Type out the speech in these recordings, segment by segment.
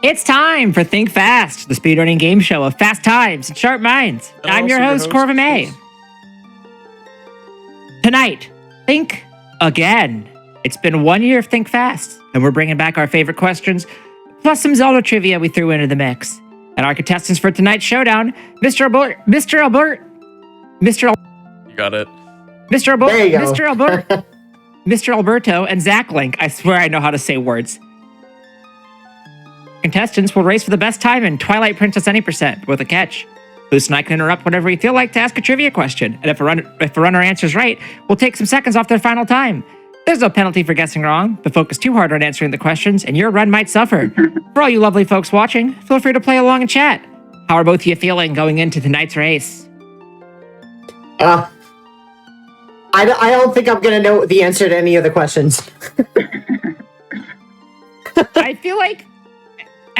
It's time for Think Fast, the speedrunning game show of fast times and sharp minds. And I'm also your host, Corvin May. yes. Tonight, think again. It's been 1 year of Think Fast, and we're bringing back our favorite questions, plus some Zelda trivia we threw into the mix. And our contestants for tonight's showdown, Mr. You got it. There you go. Mr. Alberto, and Zach Link. I swear I know how to say words. Contestants will race for the best time in Twilight Princess Any Percent with a catch. Boost and I can interrupt whenever we feel like to ask a trivia question, and if a runner answers right, we'll take some seconds off their final time. There's no penalty for guessing wrong, but focus too hard on answering the questions, and your run might suffer. For all you lovely folks watching, feel free to play along and chat. How are both of you feeling going into tonight's race? I don't think I'm gonna know the answer to any of the questions. I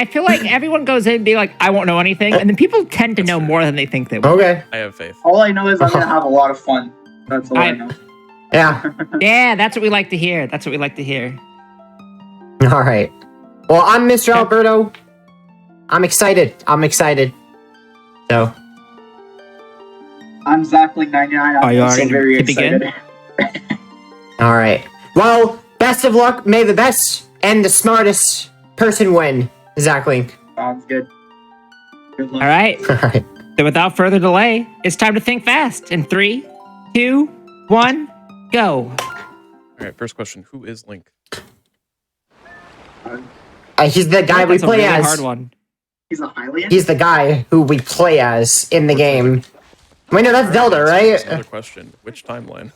feel like everyone goes in being like, I won't know anything, and then people tend to know more than they think they will. Okay. I have faith. All I know is I'm gonna have a lot of fun. That's all I know. Yeah. Yeah, that's what we like to hear. That's what we like to hear. All right. Well, I'm Mr. Alberto. I'm excited. So. I'm Zachling99. Are you I'm also already very to begin? excited. All right. Well, best of luck. May the best and the smartest person win. Zachary. Sounds good. Good luck. All right. All right. So without further delay, it's time to think fast. In 3, 2, 1, go. All right, first question. Who is Link? He's the guy we That's a play really as. hard one. He's a Hylian? He's the guy who we play as in the game. Wait, no, that's Zelda, right? Another question. Which timeline?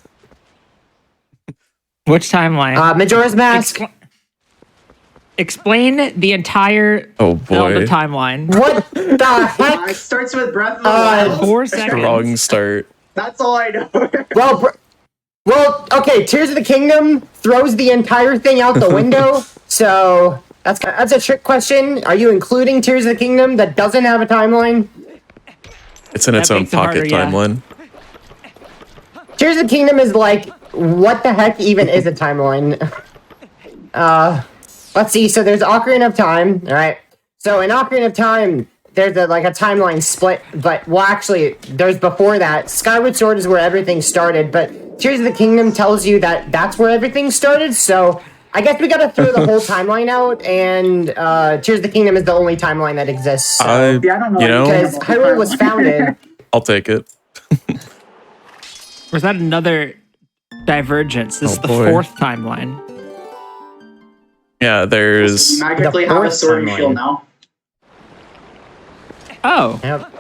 Which timeline? Majora's Mask. Explain the entire Oh Zelda boy. timeline. What the heck? It starts with Breath of the Wild. 4 seconds. Strong start. That's all I know. Well, okay. Tears of the Kingdom throws the entire thing out the window. So that's a trick question. Are you including Tears of the Kingdom that doesn't have a timeline? It's in its That own makes it pocket harder, yeah. timeline. Tears of the Kingdom is like, what the heck even is a timeline? Let's see. So there's Ocarina of Time. All right. So in Ocarina of Time, there's a timeline split. But, well, actually, there's before that. Skyward Sword is where everything started. But Tears of the Kingdom tells you that that's where everything started. So I guess we got to throw the whole timeline out. And Tears of the Kingdom is the only timeline that exists. So, Yeah, I don't know. You know, because Hyrule was founded. I'll take it. Or is that another divergence? This Oh, is the boy. 4th timeline. Yeah, there's. You magically The have a fourth sword and timeline. shield now. Oh. Yep.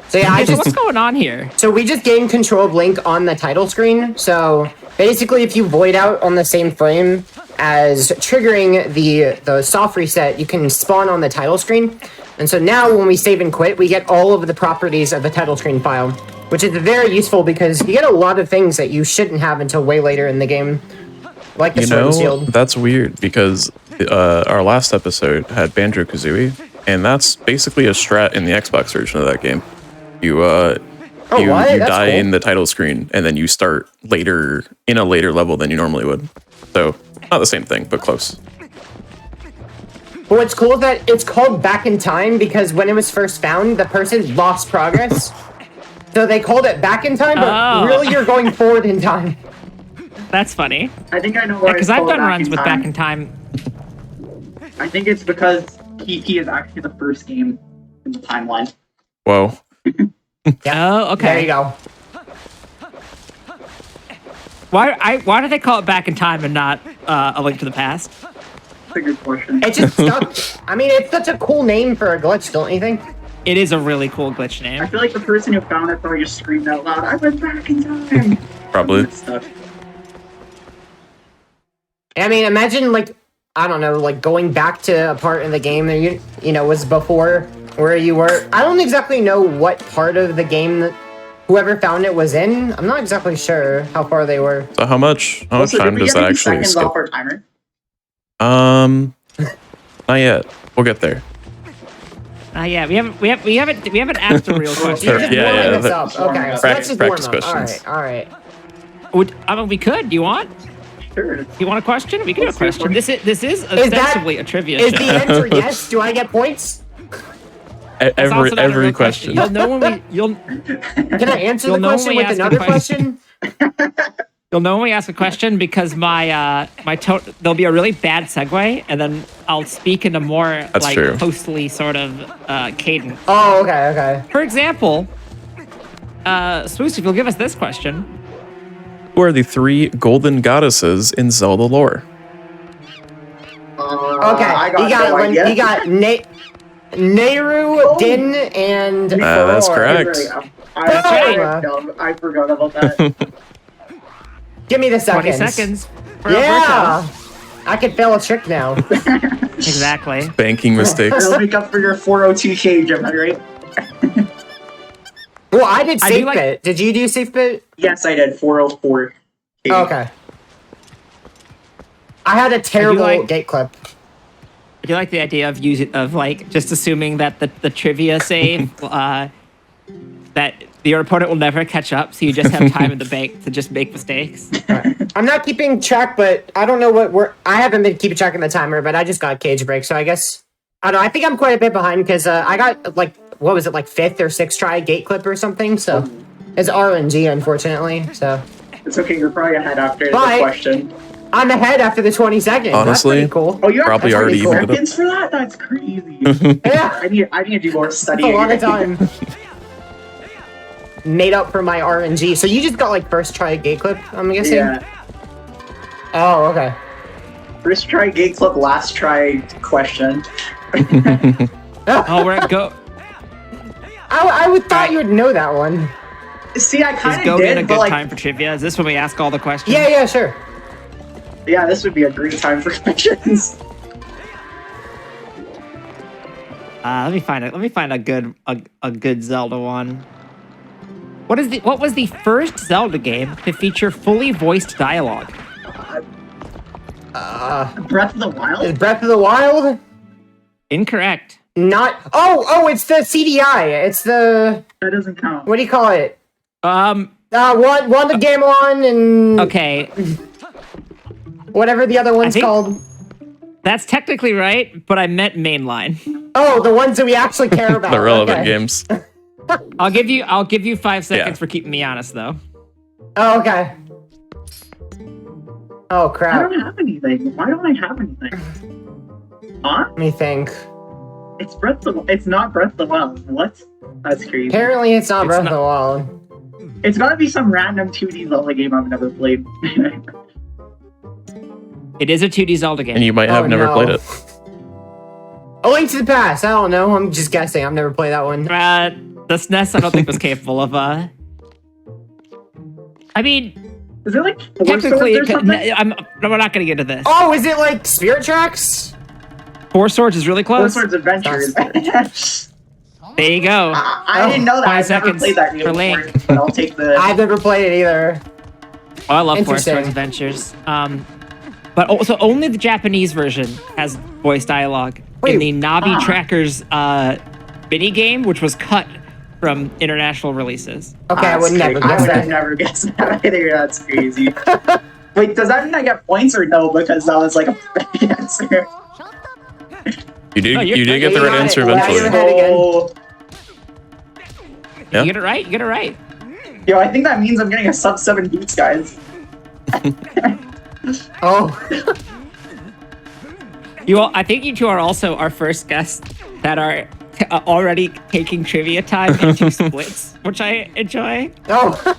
So yeah, Okay, so what's going on here? So we just gained control of Link on the title screen. So basically, if you void out on the same frame as triggering the soft reset, you can spawn on the title screen. And so now when we save and quit, we get all of the properties of the title screen file, which is very useful because you get a lot of things that you shouldn't have until way later in the game, like the You sword and know, shield. that's weird because our last episode had Banjo-Kazooie, and that's basically a strat in the Xbox version of that game. You what? you That's die cool. in the title screen, and then you start later in a later level than you normally would. So not the same thing, but close. But what's cool is that it's called Back in Time because when it was first found, the person lost progress. So they called it Back in Time, but Oh. really you're going forward in time. That's funny. I think I know why Because it's I've called done Back runs in with Time. Back in Time. I think it's because PT is actually the first game in the timeline. Whoa. Oh, okay. There you go. Why do they call it Back in Time and not A Link to the Past? That's a good question. It's just stuck. I mean, it's such a cool name for a glitch, don't you think? It is a really cool glitch I name. feel like the person who found it probably just screamed out loud, I went back in time! Probably. Good stuff. I mean, imagine, like, I don't know, like going back to a part in the game that you know was before where you were. I don't exactly know what part of the game that whoever found it was in. I'm not exactly sure how far they were. So how much Also, did time we does get that any actually seconds skip? off our timer? Not yet. We'll get there. Yeah, we haven't asked a real You're question. just Yeah, warming yeah, us the- up. Okay, so Practice- let's just warm practice up. questions. All right. I mean, we could. Do you want? Sure. You want a question? We can do a Let's do a question. This is that- ostensibly a trivia Is show. the answer yes? Do I get points? It's also not a Every real question. You'll know when we you'll Can I answer You'll the know when question we with ask a another question. question? you'll know when we ask a question because there'll be a really bad segue and then I'll speak in a more like true. hostly sort of cadence. Oh, okay. For example, Swoosy, if you'll give us this question. Who are the 3 golden goddesses in Zelda lore? Okay, I you got no one. idea. You got Nehru, Din, and That's Faror. correct. I forgot about that. Give me the 20 seconds. seconds. For Yeah, Alberto. I can fail a trick now. Exactly. Banking mistakes. It'll make up for your 402k, Jim, right? Well, I did I do safe like- bit. Did you do safe bit? Yes, I did. 404. Okay. I had a terrible like- gate clip. I do like the idea of like just assuming that the trivia save that your opponent will never catch up, so you just have time in the bank to just make mistakes. I'm not keeping track, but I don't know what I haven't been keeping track of the timer, but I just got cage break, so I guess I don't know. I think I'm quite a bit behind because I got like what was it, like 5th or 6th try gate clip or something. So it's RNG, unfortunately. So It's okay, you're probably ahead after Bye. the question. I'm ahead after the 20 seconds. Honestly, That's pretty cool. Oh, you Probably That's already pretty cool. evened it up. seconds for that? That's crazy. Yeah, I need to do more that's studying. a lot of time. Made up for my RNG. So you just got like first try gate clip, I'm guessing? Yeah. Oh, okay. First try gate clip, last try question. Oh, we're at go. I would thought you would know that one. See, I Is kind go of in a did, good but like, time for trivia? Is this when we ask all the questions? Yeah, sure. yeah, this would be a great time for questions. Let me find a good Zelda one. What was the first Zelda game to feature fully voiced dialogue? Breath of the Is Wild? Breath of the Wild? Incorrect. Not. Oh, it's the CDI. It's the. That doesn't count. What do you call it? Um. One the game on and Okay, whatever the other one's think- called. that's technically right, but I meant mainline. Oh, the ones that we actually care about. The relevant Okay. games. I'll give you 5 seconds Yeah. for keeping me honest, though. Oh, okay. Oh I crap. don't have anything. Why don't I have anything? Huh? Let me think. It's not Breath of the Wild. What? That's crazy. Apparently, it's not It's Breath of not- the Wild. It's gotta be some random 2D Zelda game I've never played. It is a 2D Zelda game. And you might have Oh, never no. played it. A Link to the Past. I don't know. I'm just guessing. I've never played that one. The SNES, I don't think was capable of. I mean, Is it like Four technically, Swords or something? we're not going to get into this. Oh, is it like Spirit Tracks? 4 Swords is really Four close. Swords Adventures. There you go. I didn't know that. 5 I've never seconds played that game for before, Link. but I'll take the. I've never played it either. Oh, I love 4 Interesting. Swords Adventures. But also only the Japanese version has voice dialogue in the Navi Trackers mini game, which was cut from international releases. Okay, I would never I guess would have that. never guessed that either. That's crazy. Wait, does that mean I get points or no? Because that was like a perfect answer. You did. No, You did get the you right got answer it. Yeah, eventually. you're ahead again. Oh, Yeah. You get it right. You get it right. yo, I think that means I'm getting a sub 7 boots, guys. Oh, I think you two are also our first guests that are already taking trivia time into splits, which I enjoy. oh.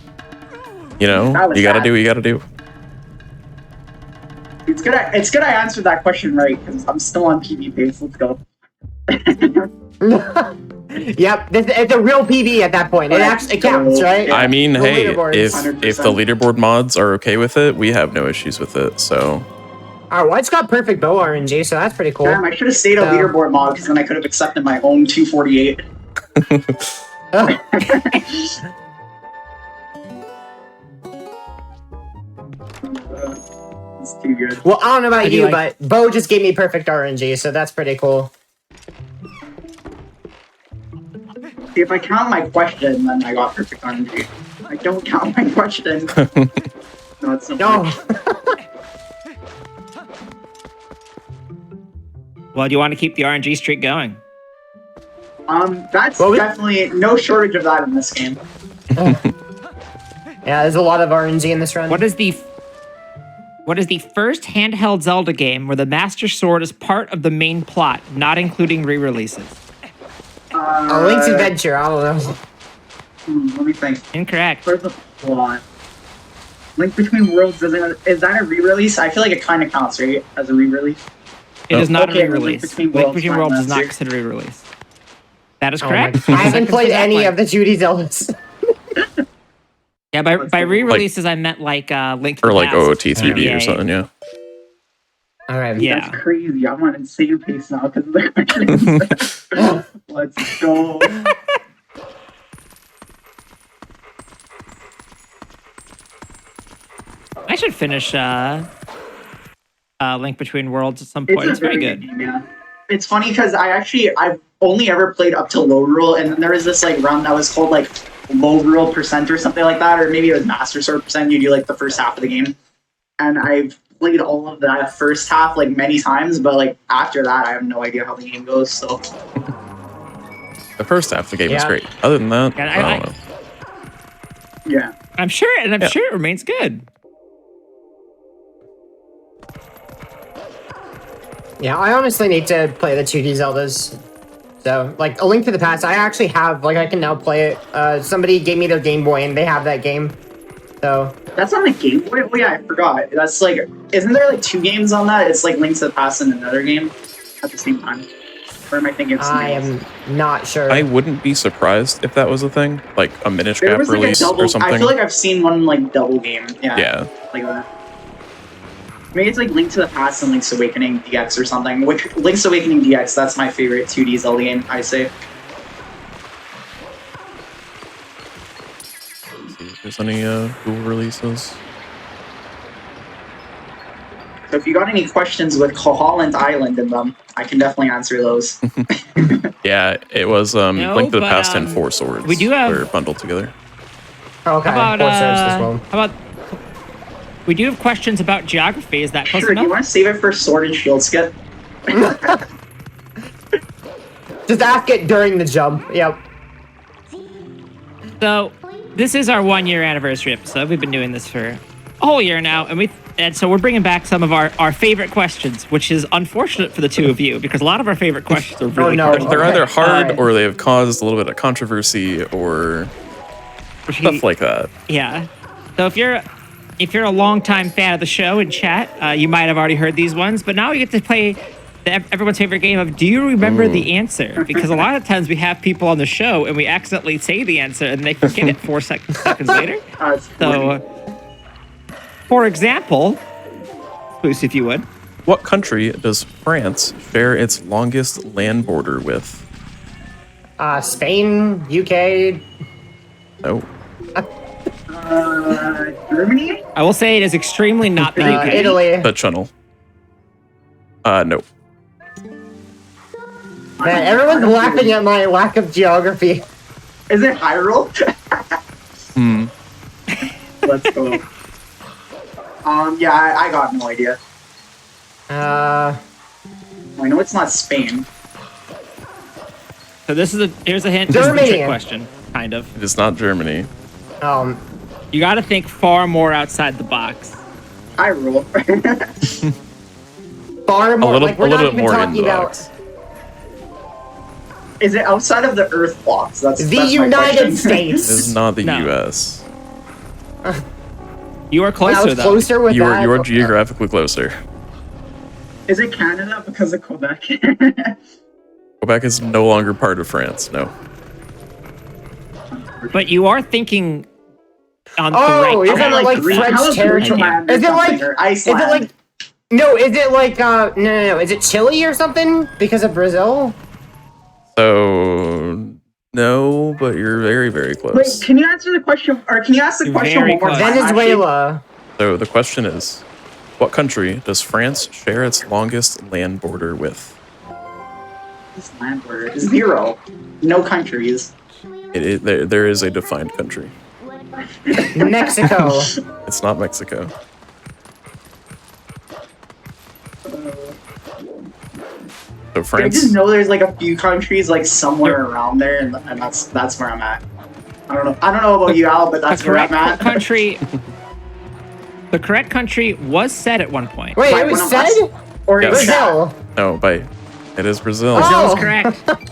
You know, That was you gotta bad. do what you gotta do. It's good I answered that question right because I'm still on PB pace. Let's go. Yep, it's a real PB at that point. It actually counts, right? I mean, The hey, leaderboard if is if the 100%. leaderboard mods are okay with it, we have no issues with it. So Alright, well, it's got perfect bow RNG, so that's pretty cool. Damn, I should have stayed a So- leaderboard mod because then I could have accepted my own 248. It's too good. Well, I don't know about I do you, like- but Bo just gave me perfect RNG, so that's pretty cool. See, if I count my question, then I got perfect RNG. I don't count my question. No, it's so No. much. Well, do you want to keep the RNG streak going? That's Well, definitely no shortage of that in this game. Yeah, there's a lot of RNG in this run. What is the first handheld Zelda game where the Master Sword is part of the main plot, not including re-releases? Link's Adventure, I don't know. Let me think. Incorrect. Where's the plot? Link Between Worlds, is that a re-release? I feel like it kind of counts, right? As a re-release? It is not Okay, a re-release. Link Between Worlds is not considered a re-release. That is correct. I haven't played any of the 2D Zeldas. Yeah, by re-releases I meant like Link to Or the like Past. OOT 3D or Yeah. something, yeah. Alright. Yeah. That's crazy. I'm on insane pace now because of the Let's go. I should finish Link Between Worlds at some point. It's very good. game, yeah. It's funny because I've only ever played up to low rule, and then there was this like run that was called like low rule percent or something like that, or maybe it was master sword percent. You do like the first half of the game, and I've played all of that first half like many times, but like after that, I have no idea how the game goes. So The first half of the game is Yeah. great. Other than that, Yeah, I don't know. yeah, I'm sure it remains good. Yeah, I honestly need to play the 2D Zeldas. So, like, A Link to the Past, I actually have, like, I can now play it. Somebody gave me their Game Boy, and they have that game. So, that's on the Game Boy. Oh yeah, I forgot. That's like, isn't there like 2 games on that? It's like Link to the Past and another game at the same time. Or am I thinking of something I else? am not sure. I wouldn't be surprised if that was a thing, like a Minish There Cap was like a release double. or something. I feel like I've seen one like double game. Yeah. Yeah. Like that. Maybe it's like Link to the Past and Link's Awakening DX or something. Which Link's Awakening DX? That's my favorite 2D Zelda game. I say. Let's see if there's any dual releases. So if you got any questions with Koholland Island in them, I can definitely answer those. Yeah, it was No, Link to the but, Past and Four Swords. we do have- They're bundled together. Okay, How about Four Swords as well. how about we do have questions about geography? Is that close Sure. Do you enough? want to save it for Sword and Shield skip? Just ask it during the jump. Yep. So this is our 1-year anniversary episode. We've been doing this for a whole year now, and so we're bringing back some of our favorite questions, which is unfortunate for the two of you because a lot of our favorite questions are really no. hard. They're either hard Alright. or they've caused a little bit of controversy or stuff like that. Yeah. So if you're a longtime fan of the show in chat, you might have already heard these ones, but now we get to play everyone's favorite game of Do You Remember the Answer? Because a lot of times we have people on the show and we accidentally say the answer and they forget it 4 seconds later. It's funny. So, for example, Boost, if you would. What country does France share its longest land border with? Spain, UK. No. Germany? I will say it is extremely not the UK. Italy. The channel. No. Man, everyone's laughing at my lack of geography. Is it Hyrule? Let's go. Yeah, I got no idea. I know it's not Spain. So here's a hint. This is the Germany. trick question, kind of. It is not Germany. You got to think far more outside the box. Hyrule. Far more. A little, like, we're a not little bit even more in talking the about box. Is it outside of the Earth blocks? That's the my United question. It States. is not the No. U.S. You are I closer, was though. closer with You that. are geographically closer. Is it Canada because of Quebec? Quebec is no longer part of France. No. But you are thinking on Oh, the isn't right it like track. French How territory? Greenland or Is it like? something, or Is it Iceland? like? No, is it like? No. Is it Chile or something? Because of Brazil? So no, but you're very, very close. Wait, can you answer the question, or can you ask the You're question very one more close. time? Venezuela. So the question is, what country does France share its longest land border with? Actually, this land border is 0. No countries. There is a defined country. Mexico. It's not Mexico. So I France. just know there's like a few countries like somewhere around there, and that's where I'm at. I don't know about you, Al, but that's where I'm at. The correct country was said at one point. Wait, By it was one of said? us? Or Yes. Brazil. No, by it is Brazil. Oh. Brazil is correct.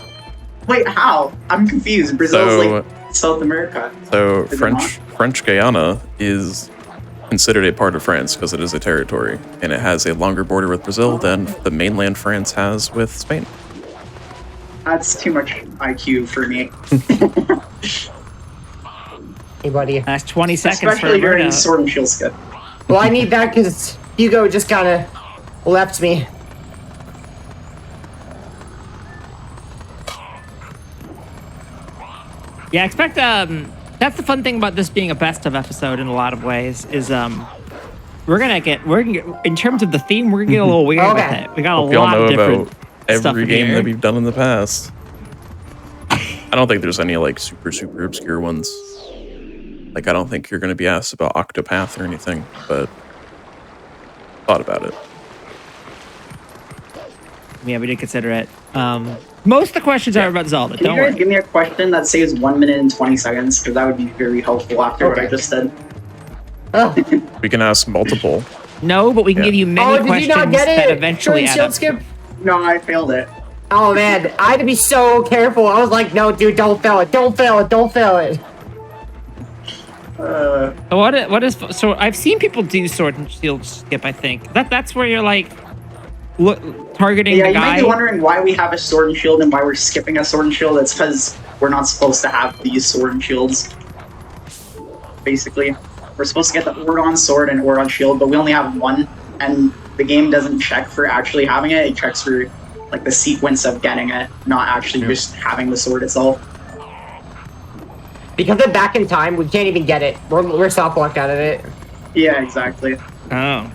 Wait, how? I'm confused. Brazil's So- like South America. So Is it French Guyana is considered a part of France because it is a territory, and it has a longer border with Brazil than the mainland France has with Spain. That's too much IQ for me. Hey, buddy. Last 20 seconds for Especially during Roberto. Sword and Shield skip. Well, I need that because Hugo just kind of left me. Yeah, expect that's the fun thing about this being a best of episode in a lot of ways is we're gonna get in terms of the theme, we're gonna get a little weird with Okay. it. We got Hope a y'all lot know of different about stuff every in game here. that we've done in the past. I don't think there's any like super obscure ones. Like I don't think you're gonna be asked about Octopath or anything, but thought about it. Yeah, we did consider it. Most of the questions are about Zelda. Can Don't you guys worry. give me a question that saves 1 minute and 20 seconds? Because that would be very helpful after what I Okay. just said. Oh, We can ask multiple. No, but we can Yeah. give you many oh did you questions not get that it? eventually during add shield up. skip? No, I failed it. Oh man, I had to be so careful. I was like, no, dude, don't fail it. Don't fail it. Don't fail it. What is so? I've seen people do sword and shield skip. I think that's where you're like targeting Yeah, the you might guy. be wondering why we have a sword and shield and why we're skipping a sword and shield. It's because we're not supposed to have these sword and shields. Basically, we're supposed to get the Ordon sword and Ordon shield, but we only have one, and the game doesn't check for actually having it. It checks for like the sequence of getting it, not actually just having the sword itself. Because of back in time, we can't even get it. We're soft locked out of it. Yeah, exactly. Oh.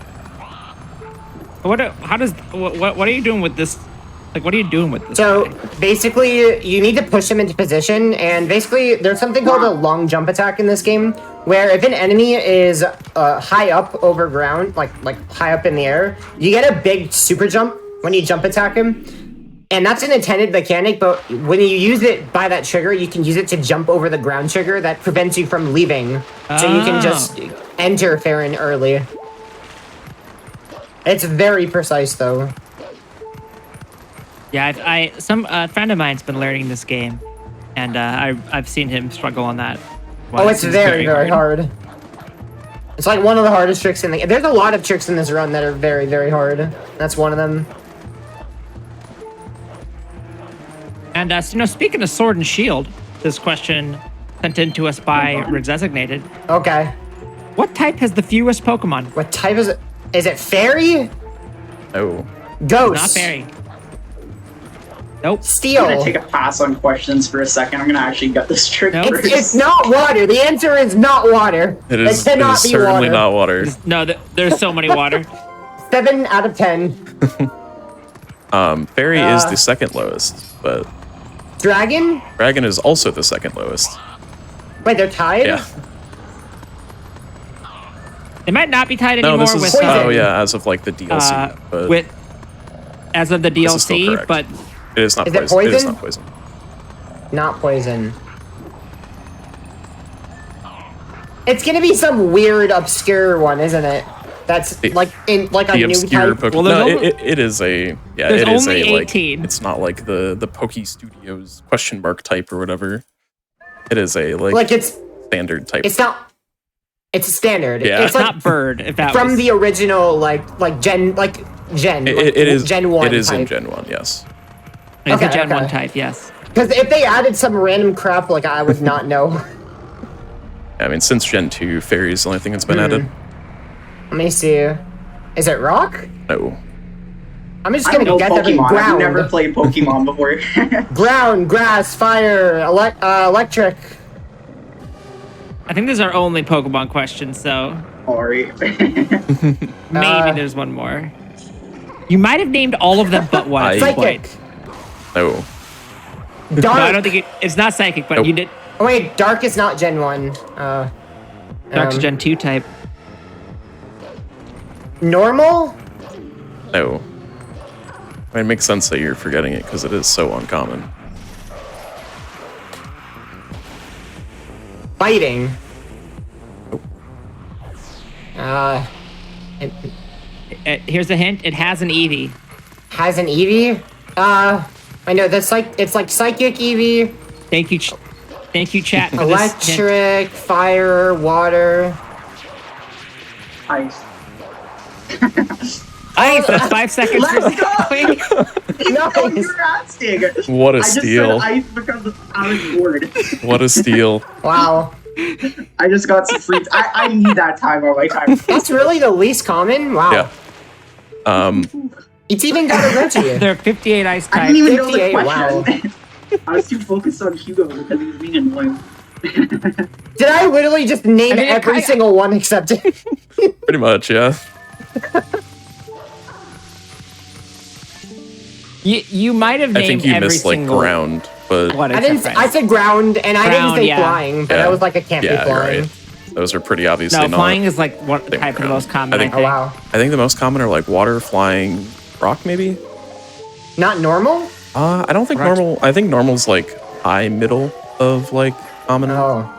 What are you doing with this? Like, what are you doing with this? So guy? basically, you need to push him into position, and basically, there's something called a long jump attack in this game, where if an enemy is high up over ground, like high up in the air, you get a big super jump when you jump attack him. And that's an intended mechanic, but when you use it by that trigger, you can use it to jump over the ground trigger that prevents you from leaving. So you can just enter Farron early. It's very precise, though. Yeah, some friend of mine's been learning this game, and I've seen him struggle on that. Oh, it's very, very hard. It's like one of the hardest tricks in the game. There's a lot of tricks in this run that are very, very hard. That's one of them. And speaking of sword and shield, this question sent in to us by Designated. Okay. What type has the fewest Pokemon? What type is it? Is it fairy? Oh, Ghost? Not fairy. Nope. I'm Steel? gonna take a pass on questions for a second. I'm gonna actually get this trick Nope. first. It's not water. The answer is not water. it is, It cannot be certainly water. not water. No, there's so many water. 7 out of 10. Fairy is the second lowest, but Dragon? Dragon is also the second lowest. Wait, they're tied? Yeah. It might not be tied No, anymore this is with Poison. oh yeah, as of like the DLC, but with as of the this is still DLC, correct. but it is not Is it poison. It is poison? not poison. Not poison. It's gonna be some weird, obscure one, isn't it? That's like in like a The new obscure type. Pokemon. Well, No, there's only- it is a yeah. there's It is only a like. 18. It's not like the Poke Studios question mark type or whatever. It is a Like it's standard type. not. It's a standard. Yeah. It's it's like not bird. If that from was, the original Gen. It is Gen 1 It is type. in Gen 1. Yes. it's Okay, a Gen okay. 1 type, yes. Because if they added some random crap, like I would not know. I mean, since Gen 2, Fairy is the only thing that's been added. Let me see. Is it rock? No. I'm just I gonna don't know guess every Pokemon. I've ground. never played Pokemon before. Ground, grass, fire, electric. I think this is our only Pokemon question, so Alright. maybe there's one more. You might have named all of them but one at some Psychic. point. No. Dark. No, I don't think it's not psychic, but Nope. you did. Oh wait, dark is not Gen 1. Dark's Gen 2 type. Normal? No. I mean, it makes sense that you're forgetting it because it is so uncommon. Fighting. Here's a hint. It has an Eevee. Has an Eevee? I know it's like psychic Eevee. Thank you, chat. For this hint. Electric, fire, water. Ice. Ice. That's 5 seconds. Let's go! Nice. You're asking. What a I just steal. said ice because I was bored. What a steal. Wow. I just got some fruits. I need that time on my time. That's really the least common? Wow. Yeah. It's even got a Reggie. There are 58 ice I types. didn't even know the 58, wow. question. I was too focused on Hugo because he was being annoying. Did I literally just name I mean, every single one except it? Pretty much, yeah. You might have named I think you every missed like single ground, but one. I didn't. I said ground, and I didn't Ground, say yeah. flying, but Yeah. I was like, it can't be yeah, you're flying. right. Those are pretty obviously No, not. flying is like one think type of the ground. most common. I think- Oh wow. I think the most common are like water, flying, rock, maybe. Not normal? I don't think Rock. normal. I think normal's like high middle of like common. Oh.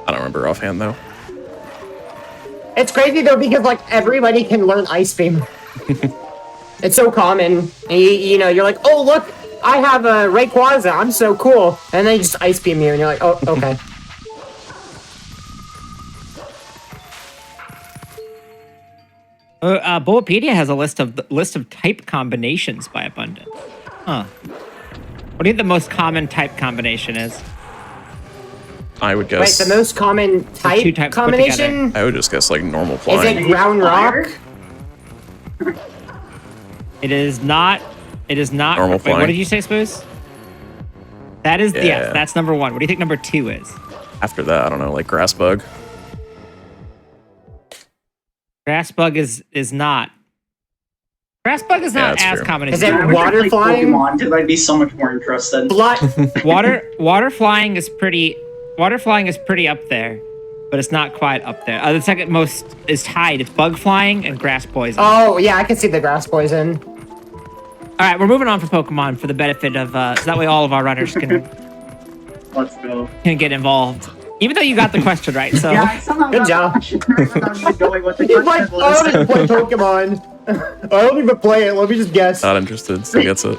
I don't remember offhand though. It's crazy though because like everybody can learn Ice Beam. It's so common. And you know, you're like, oh look, I have a Rayquaza. I'm so cool. And they just Ice Beam you, and you're like, oh, okay. Bulletpedia has a list of type combinations by abundance. Huh. What do you think the most common type combination is? I would Wait, guess. the most common two type types put combination? I would just guess like normal Is flying. it ground Fire? rock? It is not. It is not. Normal Wait, what flying. did you say, Spoos? That is Yeah. yes. That's number 1. What do you think number 2 is? After that, I don't know, like grass bug. Grass bug is not. Grass bug is not that's as true. common as Is it I wish I water played flying? Pokemon because I'd be so much more interested. Blood. water flying is pretty. Water flying is pretty up there, but it's not quite up there. The second most is tied. It's bug flying and grass poison. Oh, yeah, I can see the grass poison. All right, we're moving on for Pokemon for the benefit of so that way all of our runners can Let's go. get involved. Even though you got the question right, so Yeah, I somehow Good got job. the question right without even knowing what the It's like, question I don't was. even play Pokemon. I don't even play it. Let me just guess. Not interested. Still gets it.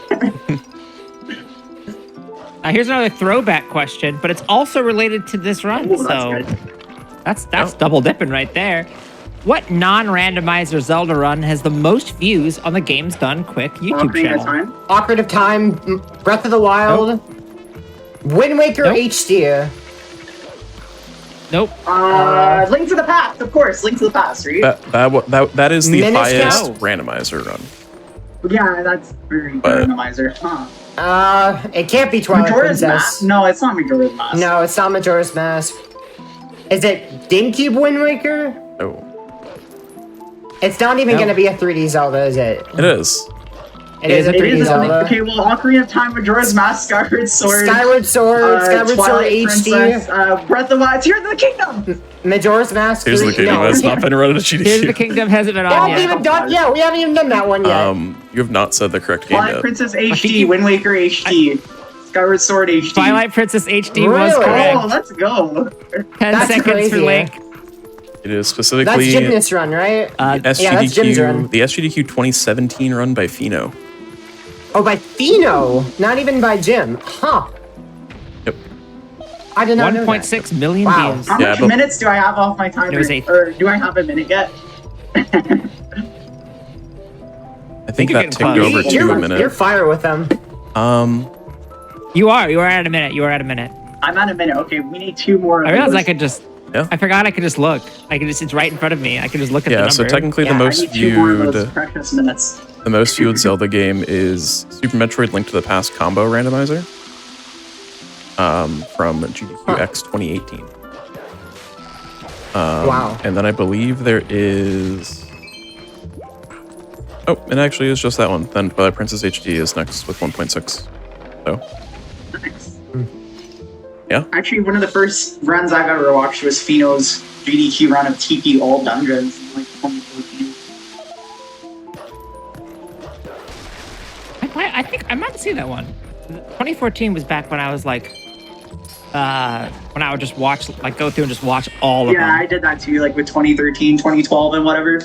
here's another throwback question, but it's also related to this run. Ooh, so that's good. that's double dipping right there. What non-randomizer Zelda run has the most views on the Games Done Quick YouTube Ocarina channel? of Time. Ocarina of Time, Breath of the Wild, Wind Waker Nope. HD. Nope. Link to the Past, of course. Link to the Past, right? That is the Minutes highest count? randomizer run. Yeah, that's very good But- randomizer. Huh. It can't be Twilight Majora's Princess. Mask? No, it's not Majora's Mask. No, it's not Majora's Mask. Is it GameCube Wind Waker? Oh, It's not even No. gonna be a 3D Zelda, is it? it is. It is a It 3D is Zelda. okay, well, Ocarina of Time, Majora's Mask, Skyward Sword, Skyward Sword, Skyward Sword Twilight HD, Princess, Breath of the Wild, Tears of the Kingdom! Majora's Mask. Here's the 3D kingdom. no. It's not been run at GDQ. Here's the Kingdom hasn't been We on haven't yet. even done. Yeah, we haven't even done that one yet. You have not said the correct game Twilight yet. Princess think HD, you- Wind Waker HD, Skyward Sword HD. Twilight Princess HD was Really? correct. Oh, let's go. 10 That's seconds for crazy. Link. It is That's specifically Gymnast Run, right? Uh, Yeah, that's Jim's run. the SGDQ 2017 run by Fino. Oh, by Fino, not even by Jim. Huh? Yep. I did not know that. 1.6 million Wow. views. How Yeah, much but- minutes do I have off my timer? It was a- Or do I have a minute yet? I think you're that getting ticked close. over to a You're minute. fire with them. You are at a minute. You are at a minute. I'm at a minute. Okay, we need 2 more. I of realized those. I could just. Yeah. I forgot I could just look. It's right in front of me. I could just look at the Yeah, number. so technically Yeah, the I I most need 2 more of those viewed precious minutes. Zelda game is Super Metroid Link to the Past combo randomizer from GDQ X 2018. Wow. And then I believe there is. Oh, it actually is just that one. Then Twilight Princess HD is next with 1.6. So, Nice. yeah. Actually, one of the first runs I've ever watched was Fino's GDQ run of TP All Dungeons in like 2014. I think I might have seen that one. 2014 was back when I was like, when I would just watch, like, go through and just watch all of them. Yeah, I did that too, like with 2013, 2012, and whatever.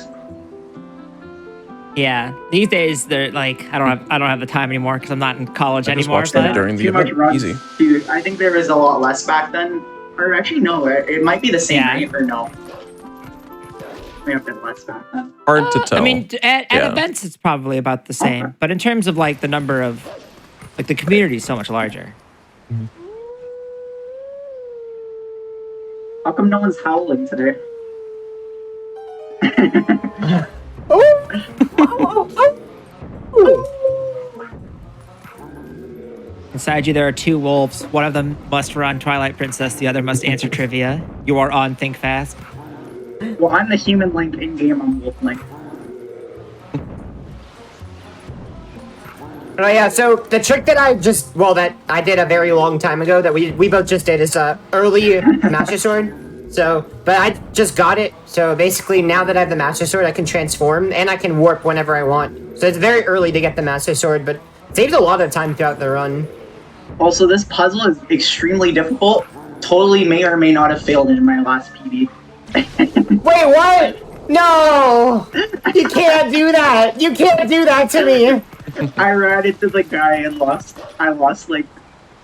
Yeah, these days they're like, I don't have the time anymore because I'm not in college I just anymore. watched them But during the Too much event. runs. Easy. Dude, I think there was a lot less back then. Or actually, no, it might be the same, Yeah. right? Or no? May have been less back then. Hard to tell. I mean, at Yeah. events it's probably about the same, Okay. but in terms of like the number of, like the community is so much larger. How come no one's howling today? Inside you, there are two wolves. One of them must run Twilight Princess. The other must answer trivia. You are on Think Fast. Well, I'm the human Link in game. I'm Wolf Link. Oh yeah, so the trick that that I did a very long time ago that we both just did is early Master Sword. So, but I just got it. So basically now that I have the Master Sword, I can transform and I can warp whenever I want. So it's very early to get the Master Sword, but it saves a lot of time throughout the run. Also, this puzzle is extremely difficult. Totally may or may not have failed in my last PB. Wait, what? No! You can't do that! You can't do that to me! I ran into the guy and I lost like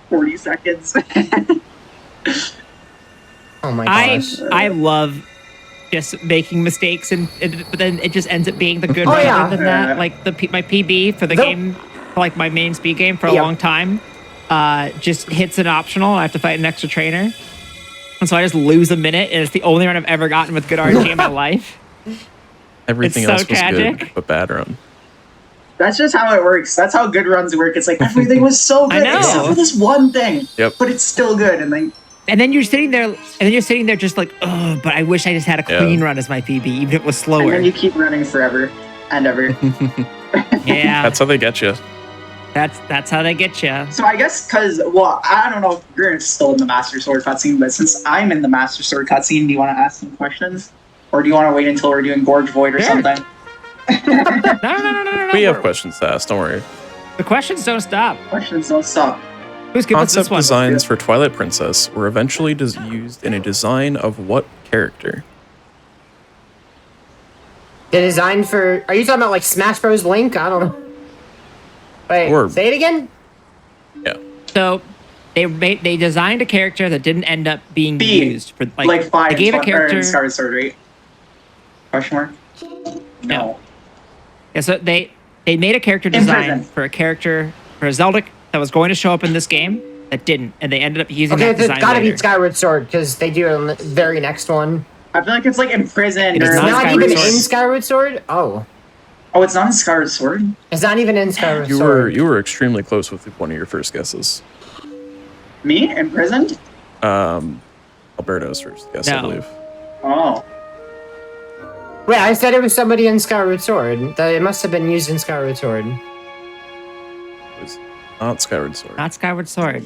40 seconds. Oh my gosh. I love just making mistakes but then it just ends up being the good Oh, one yeah. other than that. Like my PB for the Nope. game, for like my main speed game for a Yep. long time, just hits an optional. I have to fight an extra trainer. And so I just lose a minute, and it's the only run I've ever gotten with good RNG in my life. Everything It's so else was tragic. good, but bad run. That's just how it works. That's how good runs work. It's like everything was so I good know. except for this one thing. Yep. But it's still good. And then you're sitting there just like, oh, but I wish I just had a clean run as my PB, even if it was And slower. then you keep running forever and ever. Yeah, That's how they get you. that's how they get you. So I guess well, I don't know if you're still in the Master Sword cutscene, but since I'm in the Master Sword cutscene, do you want to ask some questions? Or do you want to wait until we're doing Gorge Void or Sure. something? No. We have questions to ask, don't worry. The questions don't stop. Questions don't stop. Who's giving us this Concept one? designs for Twilight Princess were eventually used in a design of what character? The design for... Are you talking about like Smash Bros. Link? I don't know. Wait, Or- say it again? Yeah. So they designed a character that didn't end up being used for Like five. They gave a Or in character. Skyward Sword, right? Question mark? No. Yeah, so they made a character In design prison. for a Zelda that was going to show up in this game that didn't, and they ended up using Okay, that it's design gotta later. be Skyward Sword, because they do it on the very next one. I feel like it's like in prison It is or It's not not Skyward even Sword. in Skyward Sword? Oh. Oh, it's not in Skyward Sword? It's not even in Skyward You Sword. were extremely close with one of your first guesses. Me? Imprisoned? Alberto's first guess, I No. believe. Oh. Wait, I said it was somebody in Skyward Sword. That it must have been used in Skyward Sword. It was not Skyward Sword. Not Skyward Sword.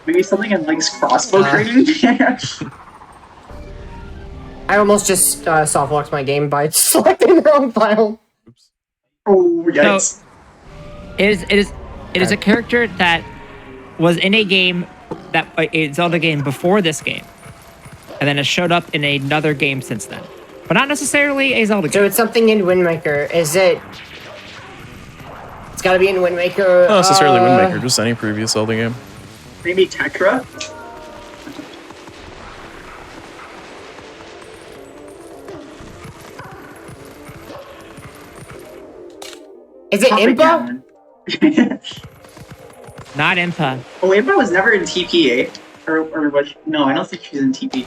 Maybe something in Link's crossbow Uh. training? I almost just soft-locked my game by selecting the wrong file. Oh, yikes. It is a character that was in a game a Zelda game before this game, and then has showed up in another game since then, but not necessarily a Zelda So game. it's something in Wind Waker. Is it... It's gotta be in Wind Waker. Not necessarily Wind Waker, just any previous Zelda game. Maybe Tetra? Is it Impa? Impa? Not Impa. Oh, Impa was never in TPA. Or what? No, I don't think she was in TP.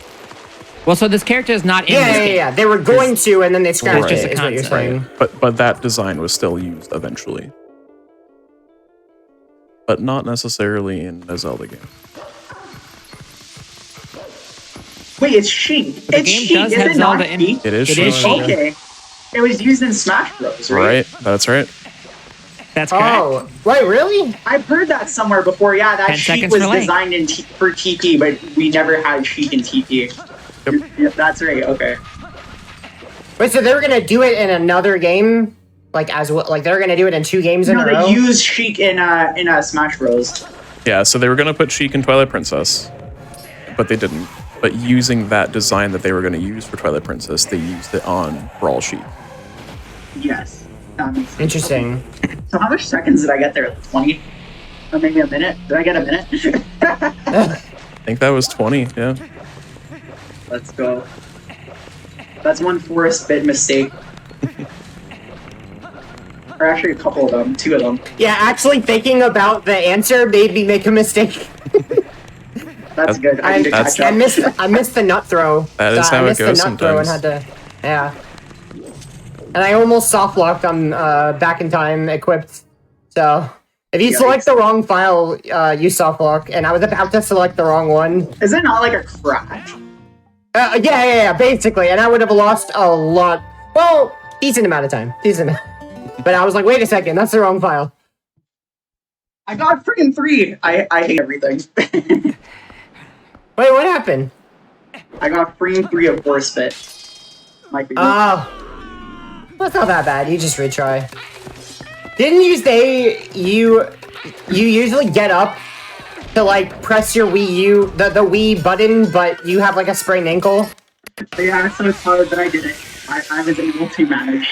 Well, so this character is not in this game. Yeah. They were going to, and then they scratched Right. it, is what you're saying. But that design was still used eventually. But not necessarily in a Zelda game. Wait, it's she. The It's game she. does Is have it not Zelda in she? It is It is showing- she. Okay. It was used in Smash Bros, right? Right, that's right. That's correct. Oh, wait, really? I've heard that somewhere before. Yeah, that 10 sheet seconds was for Link. designed for TP, but we never had sheet in TP. Yep, that's right. Okay. Wait, so they were gonna do it in another game? Like as well, like they're gonna do it in 2 games in No, a row. they used Sheik in Smash Bros. Yeah, so they were gonna put Sheik in Twilight Princess, but they didn't. But using that design that they were gonna use for Twilight Princess, they used it on Brawl Sheik. Yes. That makes sense. Interesting. So how much seconds did I get there? 20? Or maybe a minute? Did I get a minute? I think that was 20. Yeah. Let's go. That's one forest bit mistake. Or actually a couple of them. 2 of them. Yeah, actually thinking about the answer made me make a mistake. That's good. I need to catch up. I missed the nut throw. That is how I it missed goes the nut throw and had sometimes. to, yeah. And I almost soft locked on back in time equipped. So if you select the wrong file, you soft lock, and I was about to select the wrong one. Is it not like a crash? Yeah, basically, and I would have lost a lot. Well, decent amount of time. Decent. But I was like, wait a second, that's the wrong file. I got freaking 3. I hate everything. Wait, what happened? I got freaking 3 of forest bit. Might be good. Oh. That's not that bad, you just retry. Didn't you say you usually get up to like press your Wii U, the Wii button, but you have like a sprained ankle? Yeah, so it's hard that I did it. I was able to manage.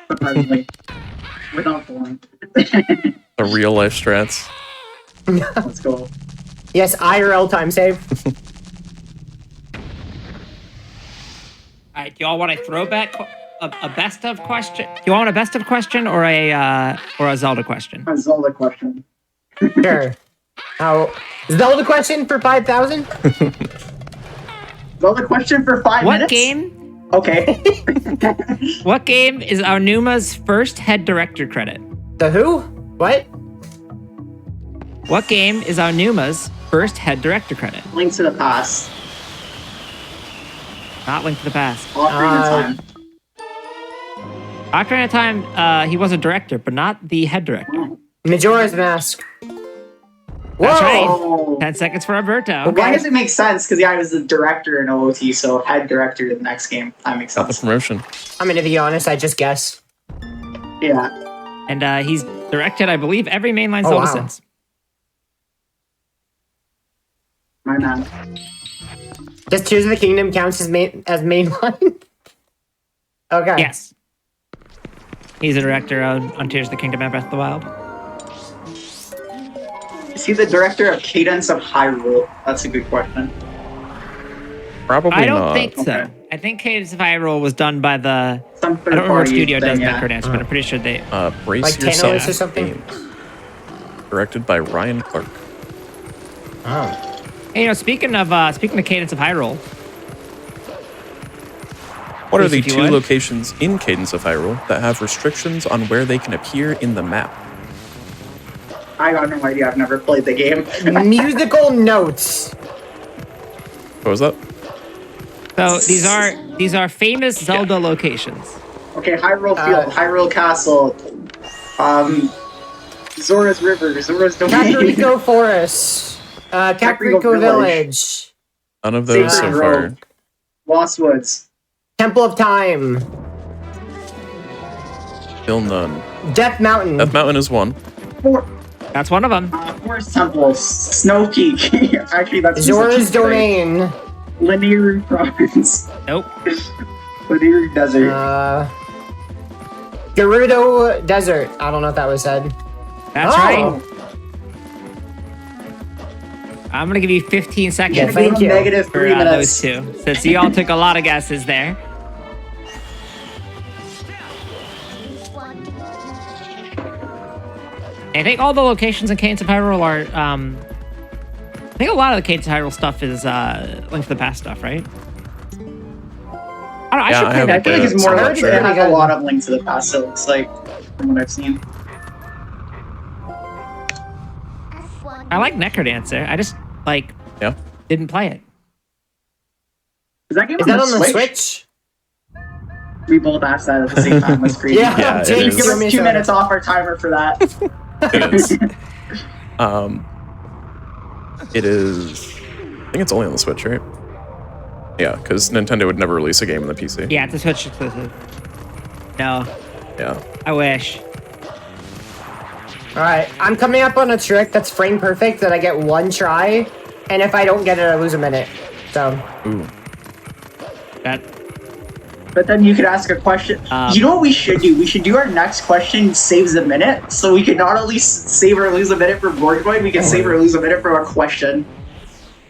Surprisingly. Without falling. The real life strats. Let's go. Yes, IRL time save. All right, do y'all want a throwback, a best of question? Do you want a best of question or a Zelda question? A Zelda question. Sure. Oh, Zelda question for 5,000? Zelda question for 5 What minutes? game? Okay. What game is Aonuma's first head director credit? The who? What? What game is Aonuma's first head director credit? Link to the Past. Not Link to the Past. Ocarina of Time. Ocarina of Time, he was a director, but not the head director. Majora's Mask. Whoa! That's right. Oh. 10 seconds for Alberto. Okay. Well, I guess it makes sense because I was the director in OOT, so head director to the next game. That makes Got the sense. promotion. I'm gonna be honest, I just guess. Yeah. And he's directed, I believe, every mainline Oh, Zelda wow. since. My man. Does Tears of the Kingdom counts as mainline? Okay. Yes. He's a director on Tears of the Kingdom and Breath of the Wild. Is he the director of Cadence of Hyrule? That's a good question. Probably I don't not. think so. Okay. I think Cadence of Hyrule was done by the... Some I third don't remember what party studio does thing, yeah. Necrodance, but I'm pretty sure they... Brace Like Yourself Tanos or something? Games. Directed by Ryan Clark. Oh. Hey, you know, speaking of Cadence of Hyrule, What are Please, the if you 2 would. locations in Cadence of Hyrule that have restrictions on where they can appear in the map? I got no idea. I've never played the game. Musical notes. What was that? so these are famous Zelda locations. Okay, Hyrule Field, Hyrule Castle, Zora's River, Zora's Domain. Kakariko Forest. Kakariko Kakariko Village. None of those so Sacred far. Grove. Lost Woods. Temple of Time. Still none. Death Mountain. Death Mountain is one. That's one of them. Forest Temple, Snow Peak. Actually, that's just a Zora's cheat code. Domain. Linear Province. Nope. Linear Desert. Gerudo Desert. I don't know if that was said. That's Oh. right. I'm gonna give you 15 seconds Yeah, thank you. Negative for 3 minutes. those two, since you all took a lot of guesses there. I think all the locations in Cadence of Hyrule are. I think a lot of the Cadence of Hyrule stuff is Link to the Past stuff, right? I don't know. I Yeah, should I play haven't that I feel game. like it's more I like heard it it's has pretty a good. lot of links to the past, so it's like from what I've seen. I like Necrodancer. I just Yeah. didn't play it. Is that game Is that on the Switch? We both asked that at the same time. That's crazy. Yeah, it James, is. Give give me us a 2 second. minutes off our timer for that. It is. It is. I think it's only on the Switch, right? Yeah, because Nintendo would never release a game on the PC. Yeah, it's a Switch exclusive. No. Yeah. I wish. All right, I'm coming up on a trick that's frame perfect that I get one try, and if I don't get it, I lose a minute. So. Ooh. That. But then you could ask a question. You know what we should do? We should do our next question saves a minute, so we could not only save or lose a minute from board going, we can save or lose a minute from a question.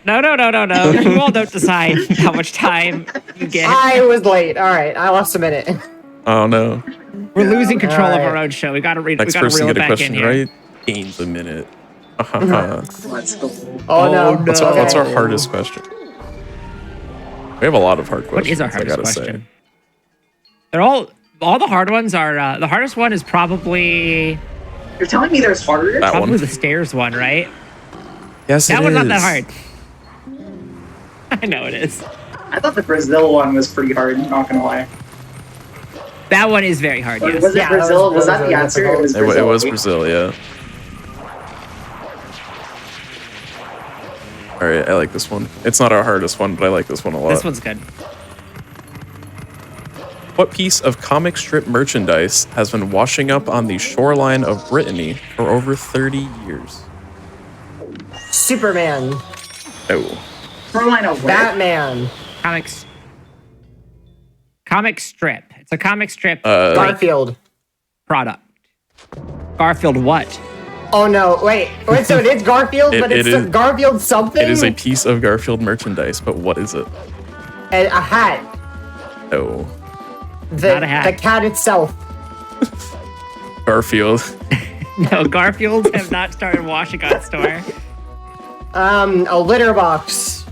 No. You all don't decide how much time you get. I was late. All right, I lost a minute. Oh no. We're losing control of Alright. our own show. We gotta read. Next We gotta person reel it get a back in question here. right gains a minute. Let's go. Oh no. What's our hardest question? We have a lot of hard questions. What is our I hardest gotta question? say. They're all the hard ones are. The hardest one is probably You're telling me there's harder? That probably one. the stairs one, right? Yes, That it one's not is. that hard. I know it is. I thought the Brazil one was pretty hard, not gonna lie. That one is very hard. Or Yes. was it Yeah, that Brazil? was Was that really the answer? difficult. It was It Brazil. was Brazil, yeah. All right, I like this one. It's not our hardest one, but I like this one a lot. This one's good. What piece of comic strip merchandise has been washing up on the shoreline of Brittany for over 30 years? Superman, Oh. Shoreline of where? Batman, Comic strip. It's a comic strip Garfield. product. Garfield what? Oh no! Wait. So it is Garfield, but It it's is- Garfield something. It is a piece of Garfield merchandise, but what is it? a hat. Oh. Not a hat. The cat itself. Garfield. No, Garfields have not started washing on store. A litter box.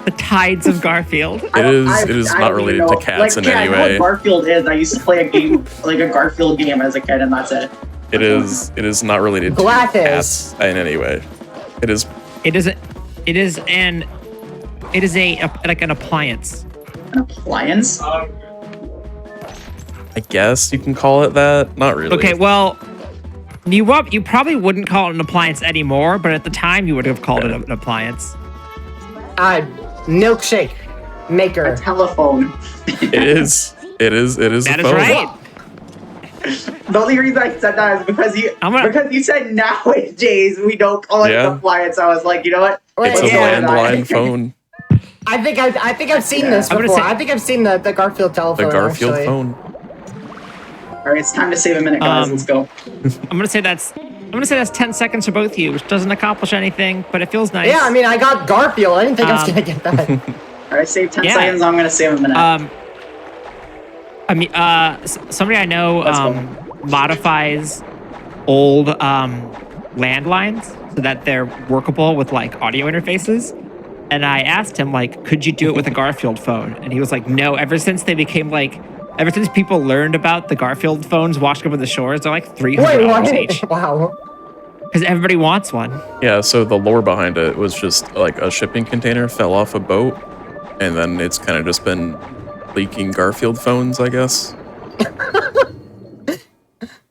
The tides of Garfield. It is I not don't even related to know. cats in yeah, any I know way. what Garfield is. I used to play a game, like a Garfield game as a kid, and that's it. It is not related to Glasses. cats in any way. It is It is like an appliance. An appliance? I guess you can call it that. Not really. Okay, well, you probably wouldn't call it an appliance anymore, but at the time you would have called it an appliance. Milkshake maker. A telephone. It is. It is That a is phone. right. The only reason I said that is because you said nowadays we don't call it Yeah. an appliance. I was like, you know what? It's a Yeah. landline phone. I think I've seen this I'm gonna before. say- I think I've seen the Garfield The telephone. Garfield actually. phone. All right, it's time to save a minute, guys. Let's go. I'm gonna say that's 10 seconds for both of you, which doesn't accomplish anything, but it feels nice. Yeah, I mean, I got Garfield. I didn't think I was gonna get that. All right, save 10 Yeah. seconds. I'm gonna save a minute. Somebody I know Let's go. modifies old landlines so that they're workable with like audio interfaces. And I asked him, like, could you do it with a Garfield phone? And he was like, no. Ever since people learned about the Garfield phones washing up on the shores, they're like $300 Wait, what? each Wow. because everybody wants one. Yeah, so the lore behind it was just like a shipping container fell off a boat, and then it's kind of just been leaking Garfield phones, I guess.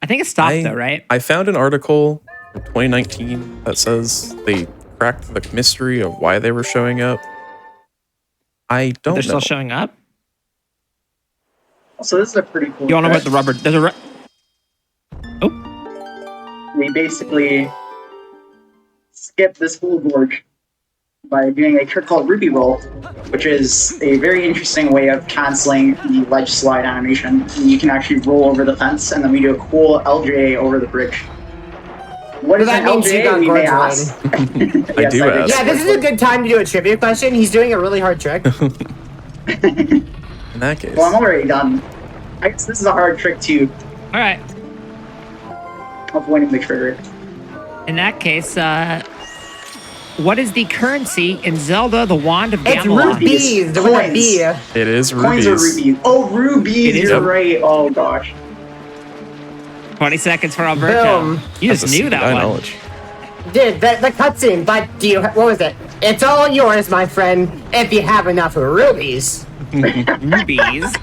I think it stopped though, right? I found an article from 2019 that says they cracked the mystery of why they were showing up. I don't They're know. still showing up. So this is a pretty cool. You all know trick. about the rubber? There's a. Oh, We basically skip this whole gorge by doing a trick called Rupee Roll, which is a very interesting way of canceling the ledge slide animation. You can actually roll over the fence, and then we do a cool LJ over the bridge. What is Well, an that means you LJ? got We may gorge ask. I do ask. Yeah, this is a good time to do a trivia question. He's doing a really hard trick. In that case, Well, I'm already done. I guess this is a hard trick too, all right. avoiding the trigger. In that case, what is the currency in Zelda: The Wand of It's Gamelon? rupees with a Coins. B. it is Coins rubies. are rubies. Oh, rubies! It is. You're right. Oh gosh. 20 seconds for Alberto. Boom. You just That's a knew that secret one. knowledge. Dude, the cutscene, but what was it? It's all yours, my friend, if you have enough rubies. Rubies,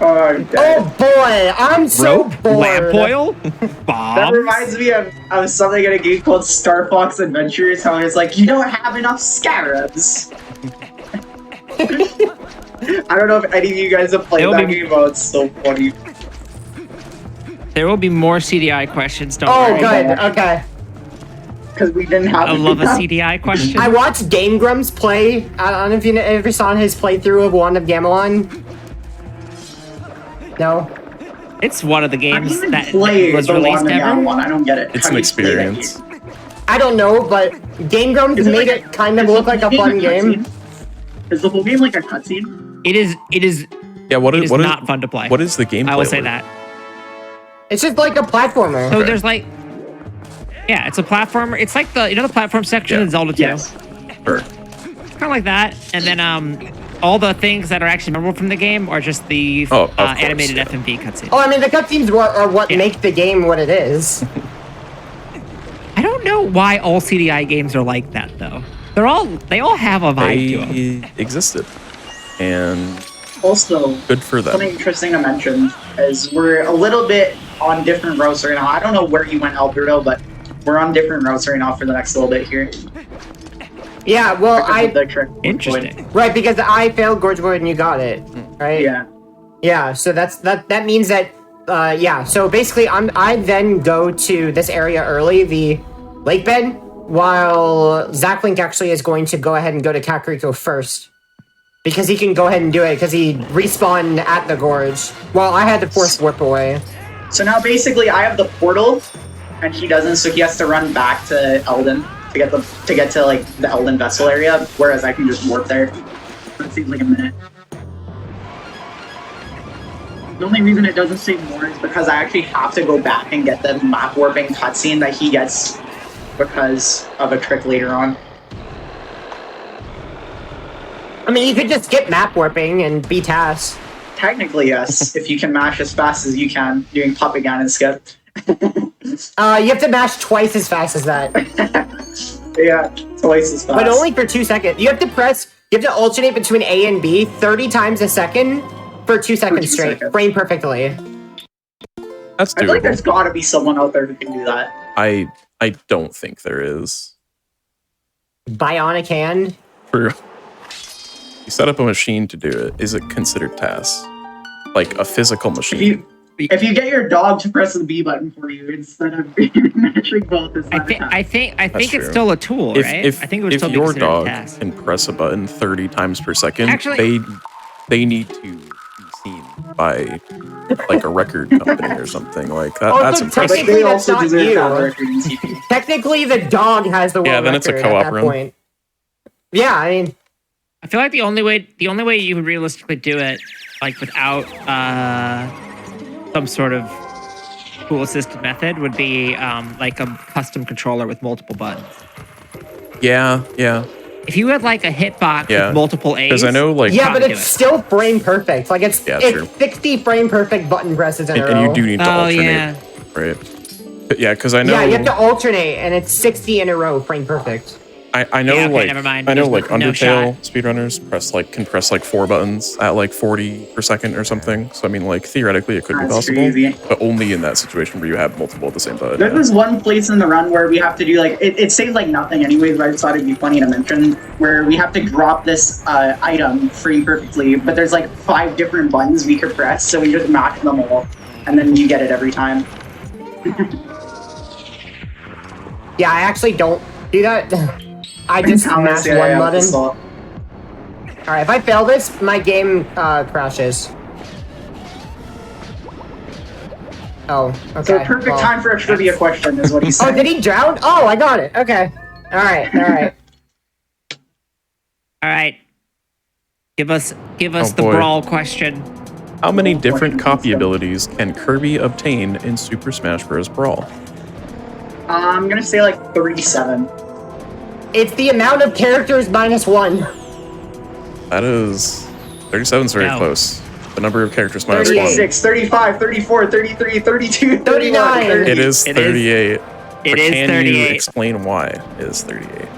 Oh, dang. Oh boy, I'm so rope, bored. lamp oil, That bombs. reminds me of something in a game called Star Fox Adventures, how it's like, you don't have enough scarabs. I don't know if any of you guys have played It'll that be- game, but it's so funny. There will be more CDI questions. Don't Oh, worry. good. Okay. Because we didn't have I love a enough. CDI question. I watched Game Grumps play. I don't know if you ever saw his playthrough of Wand of Gamelon. No. It's one of the How do games you even that play was the released Wand of ever. Gamelon? I don't get it. It's How an do you play that experience. game? I don't know, but Game Grumps Is it made like it kind of is look the like a whole fun game. cutscene? Is the whole game like a cutscene? It is Yeah, what it is is what is not fun to play. what is the gameplay? I will say like? that. It's just like a platformer. So there's like, yeah, it's a platformer. It's like the the platform section Yeah. in Zelda 2. Yes. Sure. Kind of like that. And then all the things that are actually memorable from the game are just the Oh, of course, animated yeah. FMV cutscenes. Oh, I mean, the cutscenes are what Yeah. make the game what it is. I don't know why all CDI games are like that though. They all have a vibe to them. They existed, and Also, good for them. something interesting to mention is we're a little bit on different routes right now. I don't know where you went, Alberto, but we're on different routes right now for the next little bit here. Yeah, well, Because of the trick we're Interesting. right, because I failed Gorge Void and you got it, right? doing. Yeah. Yeah, so that means that yeah, so basically I then go to this area early, the lake bed, while Zacklink actually is going to go ahead and go to Kakariko first. Because he can go ahead and do it, because he respawned at the gorge. While I had to force warp away. So now basically I have the portal, and he doesn't, so he has to run back to Elden to get to like the Elden vessel area, whereas I can just warp there. That seems like a minute. The only reason it doesn't say more is because I actually have to go back and get the map warping cutscene that he gets because of a trick later on. I mean, you could just skip map warping and beat tasks. Technically, yes, if you can mash as fast as you can, doing pop again and skip. You have to mash twice as fast as that. Yeah, twice as fast. But only for 2 seconds. You have to alternate between A and B 30 times a second for 2 seconds 2 straight. seconds. Frame perfectly. That's I feel like doable. there's gotta be someone out there who can do that. I don't think there is. Bionic hand. For you set up a machine to do it, is it considered task? Like a physical machine? If you get your dog to press the B button for you instead of matching both, it's not a task. I think it's true. still a tool, right? I think it would if still be your considered dog a task. can press a button 30 times per second, Actually- they need to be seen by like a record company or something like that. Also, That's But impressive. technically- they that's also not deserve you. that record in TP. Technically, the dog has the world Yeah, then it's a record co-op at that run. point. Yeah, I mean, I feel like the only way you would realistically do it, like without some sort of cool assisted method, would be like a custom controller with multiple buttons. Yeah. If you had like a hitbox Yeah. with multiple A's, Because I know like yeah, but probably it's do it. still frame perfect. Like it's Yeah, it's true. 60 frame perfect button presses in a and row. you do need to Oh, alternate, yeah. right? But yeah, because I know Yeah, you have to alternate, and it's 60 in a row, frame perfect. I know Yeah, okay, like never mind. I know There's like no Undertale speedrunners can press like 4 buttons at like 40 per second or something. So I mean like theoretically it could be That's possible, crazy. but only in that situation where you have multiple at the same time. There's this one place in the run where we have to do like it saves like nothing anyways, but I just thought it'd be funny to mention where we have to drop this item frame perfectly, but there's like 5 different buttons we could press, so we just mash them all, and then you get it every time. Yeah, I actually don't do that. I just mash Honestly, I one have button. to solve. Alright, if I fail this, my game crashes. Oh, okay. So perfect well. time for a trivia question is what he said. Oh, did he drown? Oh, I got it. Okay. Alright. All right, give us Oh, the boy. brawl question. How many different copy abilities can Kirby obtain in Super Smash Bros. Brawl? I'm gonna say like 37. It's the amount of characters minus 1. That is 37 is very No. close. The number of characters minus 1. 36, 35, 34, 33, 32, 39. 30. It is It is- 38. It but is can 38. you explain why it is 38?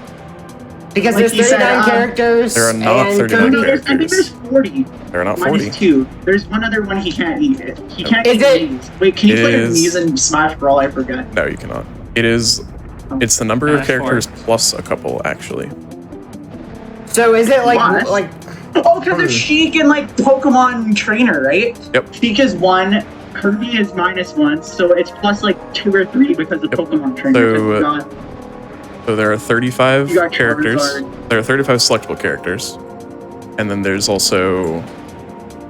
Because Like there's you said, 39 characters. there are not and 39 Kirby- characters. I think there's 40. They're not Minus 40. 2. There's one other one he can't eat. He can't Is eat it- Muse. Wait, can you It play is- a Muse in Smash Brawl? I forget. No, you cannot. It's the number of That's four. characters plus a couple, actually. So is it like What? like Oh, because it's Sheik and like Pokemon Trainer, right? Yep. Sheik is 1, Kirby is -1, so it's plus like 2 or 3 because of Pokemon Trainer. So there are 35 You got characters. Charizard. There are 35 selectable characters, and then there's also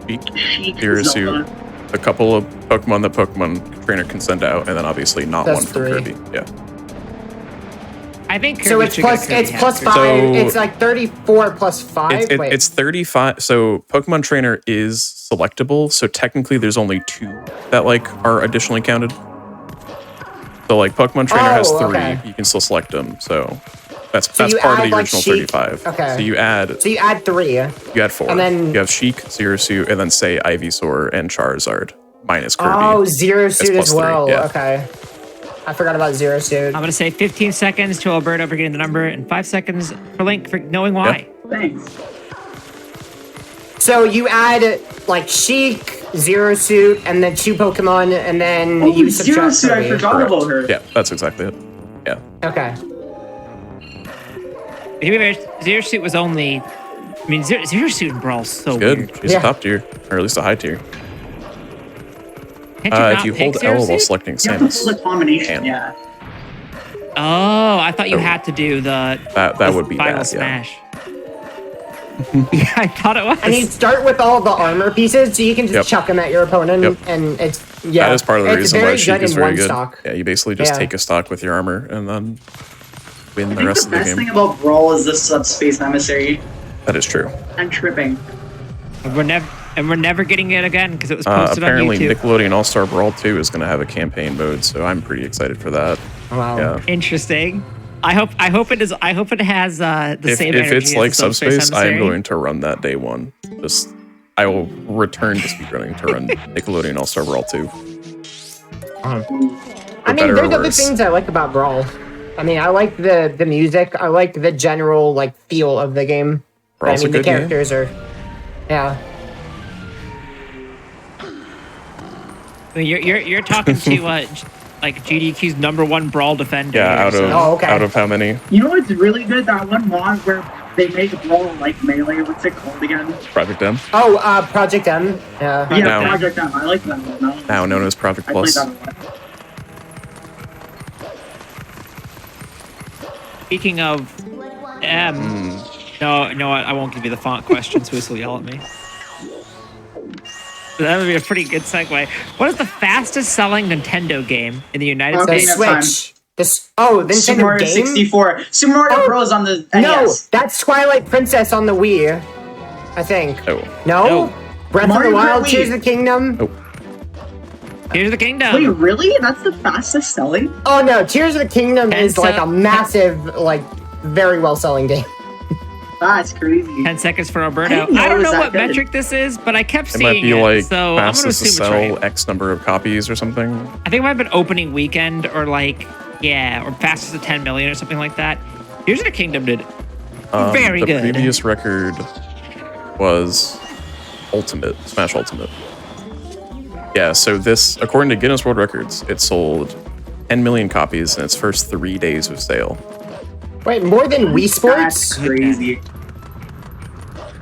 Sheik, Zero Suit, Zelda. a couple of Pokemon that Pokemon Trainer can send out, and then obviously not That's one from 3. Kirby. Yeah. I think So Kirby it's should get plus Kirby it's plus hat. 5. So- it's like 34 plus 5. Wait. It's 35. So Pokemon Trainer is selectable. So technically, there's only 2 that like are additionally counted. So like Pokemon Trainer has 3. okay. You can still select them. So that's you part of add, the like, original Sheik. 35. Okay. So you add 3. 4. and then- you have Sheik, Zero Suit, and then say Ivysaur and Charizard minus Kirby. Oh, Zero Suit plus as 3, well. yeah. Okay. I forgot about Zero Suit. I'm going to say 15 seconds to Alberto for getting the number and 5 seconds for Link for knowing why. Thanks. So you add like Sheik, Zero Suit, and then 2 Pokemon, and then Oh, you Zero subtract Suit, I Kirby. forgot Correct. about her. Yeah, that's exactly it. Yeah. Okay. To be fair, Zero Suit was only... I mean, Zero Suit and Brawl's so Good. weird. She's Yeah. a top tier, or at least a high tier. Can't you not If you pick hold Zero L while Suit? selecting You have to Samus, pull a combination, And- yeah. Oh, I thought you had to do the that would be final bad. Yeah. smash. Yeah, I thought it was. And you start with all the armor pieces, so you can just Yep. chuck them at your opponent, Yep. and it's yeah. That is part of the it's reason very why Sheik good is in very one good. stock. Yeah, you basically just Yeah. take a stock with your armor and then win I the think rest the of the best game. thing about Brawl is the Subspace Emissary That is true. and tripping. We're never getting it again because it was posted on Apparently, YouTube. Nickelodeon All-Star Brawl 2 is going to have a campaign mode, so I'm pretty excited for that. Wow. Yeah. Interesting. I hope it is. I hope it has the same If energy it's as like the Subspace Subspace, I am Emissary. going to run that day one. I will return to speedrunning to run Nickelodeon All-Star Brawl 2. I For mean, better or there's other worse. things I like about Brawl. I mean, I like the music. I like the general like feel of the game. But, I Brawl's a mean, the good game. characters are, yeah. I mean, you're talking to like GDQ's #1 Brawl defender. Yeah, here, out so- of Oh, okay. out of how many? You know what's really good? That one mod where they make Brawl like Melee. What's it called again? Project M, Oh, Project M. Yeah. Yeah, Now- Project M. I like that one. That one. now known as Project I played Plus. that one. Speaking of M, no, I won't give you the font question. So will yell at me. That would be a pretty good segue. What is the fastest selling Nintendo game in the United The Okay, States? that's Switch. Nintendo Super Mario game. 64. Super Mario Oh, Bros. On the No, NES. that's Twilight Princess on the Wii. I think. Oh, No. No. Breath Mario of the Kart Wild, Wii. Tears of the Kingdom. oh, Here's the kingdom. Wait, really? That's the fastest selling? Oh no, Tears of the Kingdom is like a Ten- massive, like, very well selling game. That's crazy. 10 seconds for Alberto. I didn't know I it don't was know that what good. metric this is, but I kept it seeing might be it. like So I'm going to fastest to assume it's sell right. X number of copies or something. I think it might have been opening weekend or like, yeah, or fastest to 10 million or something like that. Here's the Kingdom did very the good. previous record was Ultimate, Smash Ultimate. Yeah, so this, according to Guinness World Records, it sold 10 million copies in its first 3 days of sale. Wait, more than Wii That's Sports? crazy.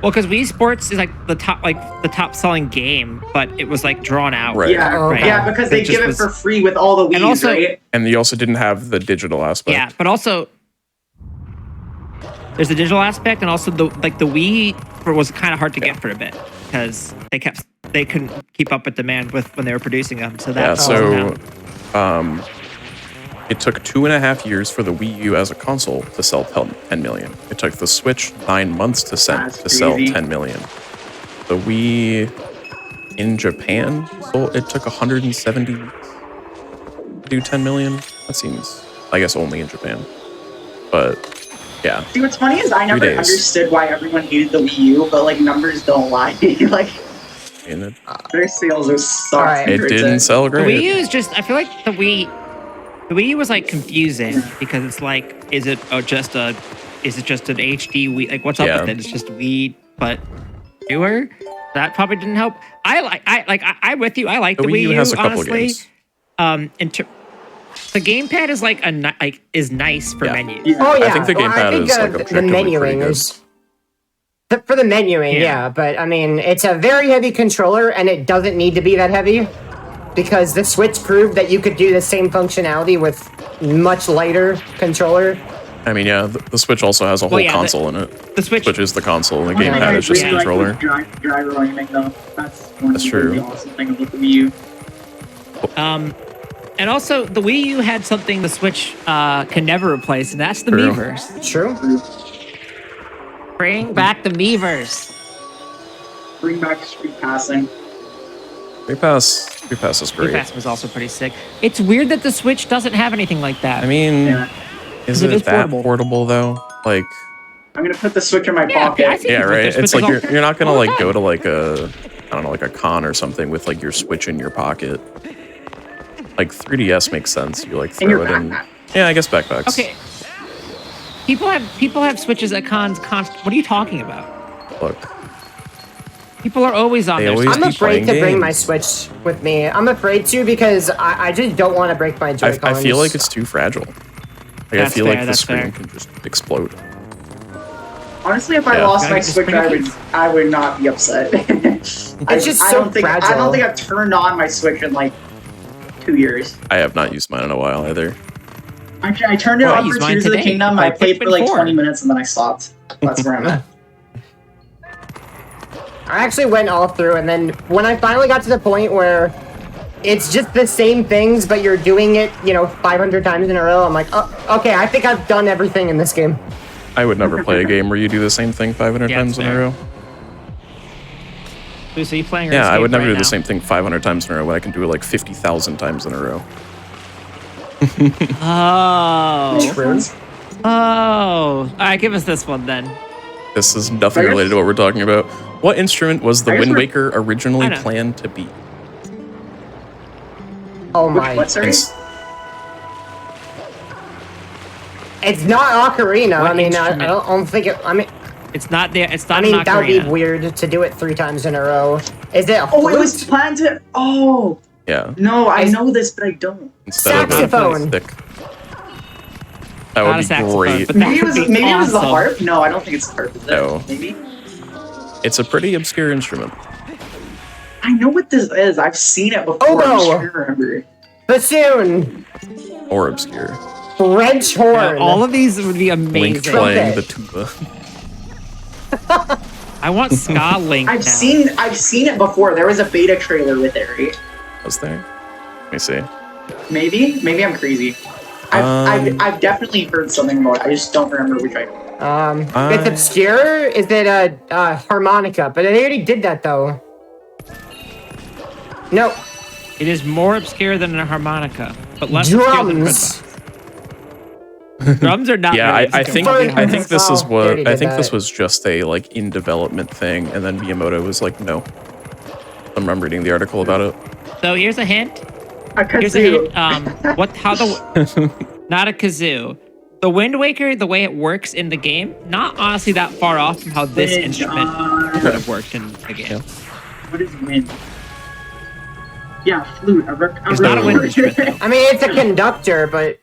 Well, because Wii Sports is like the top selling game, but it was like drawn out. Right. Yeah, Oh, okay. yeah, because they It just give it was- for free with all the Wii's, And also- right? And you also didn't have the digital aspect. Yeah, but also there's the digital aspect, and also the Wii was kind of hard to get for a bit because they couldn't keep up with demand when they were producing them. So Yeah, that so it took 2.5 years for the Wii U as a console to sell 10 million. It took the Switch 9 months to sell crazy. 10 million. The Wii in Japan, it took 170 weeks to do 10 million. That seems, I guess, only in Japan. But yeah, See, what's funny is I never days. understood why everyone hated the Wii U, but like numbers don't lie. Like and their sales are sucked. Alright. it didn't sell the Wii great. U is just. I feel like the Wii U was like confusing because it's like, is it just an HD Wii? Like, what's up Yeah. with it? It's just Wii, but newer. That probably didn't help. I'm with you. I like the The Wii U. has a couple honestly, games. The gamepad is like is nice for Yeah. menus. Yeah. Oh yeah. I think the Well, gamepad is, like, the objectively pretty menuing good. is. For the menuing, Yeah. yeah. But I mean, it's a very heavy controller, and it doesn't need to be that heavy because the Switch proved that you could do the same functionality with much lighter controller. I mean, yeah, the Switch also has a whole yeah, console in it. The Switch. Switch is the console, and the One thing gamepad I is just really the like controller. was driver running though. That's one That's really true. awesome thing about the Wii U. And also, the Wii U had something the Switch can never replace, and that's the True. Miiverse. True. Bring back the Miiverse. Bring back street passing. Free Pass is great. Pass was also pretty sick. It's weird that the Switch doesn't have anything like that. I mean, Yeah. is It it is that portable. portable though? Like, I'm gonna put the Switch in my Yeah, pocket. I think yeah, you put right. this It's with like the- you're not gonna all the like go time. to like a, I don't know, like a con or something with like your Switch in your pocket. Like 3DS makes sense. You like In throw your it in. backpack. Yeah, I guess backpacks. Okay. People have Switches at cons. What are you talking about? Look, People are always on They there. always I'm be afraid to playing bring my games. Switch with me. I'm afraid to because I just don't want to break my I Joy-Cons. feel like it's too fragile. Like, I That's feel fair, like the that's screen fair. can just explode. Honestly, if I Yeah. lost Gotta my get the Switch, spring I would not be upset. It's just so I fragile. don't think I've turned on my Switch in like 2 years. I have not used mine in a while either. Actually, I turned it Well, I on used for mine Tears of the today. Kingdom. I I played for like Pikmin 4. 20 minutes and then I stopped. That's where I'm at. I actually went all through, and then when I finally got to the point where it's just the same things, but you're doing it, 500 times in a row, I'm like, oh, okay, I think I've done everything in this game. I would never play a game where you do the same thing 500 Yeah, times in a fair. row. Ooh, so you playing? Yeah, I RuneScape would never right do now? the same thing 500 times in a row when I can do it like 50,000 times in a row. Oh. True. Oh. All right, give us this one then. This is nothing I guess- related to what we're talking about. What instrument was the I guess Wind we're- Waker originally I know. planned to be? Oh Which, my. what, sorry? It's not Ocarina. What I mean, I instrument? don't think it. It's not there. It's not I mean, an that would be ocarina. weird to do it 3 times in a row. Is it a Oh, it was flute? planned to. Oh, Yeah, no, I Is- know this, but I don't. instead Saxophone. of a stick. That Not would a be saxophone, great. but that Maybe it was. would be Maybe it was the awesome. harp. No, I don't think it's the harp. Is it? No. Maybe. It's a pretty obscure instrument. I know what this is. I've seen it before. Oh, I'm no. just trying to remember. Bassoon. Or obscure. French horn. All of these would be Link amazing. playing the Trumpet. tuba. I want Ska Link I've now. seen it before. There was a beta trailer with it, right? Was there? Let me see. Maybe I'm crazy. I've definitely heard something about it. I just don't remember which item. It's obscure. Is it a harmonica? But they already did that though. No, It is more obscure than a harmonica, but less obscure than drums. Red Drums are not. Yeah, really I obscure. think this is Oh, they what already I did think this that. was just a like in development thing, and then Miyamoto was like, no. I'm reading the article about it. So here's a hint. A Here's a kazoo. hint. How the not a kazoo. The Wind Waker, the way it works in the game, not honestly that far off from how this Wind, instrument would have worked in the game. Yeah. What is wind? Yeah, flute. It's not a wind instrument though. I mean, it's a conductor, but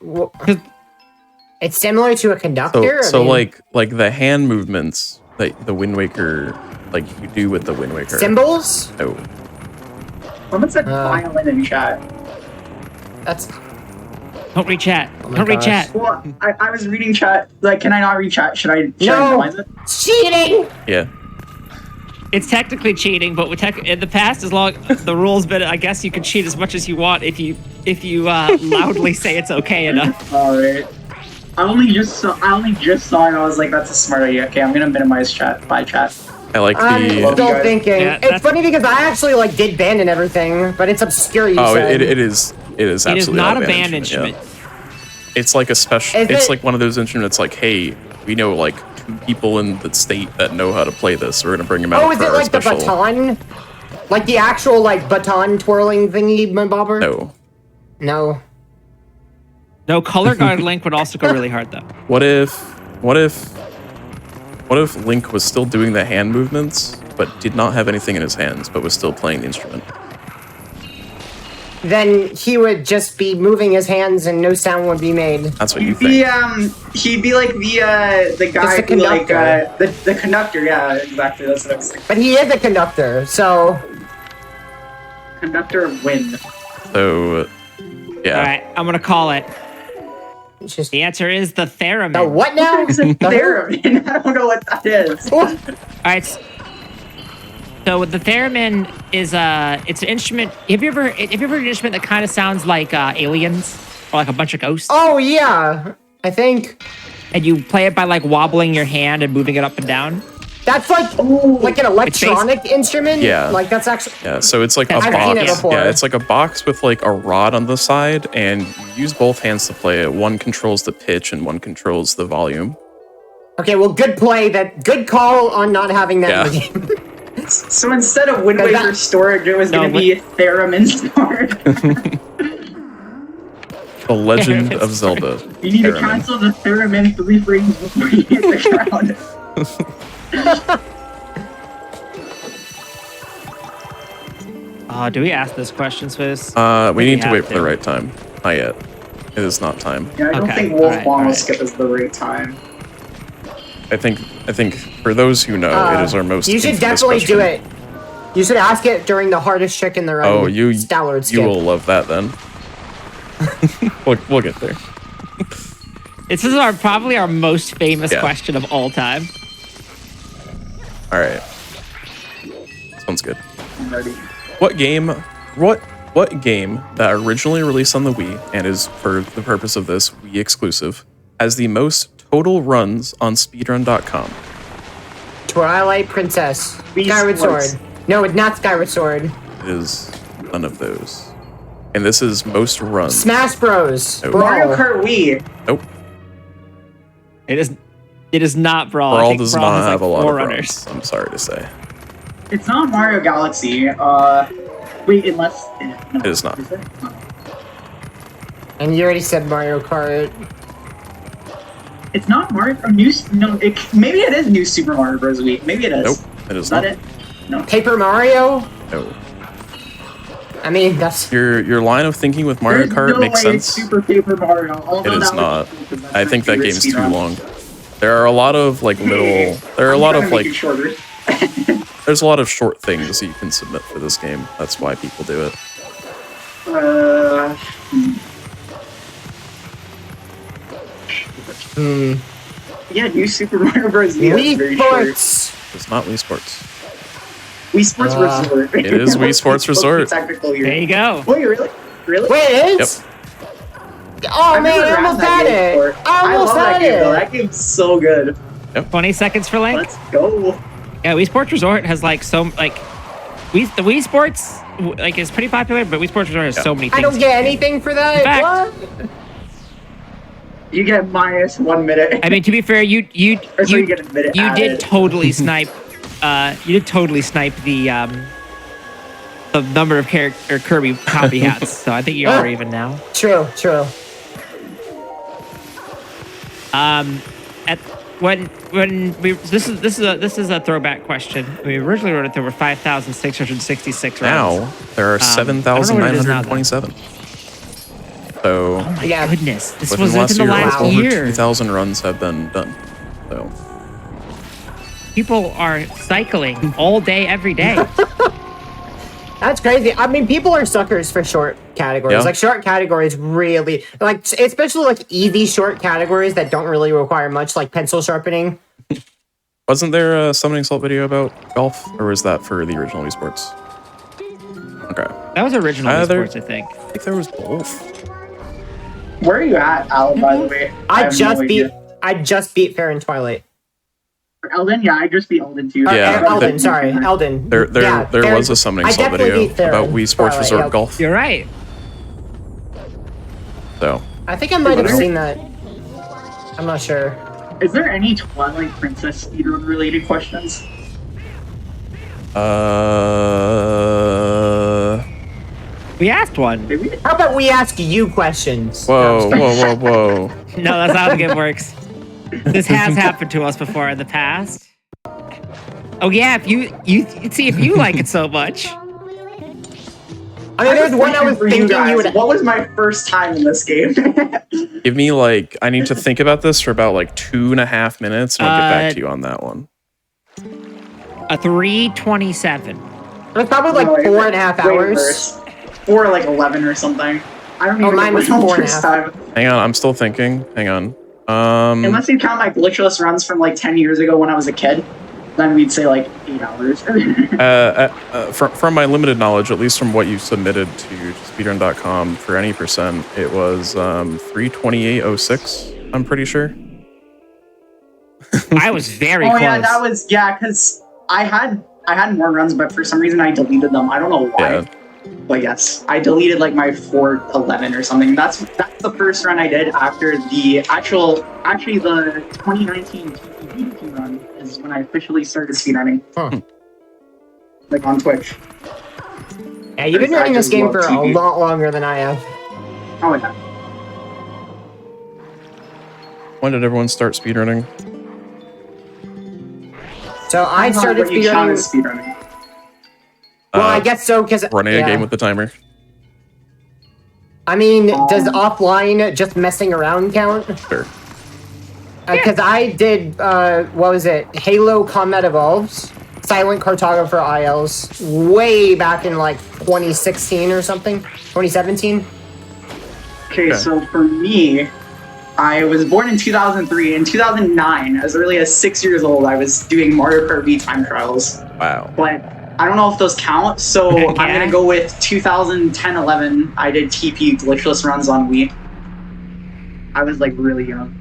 it's similar to a conductor. So I mean, like the hand movements that the Wind Waker like you do with the Wind Waker. cymbals. Oh, Someone said Uh, violin in chat. That's Don't read chat. my Don't read gosh. chat. Well, I was reading chat. Like, can I not read chat? Should I No. minimize it? cheating. yeah. It's technically cheating, but in the past, as long the rules, but I guess you can cheat as much as you want if you loudly say it's okay enough. Alright. I only just saw it and I was like, that's a smart idea. Okay, I'm gonna minimize chat by chat. I like I'm the. still guys. thinking. Yeah, It's that's- funny because I actually did band and everything, but it's obscure. You Oh, said. it is. It is It is absolutely not a band band instrument. yeah. It's like a special. Is It's it- like one of those instruments. Like, hey, we know like 2 people in the state that know how to play this. We're gonna bring them out. Oh, is for it our like the special. baton? Like the actual baton twirling thingy, bobber? No. No. No, color guard Link would also go really hard though. What if Link was still doing the hand movements, but did not have anything in his hands, but was still playing the instrument? then he would just be moving his hands and no sound would be made. That's what you He'd think. be he'd be like the guy Just the who like conductor. the conductor. Yeah, exactly. That's what I was thinking. But he is a conductor, so Conductor of wind. So, yeah. All right, I'm gonna call it. it's just The answer is the theremin. the what now? It's a theremin. I don't know what that is. All right. So the theremin is it's an instrument. Have you ever heard an instrument that kind of sounds like aliens or like a bunch of ghosts? Oh yeah, I think And you play it by like wobbling your hand and moving it up and down. that's like an electronic instrument. Yeah. Like that's actually Yeah, so it's like a I've box. seen it before. Yeah, it's like a box with like a rod on the side, and you use both hands to play it. One controls the pitch, and one controls the volume. okay. Well, good play. Good call on not having that in the Yeah. game. So instead of Wind Does Waker that- storage, it was No, going to be theremin storage. The Legend of Zelda. You need to Theremin. cancel the theremin 3 frames before you hit the ground. Do we ask this question, Swizz? We need to have wait for to. the right time. Not yet. It is not time. Yeah, I don't Okay, think Wolf alright, Mono alright. skip is the right time. I think for those who know, it is our most. You should infamous definitely do question. it. You should ask it during the hardest trick in the run. Oh, you Stallard skip. you will love that then. we'll get there. This is probably our most famous Yeah. question of all time. All right. Sounds good. I'm ready. What game that originally released on the Wii and is, for the purpose of this, Wii exclusive, has the most total runs on speedrun.com? Twilight Princess. Wii Skyward Sports. Sword. No, it's not Skyward Sword. It is none of those. And this is most runs. Smash Bros. Oh. Brawl. Mario Kart Wii. Nope. It is not Brawl. I Brawl think does Brawl not has, like, have a lot 4 of runners. runs. I'm sorry to say. It's not Mario Galaxy. Wait, unless... No, It is not. it? No. And you already said Mario Kart. It's not Mario... maybe it is New Super Mario Bros. Wii. Maybe it is. Nope. It is Is that not. it? No. Paper Mario? No. I mean, that's... Your line of thinking with Mario There's Kart no makes way it's sense. Super Paper Mario. Although It is that would not. be cool, 'cause that's I my think that favorite game's too speedrun. long. There are a lot of like little. There are a I'm lot trying of to make like. it shorter. There's a lot of short things that you can submit for this game. That's why people do it. Uh, yeah, New Super Mario Bros. Wii. that's very Wii short. Sports. It's not Wii Sports. Wii Sports Resort. It is Wii Sports Resort. Technical There here. you go. Wait, really? Really? Wait, it is? Oh I've man, never I grabbed almost that had game it. before. I almost love that had game, though. it. That game's so good. 20 seconds for Link. Let's go. Yeah, Wii Sports Resort has like the Wii Sports like is pretty popular, but Wii Sports Resort has so many things. I don't get anything for that. In fact- What? You get minus 1 minute. I mean, to be fair, you Or so you get a minute you did added. totally snipe. You did totally snipe the number of Kirby copy hats. So I think you are even now. True, true. This is a throwback question. We originally wrote it. There were 5,666 rounds. Now there are I don't know what it is now, though. 7,927. So Oh my Yeah. goodness! This within was the last within the year, last over year. 2,000 runs have been done. So People are cycling all day, every day. That's crazy. I mean, people are suckers for short categories. Yeah. Like short categories really like, especially like easy short categories that don't really require much, like pencil sharpening. wasn't there a summoning salt video about golf, or was that for the original Wii Sports? Okay, That was original Wii Either- Sports, I think. I think there was both. Where are you at, Al, by the way? I have just no beat idea. Fair and Twilight. Elden, yeah, I just beat Elden too. Yeah, Elden, the- sorry, Elden. There Yeah, Fair- was a summoning I salt definitely video beat Fair about and Wii Sports Twilight, Resort yeah. Golf. You're right. So I think I might have Hello? seen that. I'm not sure. Is there any Twilight Princess speedrun related questions? We asked one. Did we? How about we ask you questions? whoa. No, that's not how it works. This has happened to us before in the past. Oh yeah, if you see if you like it so much. I mean, there's one I was For you thinking you guys, would. what was my first time in this game? Give me like, I need to think about this for about like 2.5 minutes, and I'll get back to you on that one. A 3:27. It was probably like No, it 4.5 way hours. worse. 4 like 11 or something. I don't Oh, even mine was know the 4.5. first time. Hang on, I'm still thinking. Hang on. Unless you count my glitchless runs from like 10 years ago when I was a kid, then we'd say like 8 hours. From my limited knowledge, at least from what you submitted to speedrun.com for any percent, it was 3:28:06. I'm pretty sure. I was very Oh close. yeah, that was because I had more runs, but for some reason I deleted them. I don't know why. Yeah. But yes, I deleted like my 4:11 or something. That's the first run I did after the actually the 2019 GDQ run is when I officially started speedrunning. Huh. Like on Twitch. Yeah, you've been I running this just game love for a TV. lot longer than I have. Oh yeah. When did everyone start speedrunning? So I started What you count as speedrunning. speedrunning. Well, I guess so, because Running a game with the timer. I mean, does offline just messing around count? Sure. Because I did, what was it? Halo Combat Evolves, Silent Cartographer ILs, way back in like 2016 or something, 2017. Okay, so for me, I was born in 2003. In 2009, as early as 6 years old, I was doing Mario Kart V time trials. Wow. But I don't know if those count, so Yeah. I'm gonna go with 2010-11. I did TP glitchless runs on Wii. I was like really young.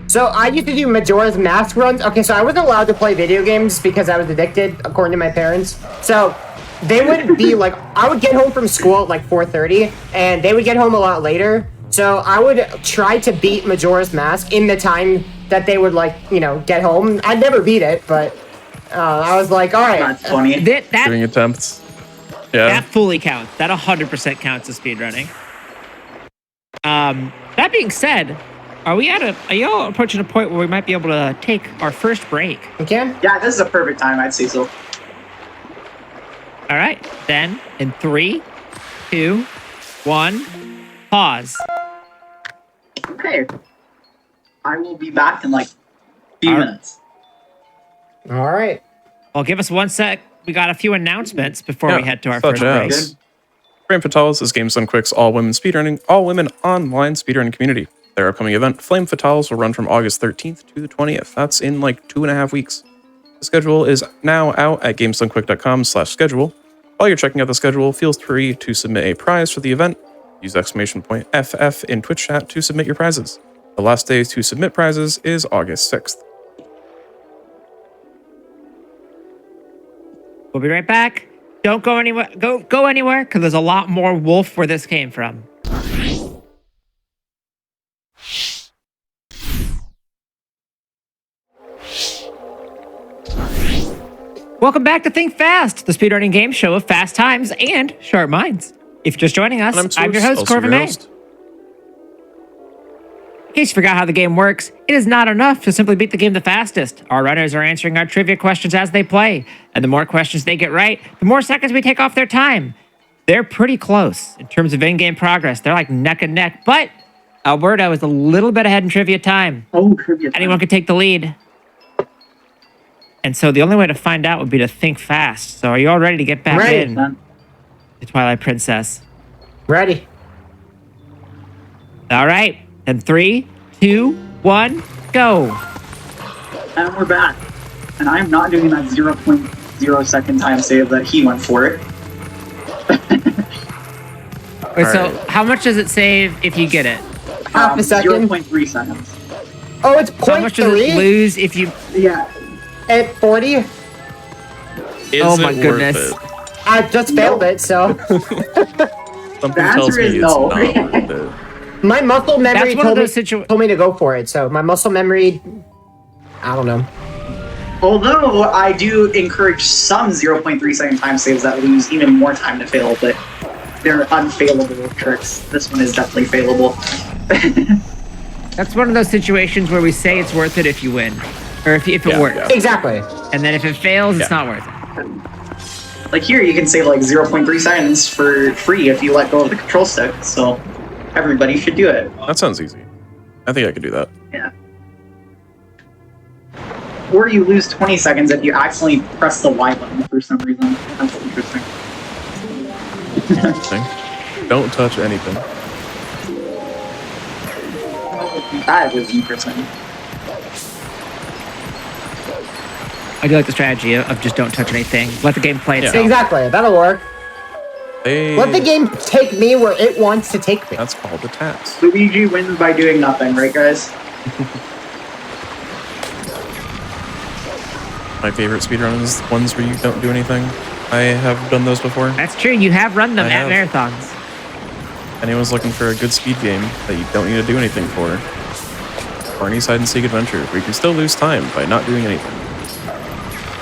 So I used to do Majora's Mask runs. Okay, so I wasn't allowed to play video games because I was addicted, according to my parents. So they would be like, I would get home from school at like 4:30, and they would get home a lot later. So I would try to beat Majora's Mask in the time that they would like, get home. I'd never beat it, but I was like, all right. That's funny. That Doing attempts. Yeah. that fully counts. That 100% counts as speedrunning. That being said, are y'all approaching a point where we might be able to take our first break? You can? Yeah, this is a perfect time, I'd say so. All right, then in 3, 2, 1, pause. Okay. I will be back in like a few All right. minutes. All right. Well, give us 1 sec. We got a few announcements before we head to our such first break. as Flame Fatales is Games Done Quick's all-women online speedrunning community. Their upcoming event, Flame Fatales, will run from August 13th to the 20th. That's in like 2.5 weeks. The schedule is now out at gamesdonequick.com/schedule. While you're checking out the schedule, feel free to submit a prize for the event. Use !FF in Twitch chat to submit your prizes. The last day to submit prizes is August 6th. We'll be right back. Don't go anywhere. Go anywhere, because there's a lot more wolf where this came from. Welcome back to Think Fast, the speedrunning game show of fast times and sharp minds. If you're just joining us, And I'm your host, also Corvin your May. host. In case you forgot how the game works, it is not enough to simply beat the game the fastest. Our runners are answering our trivia questions as they play, and the more questions they get right, the more seconds we take off their time. They're pretty close in terms of in-game progress. They're like neck and neck, but Alberto is a little bit ahead in trivia time. Oh, trivia time. Anyone could take the lead. And so the only way to find out would be to think fast. So are you all ready to get back Ready. in to Twilight Princess? Ready. All right. And 3, 2, 1, go. And we're back. And I'm not doing that 0.0 second time save that he went for it. Wait, so right. how much does it save if you get it? Half a second. 0.3 seconds. Oh, it's How much does it 0.3 lose if you... Yeah. at 40. Is Oh my it goodness. worth it? I just failed it, so Something The answer tells me is it's no. not worth it. my muscle memory That's one of told me, those told me to go for it. So my muscle memory, I don't know. Although I do encourage some 0.3 second time saves that lose even more time to fail, but they're unfailable tricks. This one is definitely failable. That's one of those situations where we say it's worth it if you win. Or if it Yeah, works. yeah. Exactly. And then if it fails, it's Yeah. not worth it. Like here, you can save like 0.3 seconds for free if you let go of the control stick. So everybody should do it. That sounds easy. I think I could do that. Yeah. Or you lose 20 seconds if you accidentally press the Y button for some reason. That's interesting. Interesting. Don't touch anything. That was interesting. I do like the strategy of just don't touch anything. Let the game play itself. Exactly, that'll work. Hey, Let the game take me where it wants to take me. that's called a task. Luigi wins by doing nothing, right, guys? My favorite speedrun is ones where you don't do anything. I have done those before. That's true. You have run them I at have. marathons. Anyone's looking for a good speed game that you don't need to do anything for, or any side and seek adventure where you can still lose time by not doing anything.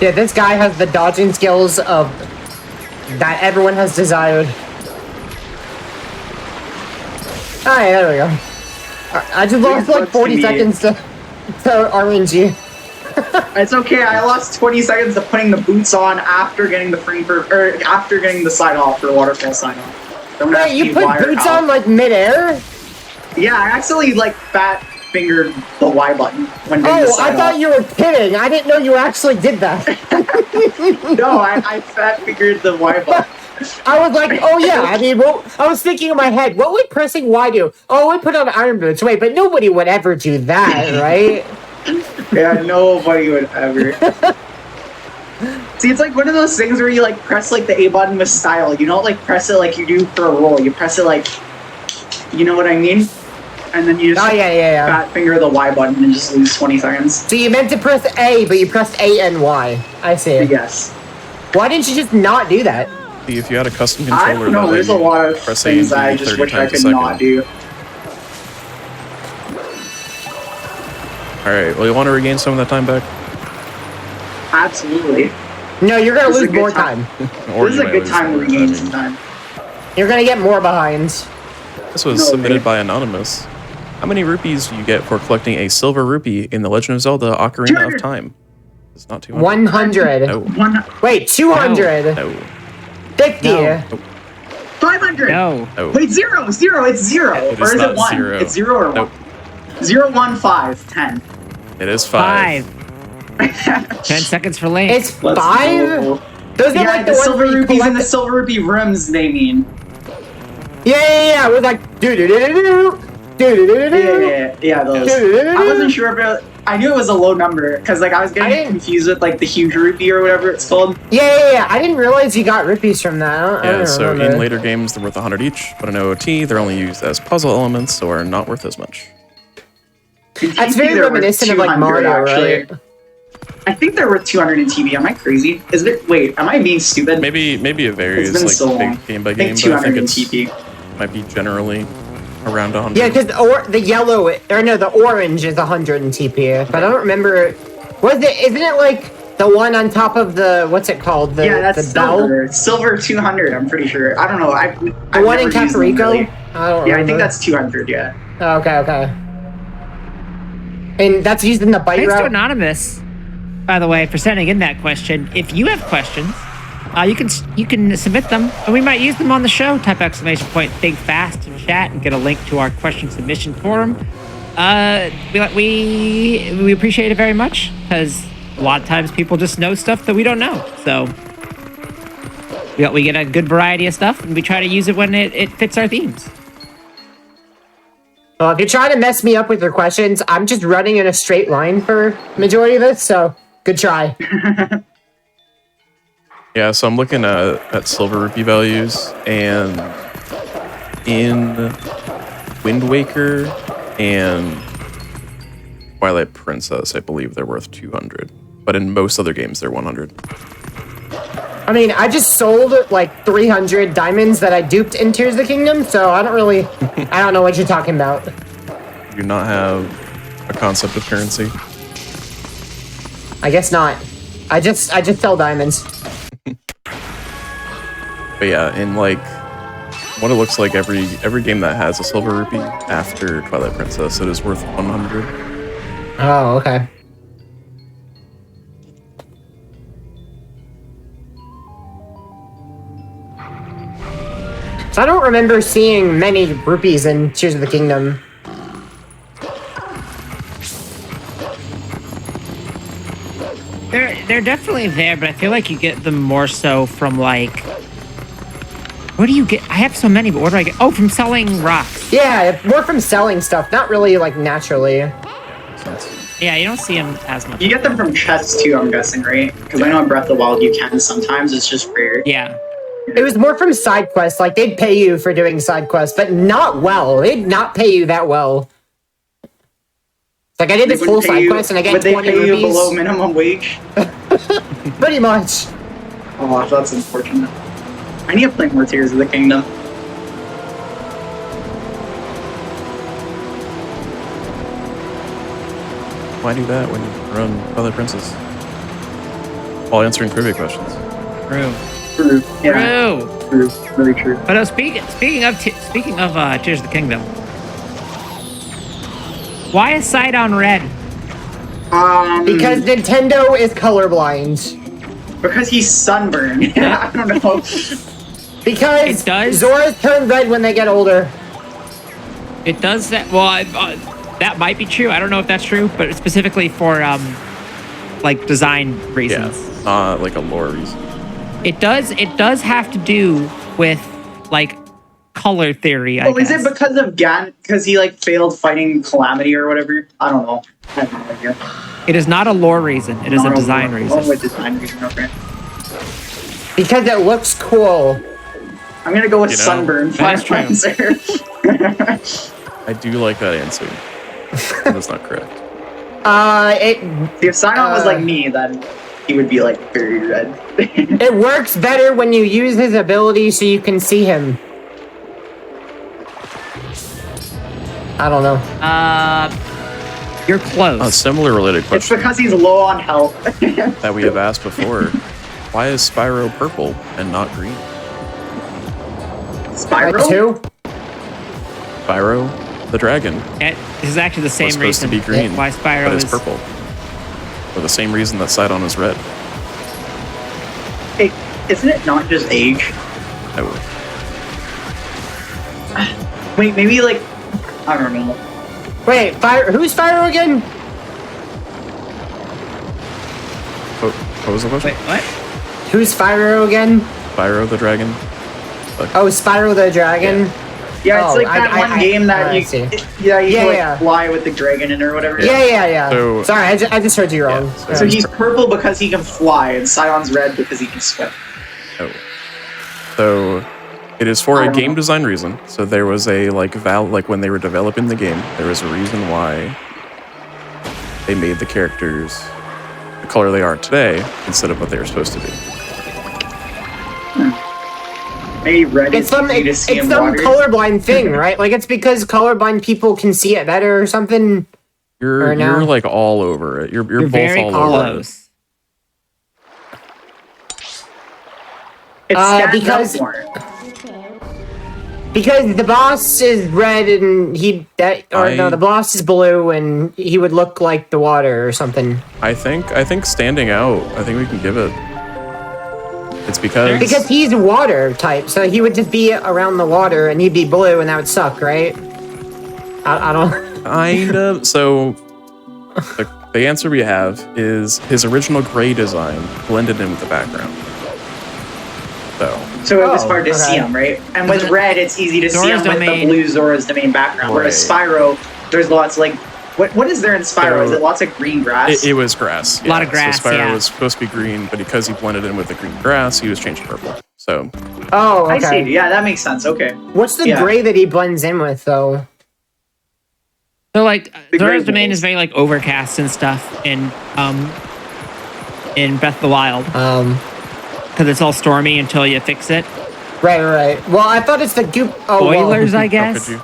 Yeah, this guy has the dodging skills of that everyone has desired. Alright, there we go. I just lost like 40 seconds to RNG. It's okay. I lost 20 seconds to putting the boots on after getting the after getting the side off for waterfall sign off. Wait, you put boots on like mid-air? Yeah, I actually like fat fingered the Y button when doing the Oh, side I thought off. you were kidding. I didn't know you actually did that. No, I fat fingered the Y button. I was like, oh yeah, I mean, well, I was thinking in my head, what would pressing Y do? Oh, we put on iron boots. Wait, but nobody would ever do that, right? Yeah, nobody would ever. See, it's like one of those things where you like press like the A button with style. You don't like press it like you do for a roll. You press it like, you know what I mean? And then you just fat finger the Y button and just lose 20 seconds. So you meant to press A, but you pressed A and Y. I see. Yes. Why didn't you just not do that? See, if you had a custom I controller, don't know. that There's a let you lot of press things A that I and B just 30 wish I times a could second. not do. All right. Well, you want to regain some of that time back, Absolutely. No, you're gonna This is lose a good more time. time. or This is you a might good lose time to more. regain I mean, some time. You're gonna get more behinds. This was No, submitted man. by Anonymous. How many rupees do you get for collecting a silver rupee in the Legend of Zelda Ocarina 200. of Time? It's not 200. 100. No. Wait, 200. No. 50. No. 500. No. No. Wait, zero. It's zero. It Or is is not it one? zero. It's zero or Nope. one. 0, 1, 5, 10. It is 5. 10 seconds for Link. It's Let's 5? go. Those are Yeah, like the the ones silver where you rupees and collect the silver rupee rims, they mean. Yeah. It was like do-do-do-do-do. Do-do-do-do-do. Yeah, those. Do-do-do-do-do. I wasn't sure if I knew it was a low number because like I was I getting didn't- confused with like the huge rupee or whatever it's called. Yeah. I didn't realize you got rupees from that. I Yeah, don't so remember. in later games, they're worth 100 each, but in OOT, they're only used as puzzle elements, so are not worth as much. That's very reminiscent of like Mario, right? I think they're worth 200 in TV. Am I crazy? Is it? Wait, am I being stupid? Maybe it varies, It's been like so long. big game by I game, think but I 200 think in it's TP. might be generally around 100. Yeah, because the yellow, or no, the orange is 100 in TP. But I don't remember. Isn't it like the one on top of the, what's it called? Yeah, that's the bell? silver. Silver 200. I'm pretty sure. I don't know. The one in Kakariko? I don't Yeah, I remember. think that's 200. Yeah. Oh, okay. And that's used in the bite Thanks to route? Anonymous, by the way, for sending in that question. If you have questions, you can submit them, and we might use them on the show. Type !think fast in chat and get a link to our question submission forum. We appreciate it very much because a lot of times people just know stuff that we don't know. So we get a good variety of stuff, and we try to use it when it fits our themes. Well, if you're trying to mess me up with your questions, I'm just running in a straight line for majority of this, so good try. Yeah, so I'm looking at silver rupee values, and in Wind Waker and Twilight Princess, I believe they're worth 200. But in most other games, they're 100. I mean, I just sold like 300 diamonds that I duped in Tears of the Kingdom, so I don't know what you're talking about. Do you not have a concept of currency? I guess not. I just sell diamonds. But yeah, in like what it looks like, every game that has a silver rupee after Twilight Princess, it is worth 100. Oh, okay. So I don't remember seeing many rupees in Tears of the Kingdom. They're definitely there, but I feel like you get them more so from like. Where do you get? I have so many, but where do I get? Oh, from selling rocks. Yeah, more from selling stuff, not really like naturally. Yeah, you don't see them as much. You get them from chests too, I'm guessing, right? Because I know in Breath of the Wild you can sometimes. It's just rare. Yeah. It was more from side quests. Like they'd pay you for doing side quests, but not well. They'd not pay you that well. Like I did this full side quest and I get 20 rupees. Would they pay you rupees. below minimum wage? Pretty much. Oh, that's unfortunate. I need to play more Tears of the Kingdom. Why do that when you run Twilight Princess? While answering trivia questions. True. True. Yeah. True. True. Very true. But speaking of Tears of the Kingdom, why is Sidon red? Because Nintendo is colorblind. Because he's sunburned. I don't know. Because It does? Zoras turn red when they get older. It does that. Well, that might be true. I don't know if that's true, but specifically for like design reasons. Yeah, like a lore reason. It does have to do with like color theory. I Oh, is guess. it because of Gan? Because he like failed fighting Calamity or whatever? I don't know. I have no idea. It is not a lore reason. It is a design reason. Oh, a design reason. Okay. Because it looks cool. I'm gonna go with You know, sunburn. that is Final answer. I do like that answer. That's not correct. If Sidon was like me, then he would be like very red. It works better when you use his ability so you can see him. I don't know. You're close. A similar related It's question because he's low on health. that we have asked before. Why is Spyro purple and not green? Spyro? Two? Spyro, the dragon, This is actually the same was supposed reason to be green, why Spyro but is it's purple. For the same reason that Sidon is red. Hey, isn't it not just age? Oh, Wait, maybe like I don't know. Wait, who's Spyro again? what was the question? Wait, what? Who's Spyro again? Spyro the dragon. Oh, Spyro the Dragon? Yeah, it's Oh, like that one game that I you see. yeah, you can, like Yeah. fly with the dragon in it or whatever. Yeah. So- Sorry, I just heard you wrong. Yeah, So he's purple because he can fly, and Sidon's red because he can swim. Oh. So it is for I a don't game know. design reason. So there was a like when they were developing the game, there was a reason why they made the characters the color they are today instead of what they were supposed to be. Maybe red It's is some easy to see in water. colorblind thing, right? Like it's because colorblind people can see it better or something. Or no? You're like all over it. You're both very all over it. close. It stands because- out more. Because the boss is red and the boss is blue and he would look like the water or something. I think standing out. I think we can give it. It's because Because he's water type, so he would just be around the water and he'd be blue and that would suck, right? I don't. kind of. So the answer we have is his original gray design blended in with the background. So it was Oh, hard to see okay. him, right? And with red, it's easy to see Zora's him with domain. the blue Zora's domain background. Whereas Spyro, there's lots like what is there in Spyro? Is it lots of green grass? It was grass. A lot of grass, So Spyro yeah. was supposed to be green, but because he blended in with the green grass, he was changed to purple. So Oh, I okay. see. Yeah, that makes sense. Okay. What's the Yeah. gray that he blends in with, though? So like The Zora's gray domain walls. is very like overcast and stuff in Breath of the Wild because it's all stormy until you fix it. Right. Well, I thought it's the goop. Oh, well. Spoilers, I how guess. could you?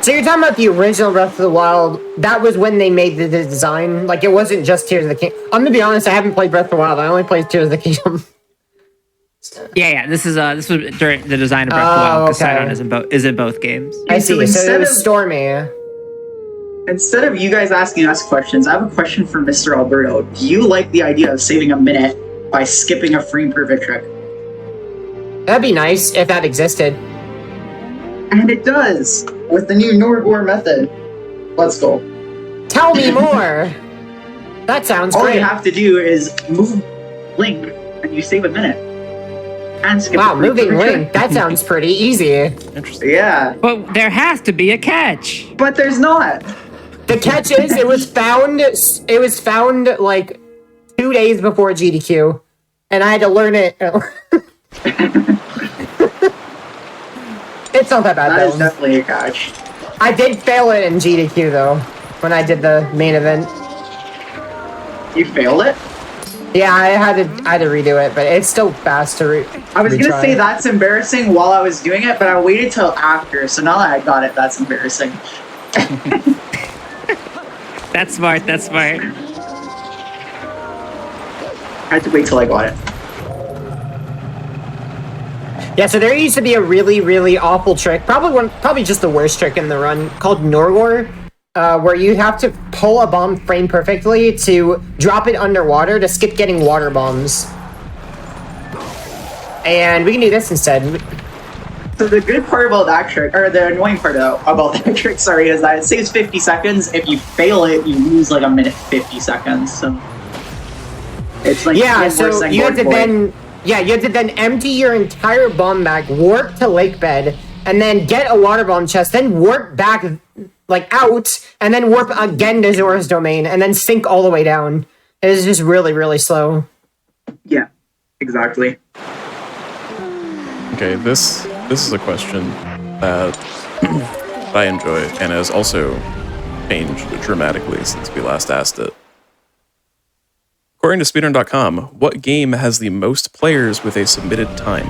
So you're talking about the original Breath of the Wild. That was when they made the design. Like, it wasn't just Tears of the Kingdom. I'm gonna be honest, I haven't played Breath of the Wild. I only played Tears of the Kingdom. Yeah. This was during the design of Breath of the Wild because okay. Sidon is in both games. I So see. So instead it was of- stormy. Instead of you guys asking us questions, I have a question for Mr. Alberto. Do you like the idea of saving a minute by skipping a free perfect trick? That'd be nice if that existed. And it does with the new Norgor method. Let's go. Tell me more. That sounds All great. you have to do is move Link, and you save a minute. And skip Wow, a free moving trick. Link. That sounds pretty easy. Interesting. Yeah, But there has to be a catch. but there's not. The catch is it was found like 2 days before GDQ, and I had to learn it. It's not that bad That is though. definitely a catch. I did fail it in GDQ though when I did the main event. You failed it? Yeah, I had to redo it, but it's still fast to I was gonna retry. say that's embarrassing while I was doing it, but I waited till after. So now that I got it, that's embarrassing. That's smart. That's smart. I had to wait till I got it. Yeah, so there used to be a really, really awful trick, probably just the worst trick in the run, called Norgor, where you have to pull a bomb frame perfectly to drop it underwater to skip getting water bombs. And we can do this instead. So the good part about that trick, or the annoying part about that trick, sorry, is that it saves 50 seconds. If you fail it, you lose like a minute 50 seconds. So it's like Yeah, even worse so than you have to Golden Boy. you have to then empty your entire bomb bag, warp to lake bed, and then get a water bomb chest, then warp back like out, and then warp again to Zora's domain, and then sink all the way down. It is just really, really slow. Yeah, exactly. Okay, this is a question that I enjoy and has also changed dramatically since we last asked it. According to speedrun.com, what game has the most players with a submitted time?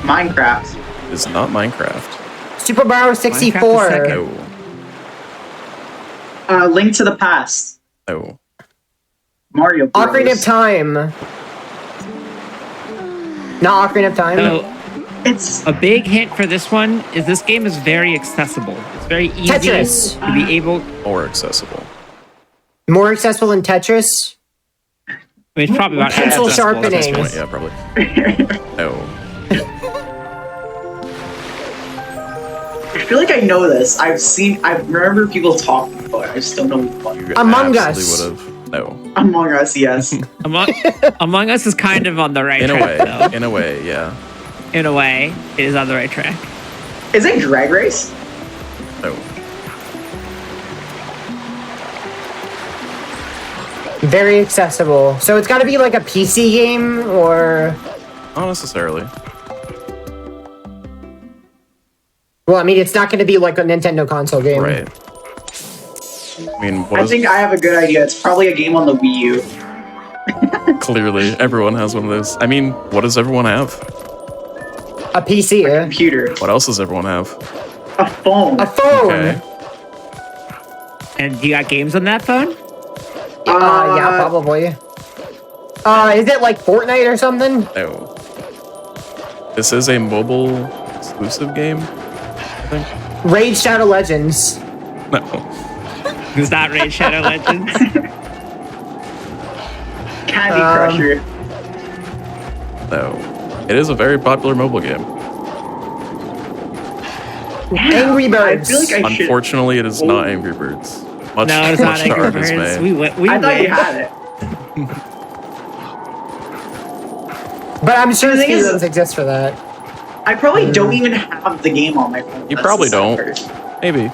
Minecraft. It is not Minecraft. Super Mario 64. second. No. Link to the Past. No. Mario Bros. Ocarina of Time. Not Ocarina of Time. So It's a big hint for this one is this game is very accessible. It's very easy Tetris. to be able. More accessible. More accessible than Tetris. I mean, it's probably about as Pencil accessible at this sharpening. point. Yeah, probably. No. I feel like I know this. I remember people talking about it. I just don't know what. You Among absolutely Us. would have. No. Among Us, yes. Among Us is kind of on the right In a track, way. though. In a way, yeah. In a way, it is on the right track. Is it Drag Race? No. Very accessible. So it's got to be like a PC game or... Not necessarily. Well, I mean, it's not going to be like a Nintendo console game. Right. I mean, what I is think I have a good idea. It's probably a game on the Wii U. clearly everyone has one of those. I mean, what does everyone have? A PC. Computer. What else does everyone have? A phone. A phone. Okay. And you got games on that phone? Yeah, probably. Is it like Fortnite or something? No. This is a mobile exclusive game, I think. Raid Shadow Legends. No. It's not Raid Shadow Legends. Candy Crusher. No. It is a very popular mobile game. Angry Birds. I feel like I should. Unfortunately, it is not Angry Birds. Much, No, it's not much to our Angry Birds. dismay. We I thought you win. had it. But I'm sure The thing is- Speedruns exist for that. I probably don't even have the game on my phone. You That's probably the sad don't. part. Maybe.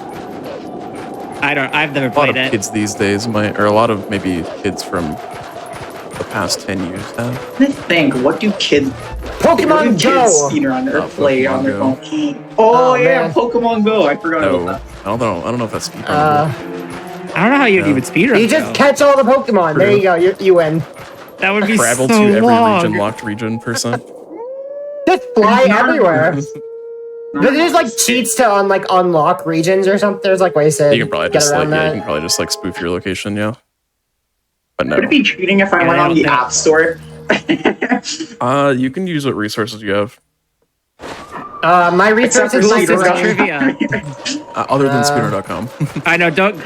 I've never A lot played of it. kids these days might, or a lot of maybe kids from the past 10 years have. Let me think. What do kids? Pokemon Kids Go. speedrun or Oh, play Pokemon on their Go. phone. Oh, yeah, man. Pokemon Go. I forgot No. about I don't know if that's speedrun. I don't know how you'd No. even speedrun. You just though. catch all the Pokemon. There True. you go. You win. That would be Travel so to every long. region, locked region person. Just fly Not- everywhere. that. But there's like cheats to unlock regions or something. There's like ways to You can probably get just like around yeah, you that. can probably just like spoof your location, yeah. But no. Would it be cheating if I Yeah, went I on don't the think- App Store? You can use what resources you have. My Except resources for like This is Speedrun. trivia. Other than speedrun.com. I know. Don't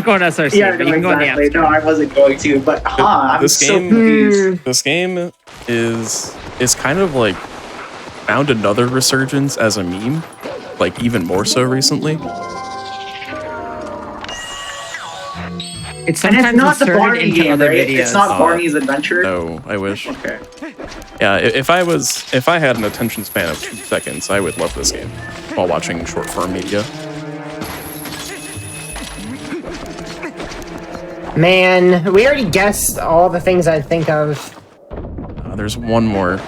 go on SRC, Yeah, but no, you can go on the app exactly. store. No, I wasn't going to, but I'm This so game- confused. This game is kind of like found another resurgence as a meme, like even more so recently. It's And sometimes it's not the inserted Barney into game, other right? videos. It's not Barney's Adventure. No, I wish. Okay. Yeah, if I had an attention span of 2 seconds, I would love this game while watching short form media. Man, we already guessed all the things I think of. There's one more.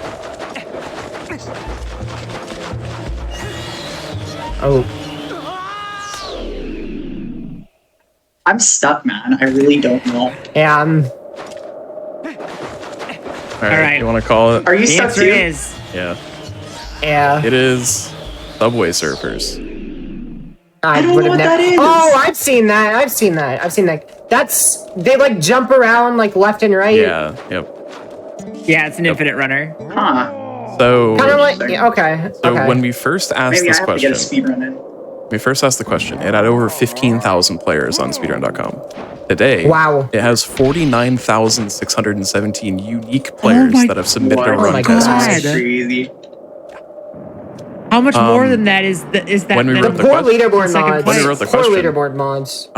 Oh, I'm stuck, man. I really don't know. yeah. All right, you want to call it? Are you The stuck answer too? is Yeah, Yeah. it is Subway Surfers. I don't would know have what that is. Oh, I've seen that. I've seen that. That's they like jump around like left and right. Yeah, yep. yeah, it's an infinite runner. Huh. So, Kind of like yeah, okay. so Okay. when we first asked Maybe I this have to get a question, speedrun in. we first asked the question, it had over 15,000 players on speedrun.com. Today, Wow. it has 49,617 unique players my- that have submitted a What? run my to God. this God. That's crazy. How much more than that is that? when we than wrote the the poor question- leaderboard second mods. place. When we wrote the Poor question, leaderboard mods.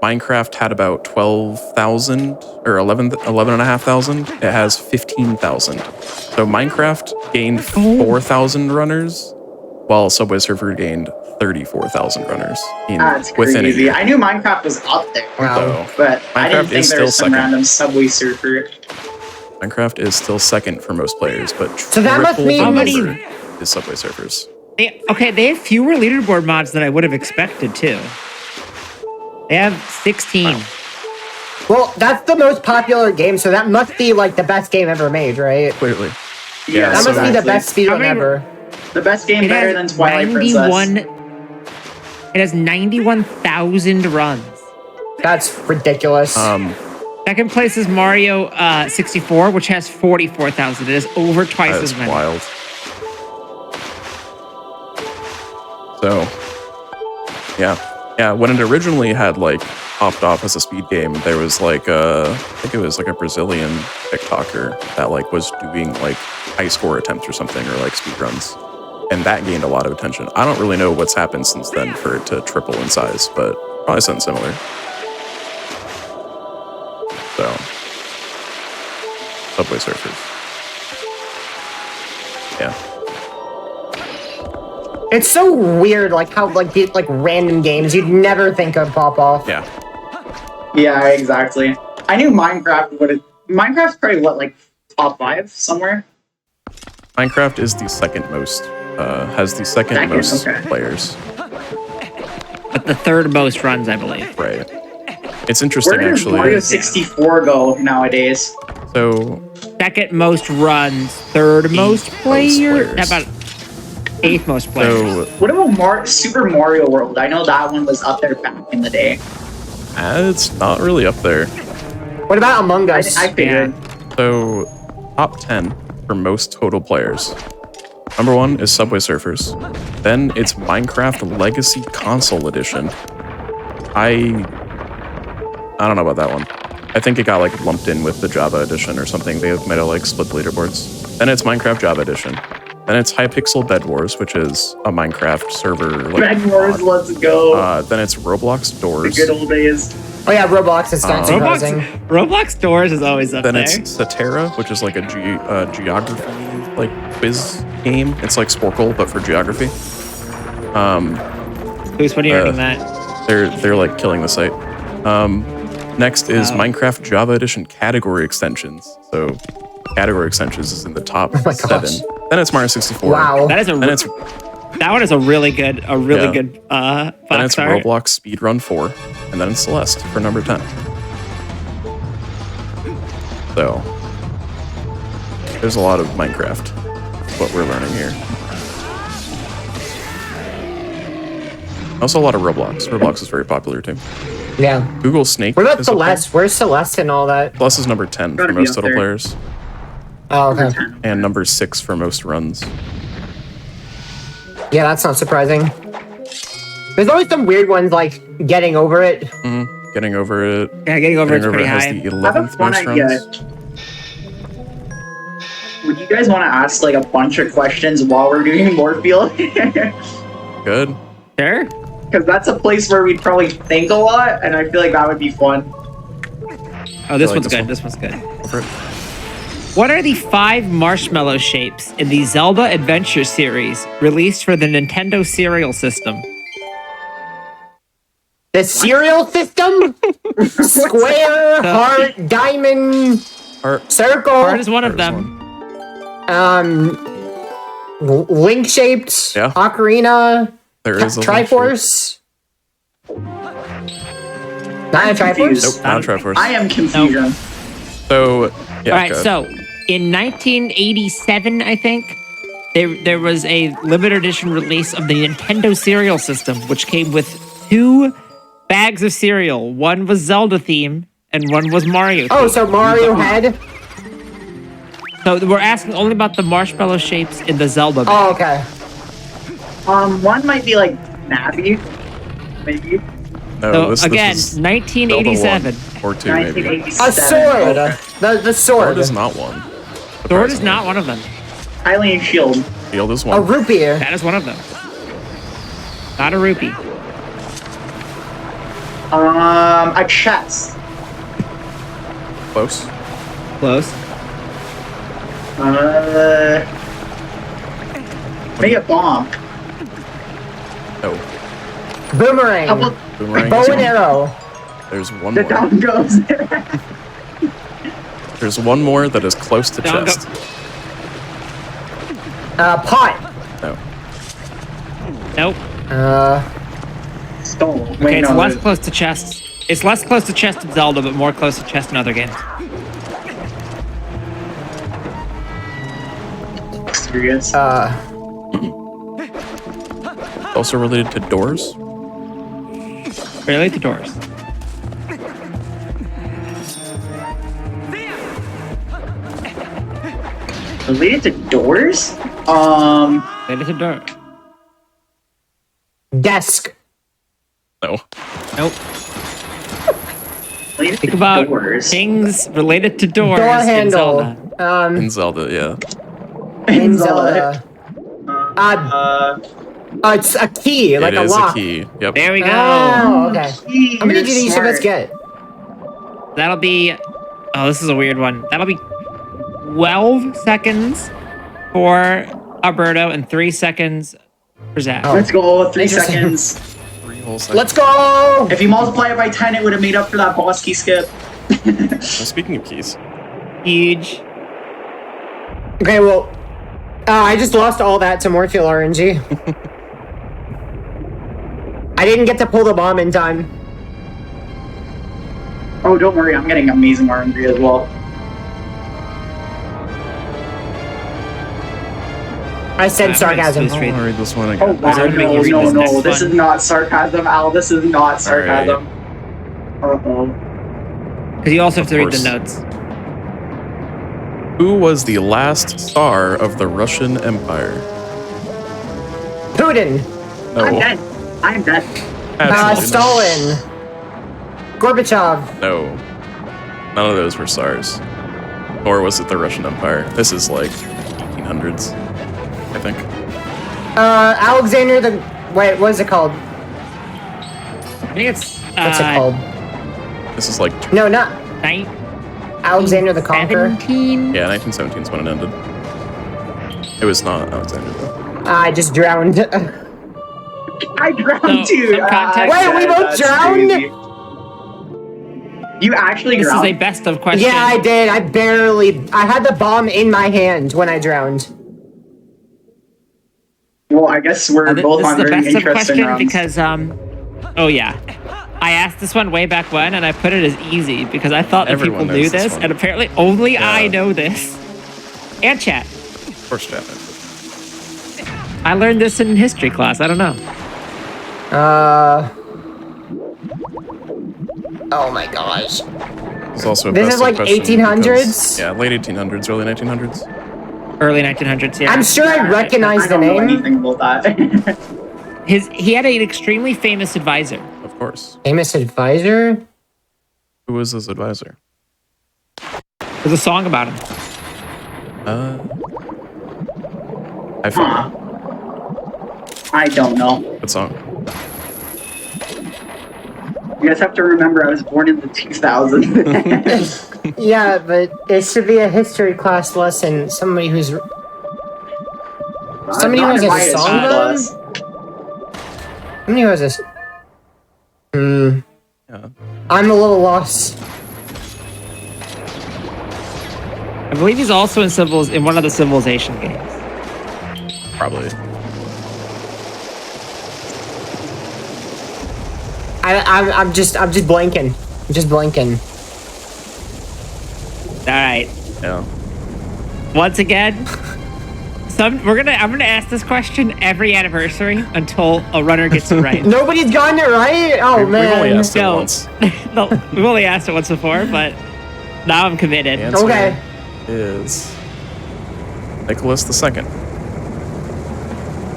Minecraft had about 12,000 or 11,500. It has 15,000. So Minecraft gained 4,000 runners, while Subway Surfer gained 34,000 runners That's within a crazy. year. I knew Minecraft was up there, Wow. So but I didn't Minecraft think is there was still some second. random Subway Surfer. Minecraft is still second for most players, but So that must triple mean- the How many- number is Subway Surfers. They have fewer leaderboard mods than I would have expected too. They have 16. Well, that's the most popular game, so that must be like the best game ever made, right? Clearly. Yeah, That must be the exactly. best How speedrun many- ever. The best game It better has than Twilight 91. Princess. It has 91,000 runs. That's ridiculous. Second place is Mario 64, which has 44,000. It is over twice That as is many. wild. So, yeah. Yeah, when it originally had like popped off as a speed game, there was like I think it was like a Brazilian TikToker that like was doing like high score attempts or something, or like speed runs. And that gained a lot of attention. I don't really know what's happened since then for it to triple in size, but probably something similar. So, Subway Surfers. Yeah. It's so weird, like how like random games you'd never think of pop off. Yeah. Yeah, exactly. I knew Minecraft would. Minecraft's probably what, like top 5 somewhere. Minecraft is the second most, has the second most okay. players. But the third most runs, I believe. Right. It's interesting, Where does actually. Mario 64 go nowadays? So, Second most runs, third most player. players. About eighth most players. so What about Super Mario World? I know that one was up there back in the day. it's not really up there. What about Among Us? I figured. So, top 10 for most total players. Number 1 is Subway Surfers. Then it's Minecraft Legacy Console Edition. I don't know about that one. I think it got like lumped in with the Java Edition or something. They might have like split the leaderboards. Then it's Minecraft Java Edition. Then it's Hypixel Bed Wars, which is a Minecraft server. Like, Bed Wars, mod. let's go. Then it's Roblox The Doors. good old days. Oh yeah, Roblox is not surprising. Roblox Doors is always up Then there. it's Satera, which is like a geography like quiz game. It's like Sporkle, but for geography. Who's when you're earning that? They're like killing the site. Next is Wow. Minecraft Java Edition category extensions. So category extensions is in the top my 7. gosh. Then it's Mario 64. Wow. That is a. Then it's That one is a really good. Yeah. Good. then Fox it's art. Roblox Speedrun 4, and then it's Celeste for number 10. So there's a lot of Minecraft. What we're learning here. Also a lot of Roblox. Roblox is very popular too. Yeah. Google Snake. What about is up there. Celeste? Where's Celeste and all that? Celeste is number 10 for Gotta be most up total there. players, Oh, okay. and number 6 for most runs. Yeah, that's not surprising. There's always some weird ones like Getting Over It. Getting over it. Yeah, getting over it's Getting over pretty it has high. the I have a 11th fun most idea. runs. Would you guys want to ask like a bunch of questions while we're doing Moorfield? Good. Sure. Because that's a place where we'd probably think a lot, and I feel like that would be fun. Oh, this like one's this good. one? This one's good. Go for it. What are the 5 marshmallow shapes in the Zelda Adventure series released for the Nintendo Cereal System? The cereal system? Square, heart, diamond, Heart. circle. Heart is one of Heart is them. Link shaped. Yeah. Ocarina. There is a Triforce. Not a Triforce? confused. Nope, not Triforce. I am confusion. So, yeah. All right, go ahead. so in 1987, I think, there was a limited edition release of the Nintendo Cereal System, which came with 2 bags of cereal. One was Zelda theme, and one was Mario theme. Oh, so Mario Head? So we're asking only about the marshmallow shapes in the Zelda bag. Oh, okay. One might be like Navi, maybe. No, So this again, is 1987. Zelda 1 or 2, maybe. 1987. A sword. The sword. Sword is not one. Sword is not one of them. Hylian Shield. Shield is A one. rupee. That is one of them. Not a rupee. A chest. Close. Close. Maybe a bomb. No. Boomerang. Boomerang Bow is and one. arrow. There's one The more. down goes. There's one more that is close to Down go- chest. Pot. No. Nope. Stone. Okay, Wait, it's no. less close to chest. It's less close to chest in Zelda, but more close to chest in other games. Serious. Also related to doors. Relate to doors. Related to doors? Relate to door. Desk. No. Nope. Related Think to about doors. things related to doors Door in handle. Zelda. In Zelda, yeah. In Zelda. It's a key, like it a is lock. a key. Yep. There we go. Oh, okay. How many You're did each of us smart. get? That'll be... Oh, this is a weird one. That'll be 12 seconds for Alberto and 3 seconds for Zach. Oh. Let's go. 3 Interesting. seconds. 3 whole seconds. Let's go! If you multiply it by 10, it would have made up for that boss key skip. Well, speaking of keys, Huge. Okay, well, I just lost all that to Morpheal RNG. I didn't get to pull the bomb in time. Oh, don't worry. I'm getting amazing RNG as well. I said sarcasm. Boost rate. I'll read this one Oh, again. wow. Sorry, No, make you no, read this no. next This one. is not sarcasm, Al. This is not sarcasm. Uh-oh. Because you also have to read the course. notes. Who was the last Tsar of the Russian Empire? Putin. I'm No. dead. I'm dead. Absolutely Stalin. Gorbachev. No. None of those were Tsars. Nor was it the Russian Empire. This is like 1800s, I think. Alexander the... Wait, what is it called? I think it's... What's it called? This is like, No, not Alexander the Conqueror. 17? yeah, 1917 is when it ended. It was not Alexander, though. I just drowned. I drowned No, too. some context- Wait, we both That's drowned? crazy. You actually This is drowned? a best of question. Yeah, I did. I had the bomb in my hand when I drowned. Well, I guess we're This both is on the very best of interesting question rounds. because, oh yeah. I asked this one way back when, and I put it as easy because I thought that Everyone people knew knows this this, one. and apparently only Yeah. I know this. And chat. Of course, Chapman. I learned this in history class. I don't know. Oh my gosh. It's also a This best is of like question 1800s? because- yeah, late 1800s, early 1900s. Early 1900s. Yeah. I'm sure I recognize I the don't know name. anything about that. He had an extremely famous advisor. Of course. Famous advisor? Who was his advisor? There's a song about him. iPhone. I don't know. Good song. You guys have to remember I was born in the 2000s. Yeah, but it should be a history class lesson. Somebody who has Not a my song then? class. Somebody who has a... Yeah. I'm a little lost. I believe he's also in one of the Civilization games. Probably. I'm just blanking. I'm just blanking. All right. Yeah. Once again, I'm gonna ask this question every anniversary until a runner gets it right. Nobody's gotten it right? Oh, We've only man. asked it No. once. No, we've only asked it once before, but now I'm committed. The answer Okay. is Nicholas II.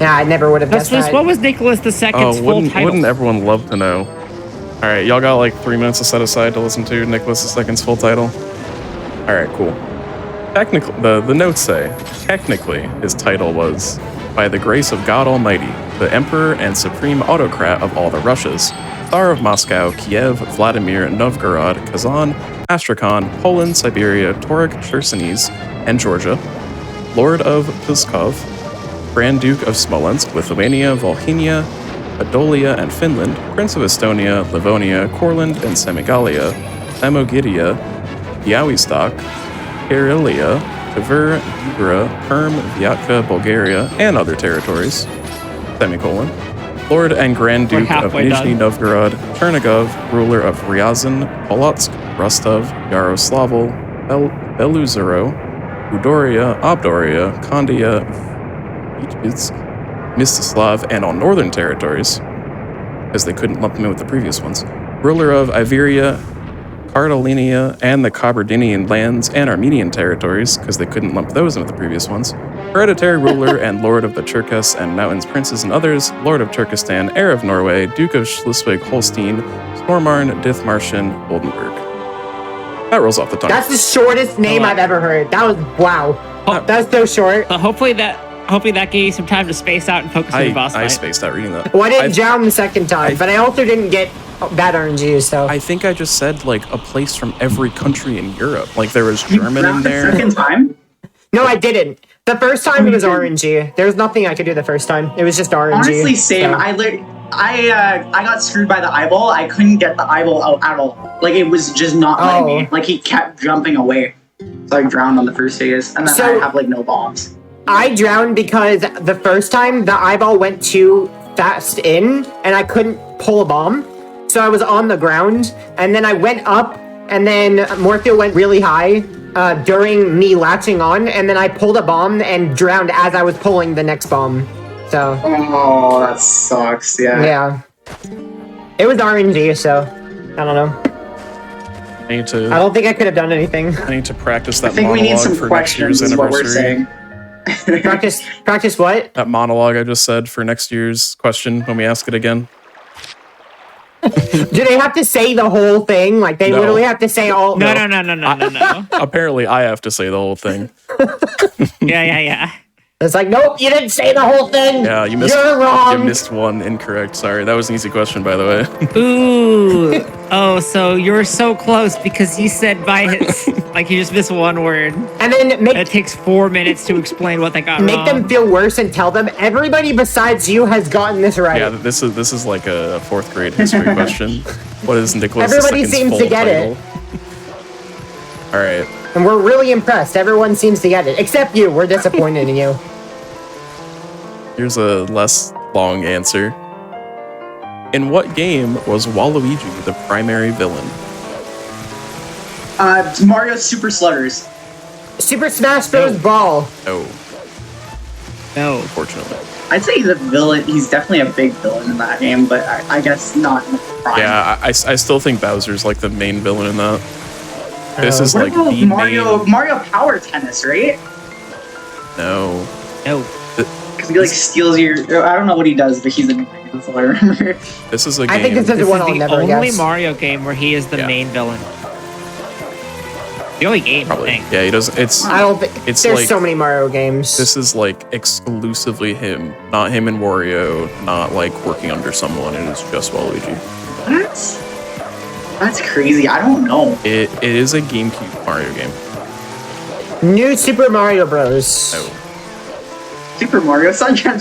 Yeah, I never would have guessed that. What was Nicholas II's full title? Wouldn't everyone love to know? All right, y'all got like 3 minutes to set aside to listen to Nicholas II's full title. All right, cool. Technically, the notes say, technically, his title was, "By the grace of God Almighty, the Emperor and Supreme Autocrat of all the Russias, Tsar of Moscow, Kiev, Vladimir, Novgorod, Kazan, Astrakhan, Poland, Siberia, Tauric, Chersonese, and Georgia, Lord of Pskov, Grand Duke of Smolensk, Lithuania, Volhynia, Podolia, and Finland, Prince of Estonia, Livonia, Courland, and Semigalia, Samogitia, Białystok, Karelia, Tver, Ugra, Perm, Vyatka, Bulgaria, and other territories, semicolon. Lord and Grand Duke of halfway Nizhny done. Novgorod, Chernigov, ruler of Ryazan, Polotsk, Rostov, Yaroslavl, Beluzero, Udoria, Obdoria, Kandia, Vitebsk, Mstislav, and all northern territories, as they couldn't lump them in with the previous ones. Ruler of Iveria, Cardalinia, and the Kabardinian lands and Armenian territories, because they couldn't lump those in with the previous ones. Hereditary ruler and lord of the Cherkess and Mountains princes and others, lord of Turkestan, heir of Norway, duke of Schleswig-Holstein, Stormarn, Dithmarschen, Oldenburg. That rolls off the tongue. That's the shortest name Oh, I've ever heard. That was, wow. Oh. That's so short. So hopefully that gave you some time to space out and focus on the boss I fight. spaced out reading that. Well, I didn't drown the second time, but I also didn't get that RNG, so. I think I just said like a place from every country in Europe. Like there was You German in drowned the there. second time? No, I didn't. The first time it was RNG. There was nothing I could do the first time. It was just RNG. Honestly, same. so. I got screwed by the eyeball. I couldn't get the eyeball out at all. Like it was just not letting me. Like he kept jumping away. So I drowned on the first phase, and then So- I have like no bombs. I drowned because the first time the eyeball went too fast in, and I couldn't pull a bomb. So I was on the ground, and then I went up, and then Morpheo went really high during me latching on, and then I pulled a bomb and drowned as I was pulling the next bomb. So, Oh, that sucks. yeah. It was RNG, so I don't know. I need to I don't think I could have done anything. I need to practice that I think we monologue need some for next year's questions. Is what we're anniversary. saying. Practice what? That monologue I just said for next year's question when we ask it again. Do they have to say the whole thing? Like they No. literally have to say all? No. Apparently, I have to say the whole thing. Yeah. It's like, nope, you didn't say the whole thing. Yeah, you missed. You're wrong. You missed one incorrect. Sorry, that was an easy question, by the way. Ooh. Oh, so you were so close because you said by his, like you just missed one word. And then It make takes 4 minutes to explain what they got wrong. them feel worse and tell them everybody besides you has gotten this right. Yeah, this is like a 4th grade history question. What is Nicholas Everybody II's seems full to get title? it. All right. And we're really impressed. Everyone seems to get it. Except you. We're disappointed in you. Here's a less long answer. In what game was Waluigi the primary villain? Mario Super Sluggers. Super Smash Bros. No. Brawl. No, No. unfortunately. I'd say he's a villain. He's definitely a big villain in that game, but I guess not in the prime. Yeah, I still think Bowser's like the main villain in that. This is What like about the Mario main. Mario Power Tennis, right? No. Because he like steals your. I don't know what he does, but he's a. That's all I remember. This is a game. I think this is This the one is I'll the never only guess. Mario game where he is the Yeah. main villain. The only game, Probably. I think. Yeah, he doesn't. It's I don't think It's there's like- so many Mario games. this is like exclusively him, not him and Wario, not like working under someone. It is just Waluigi. That's crazy. I don't know. It is a GameCube Mario game. New Super Mario Bros. Oh, Super Mario Sunshine.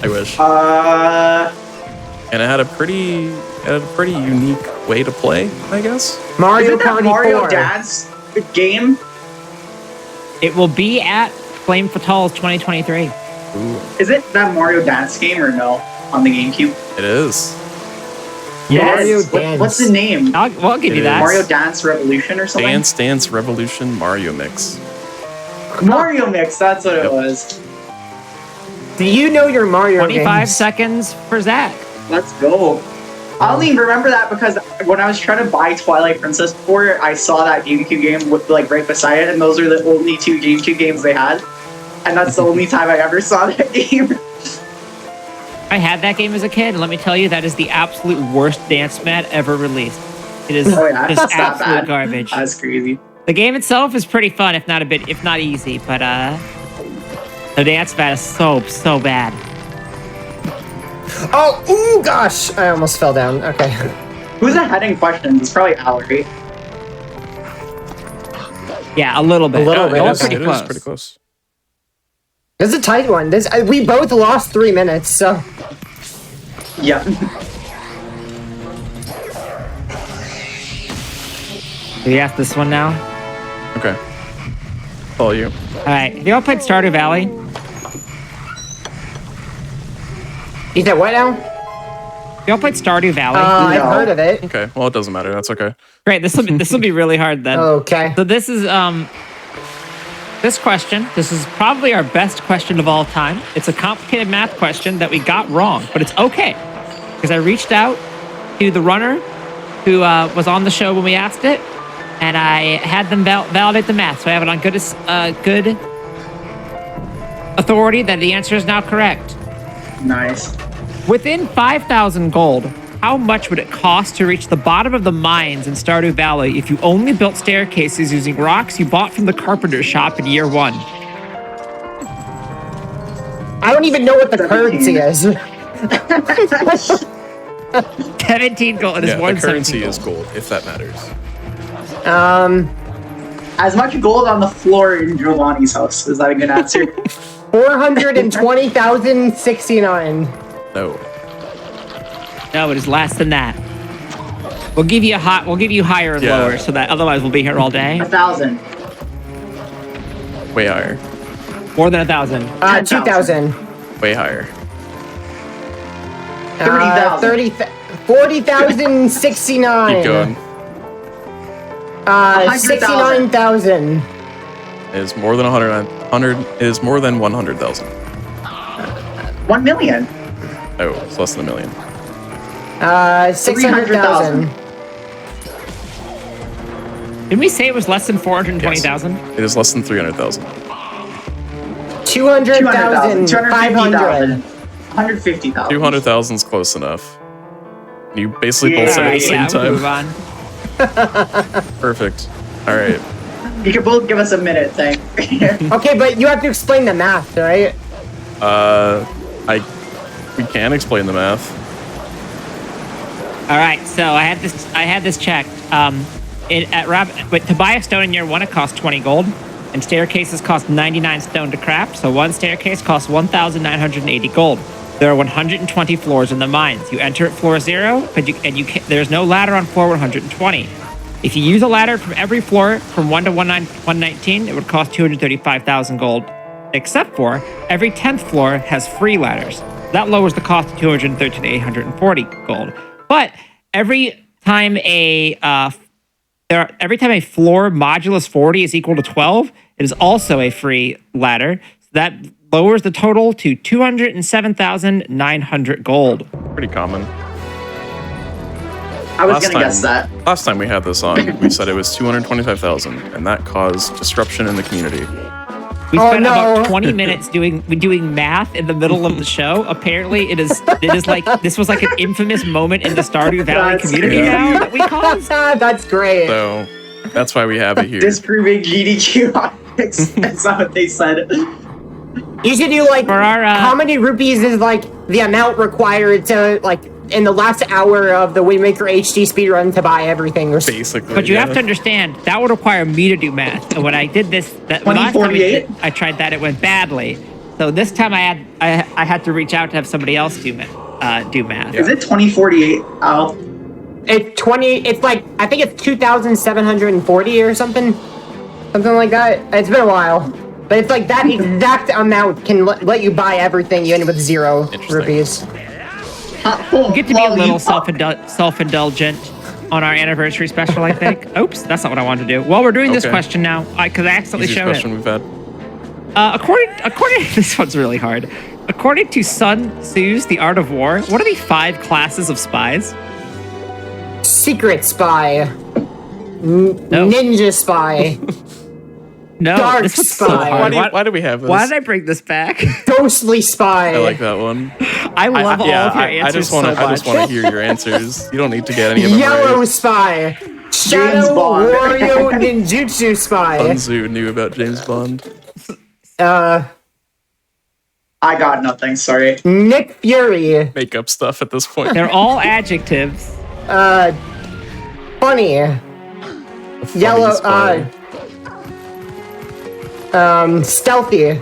I wish. And it had a pretty unique way to play, I guess. Mario Isn't that Party Mario 4. Dance game? It will be at Flame Fatales 2023. Ooh, Is it that Mario Dance game or no? On the GameCube? it is. Mario Yes. Dance. What's the name? We'll give you It that. is. Mario Dance Revolution or something? Dance Dance Revolution Mario Mix. Mario Mix, that's what Yep. it was. Do you know your Mario 25 games? seconds for Zach. Let's go. I only remember that because when I was trying to buy Twilight Princess before, I saw that GameCube game with like right beside it, and those are the only two GameCube games they had. And that's the only time I ever saw that game. I had that game as a kid, and let me tell you, that is the absolute worst dance mat ever released. It is Oh yeah, just that's not absolute bad. garbage. That's crazy. The game itself is pretty fun, if not easy, but the dance mat is so bad. Oh, ooh, gosh. I almost fell down. Okay. Who's ahead in questions? It's probably Allery. Yeah, a little bit. A little bit, Going okay. pretty It close. is pretty close. This is a tight one. We both lost 3 minutes, so. Yeah. Do you ask this one now? Okay. Follow you. All right. Have you all played Stardew Valley? You said what now? Have you all played Stardew Valley? I've heard of it. Okay. Well, it doesn't matter. That's okay. Great. This will be really hard then. Okay. So this is this question. This is probably our best question of all time. It's a complicated math question that we got wrong, but it's okay because I reached out to the runner who was on the show when we asked it, and I had them validate the math. So I have it on good authority that the answer is now correct. Nice. Within 5,000 gold, how much would it cost to reach the bottom of the mines in Stardew Valley if you only built staircases using rocks you bought from the carpenter shop in year 1? I don't even know what the 17. currency is. 17 gold. It is Yeah, more the than currency 17 is gold, if that matters. As much gold on the floor in Giovanni's house. Is that a good answer? 420,069. No. No, it is less than that. We'll give you higher and Yeah. lower, so that otherwise we'll be here all day. 1,000. Way higher. More than 1,000. 2,000. Way higher. 30,000. 40,069. Keep going. 69,000. It is more than 100. It is more than 100,000. 1 million. No, it's less than a million. 600,000. Didn't we say it was less than 420,000? It is less than 300,000. 200,000. 500. 150,000. 200,000 is close enough. You basically both said it at the same Yeah, we'll time. move on. Perfect. All right. You can both give us a minute thing. Okay, but you have to explain the math, right? We can explain the math. All right, so I had this checked. But to buy a stone in year 1, it costs 20 gold, and staircases cost 99 stone to craft. So one staircase costs 1,980 gold. There are 120 floors in the mines. You enter at floor 0, but there's no ladder on floor 120. If you use a ladder from every floor from 1 to 119, it would cost 235,000 gold. Except for every 10th floor has free ladders. That lowers the cost to 213,840 gold. But every time a floor modulus 40 is equal to 12, it is also a free ladder. So that lowers the total to 207,900 gold. Pretty common. I was gonna guess that. Last time we had this on, we said it was 225,000, and that caused disruption in the community. We Oh, spent no. about 20 minutes doing math in the middle of the show. Apparently, it is like this was like an infamous moment in the Stardew Valley That's community great. now that we caused. That's great. So That's why we have it here. Disproving GDQ Hotfix. That's not what they said. You should do like For our, how many rupees is like the amount required to like in the last hour of the Wind Waker HD speedrun to buy everything. Or Basically. But you have to understand, that would require me to do math. And when I did this, the last time 2048? I tried that, it went badly. So this time I had to reach out to have somebody else do math. Is it 2048? Oh, It's 20. It's like I think it's 2,740 or something like that. It's been a while, but it's like that exact amount can let you buy everything. You end with 0 rupees. We get to be a little self-indulgent on our anniversary special, I think. Oops, that's not what I wanted to do. Well, we're doing this Okay. question now because I accidentally Easiest showed question it. we've had. According this one's really hard. According to Sun Tzu's The Art of War, what are the 5 classes of spies? Secret spy, No. ninja spy, No, Dark this one's so spy. hard. Why do we have this? Why did I bring this back? ghostly spy. I like that one. I love all of your answers I just want so to. I just much. want to hear your answers. You don't need to get any of them Yellow right. spy, Shadow Bond. Wario Ninjutsu spy. Sunzu knew about James Bond. Uh, I got nothing. Sorry. Nick Fury. Make up stuff at this point. They're all adjectives. Funny. Funny Yellow. spy. Stealthy.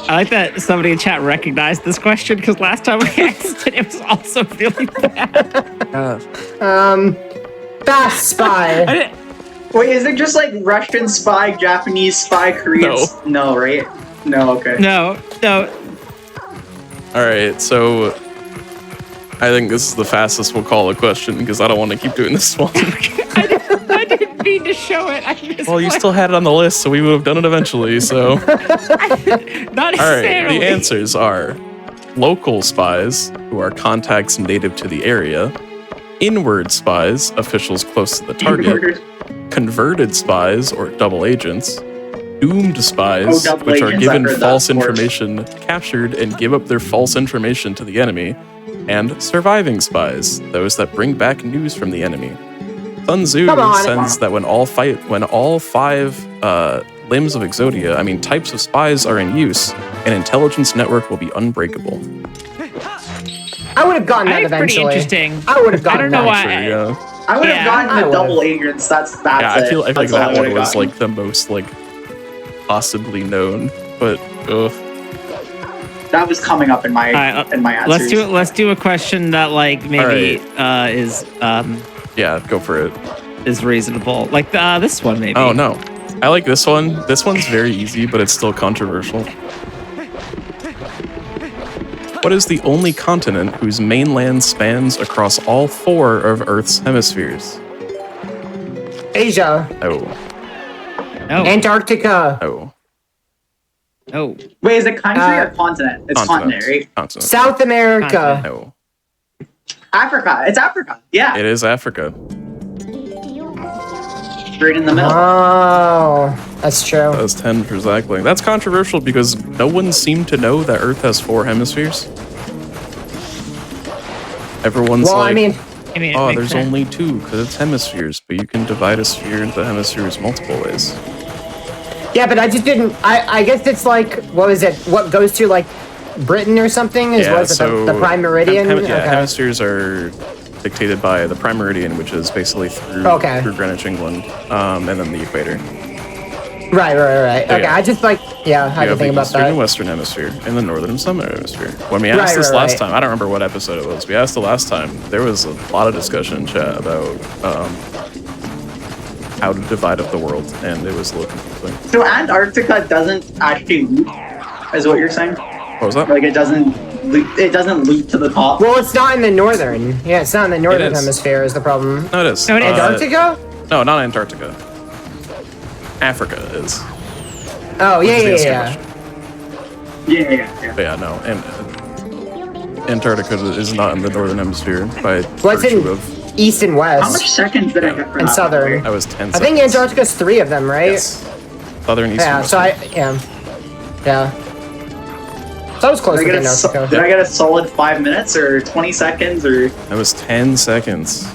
I like that somebody in chat recognized this question because last time I asked it, it was also really bad. Fast spy. Wait, is it just like Russian spy, Japanese spy, Korean? No, right? No, okay. No. All right, so I think this is the fastest we'll call a question because I don't want to keep doing this one. I didn't mean to show it. I missed Well, you one. still had it on the list, so we would have done it eventually. So, Not all right, necessarily. the answers are local spies, who are contacts native to the area; inward spies, officials close to the target; converted spies, or double agents; doomed spies, double which are agents, given I've heard false that before. information, captured, and give up their false information to the enemy; and surviving spies, those that bring back news from the enemy. Sun Tzu Come on. says that when all 5 limbs of Exodia, types of spies are in use, an intelligence network will be unbreakable. I would have gotten I that think it's pretty eventually. interesting. I would have gotten I don't know that. why. Yeah. I would have Yeah, gotten I the would've. double agents. That's Yeah, I feel like That's all I that one would've was gotten. like the most like possibly known, but That was coming up in my Alright, answers. Let's do a question that like maybe is yeah, go for it. is reasonable. Like this one maybe. Oh no, I like this one. This one's very easy, but it's still controversial. What is the only continent whose mainland spans across all 4 of Earth's hemispheres? Asia, Oh, No. Antarctica, oh. No. Wait, is it country or continent? It's continent, right? Continent. South America. Continent. No, Africa. It's Africa. Yeah, it is Africa. straight in the middle. Oh, that's true. That was 10 for Zackling. That's controversial because no one seemed to know that Earth has 4 hemispheres. Everyone's Well, like, I mean, it oh, makes there's sense. only 2 because it's hemispheres, but you can divide a sphere into hemispheres multiple ways. yeah, but I just didn't. I guess it's like, what is it? What goes to like Britain or something? Was it the prime meridian? Yeah, Okay. hemispheres are dictated by the prime meridian, which is basically through Greenwich, England, and then the equator. Right. Okay, yeah. I just like, yeah, I You had to have think the about eastern and that. western hemisphere, and the northern and southern hemisphere. When we asked this Right. last time, I don't remember what episode it was. We asked it last time. There was a lot of discussion in chat about how to divide up the world, and it was a little confusing. So Antarctica doesn't actually loop, is what you're saying? What was that? Like it doesn't loop to the top. Well, it's not in the northern. Yeah, it's not in the northern is. hemisphere is the problem. No, it is. No, it is. Antarctica? No, not Antarctica. Africa is. Oh, Which is the yeah. answer question. Yeah. But yeah, no, and Antarctica is not in the northern hemisphere by Well, it's virtue in of. east and How west. much seconds did I get for And that? southern. That was 10 I think seconds. Antarctica's 3 of them, right? Yes. Southern, eastern, Yeah, so western. yeah. So I was close Did I, with get a, Antarctica. did I get a solid 5 minutes or 20 seconds or? That was 10 seconds.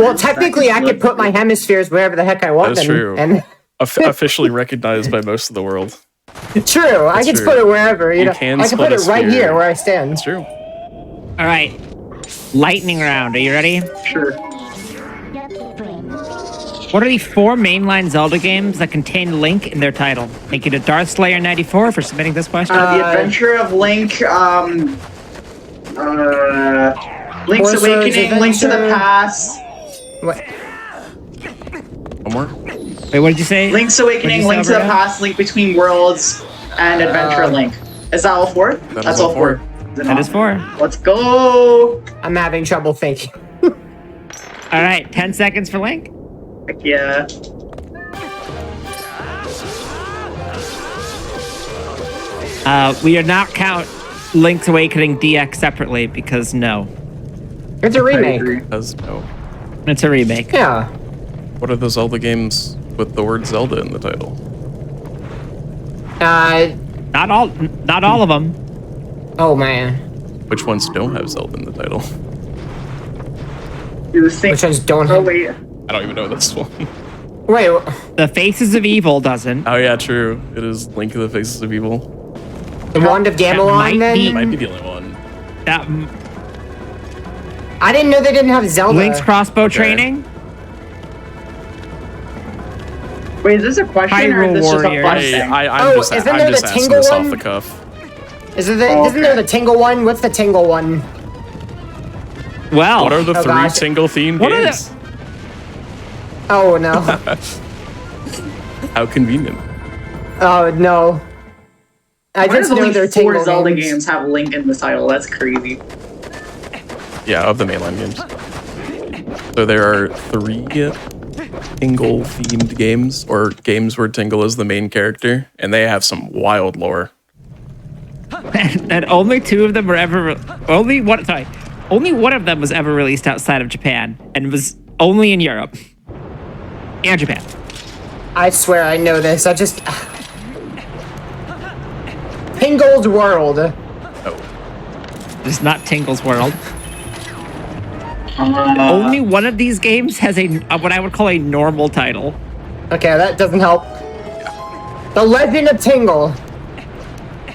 Well, technically, I could put my hemispheres wherever the heck I want That is them. true. And Officially recognized by most of the world. true, I can true. put it wherever. You know, can I can split put a it right sphere. here where I stand. It's true. All right. Lightning round. Are you ready? Sure. What are the 4 mainline Zelda games that contain Link in their title? Thank you to Darth/Slayer94 for submitting this question. The Adventure of Link, Link's Force Awakening, Link to the Adventure. Past, What? One more. Wait, what did you say? Link's Awakening, What'd you Link say, to the Alberto? Past, Link Between Worlds, and Adventure of Link. Is that all 4? That That's is all all 4. four. That is 4. Let's go! I'm having trouble thinking. All right, 10 seconds for Link. Heck yeah. We do not count Link's Awakening DX separately because no, It's a I remake. agree. Does no. it's a remake. Yeah. What are the Zelda games with the word Zelda in the title? Not all of them. Oh man. Which ones don't have Zelda in the title? Do the same. Which ones don't Oh, have? wait. I don't even know this one. Wait. The Faces of Evil doesn't. Oh yeah, true. It is Link of the Faces of Evil. The Wand of might Gamelon then? be- It might be the only one. That I didn't know they didn't have Zelda. Link's crossbow Okay. training. Wait, is this a question or is this just a Warriors. fun I, thing? I, I'm Oh, just, isn't I'm there just the asking Tingle this one? off the cuff. Isn't there Okay. the Tingle one? What's the Tingle one? Well, What are the Oh, 3 gosh. single themed What are games? Oh no. How convenient. Oh no. I Why just does know only they're 4 Tingle Zelda games. games have Link in the title? That's crazy. Yeah, of the mainline games. So there are 3 Tingle themed games, or games where Tingle is the main character, and they have some wild lore. and only 2 of them were ever. Only one of them was ever released outside of Japan, and was only in Europe and Japan. I swear I know this. I just Tingle's World. Oh, It's not Tingle's World. Only one of these games has a what I would call a normal title. Okay, that doesn't help. The Legend of Tingle.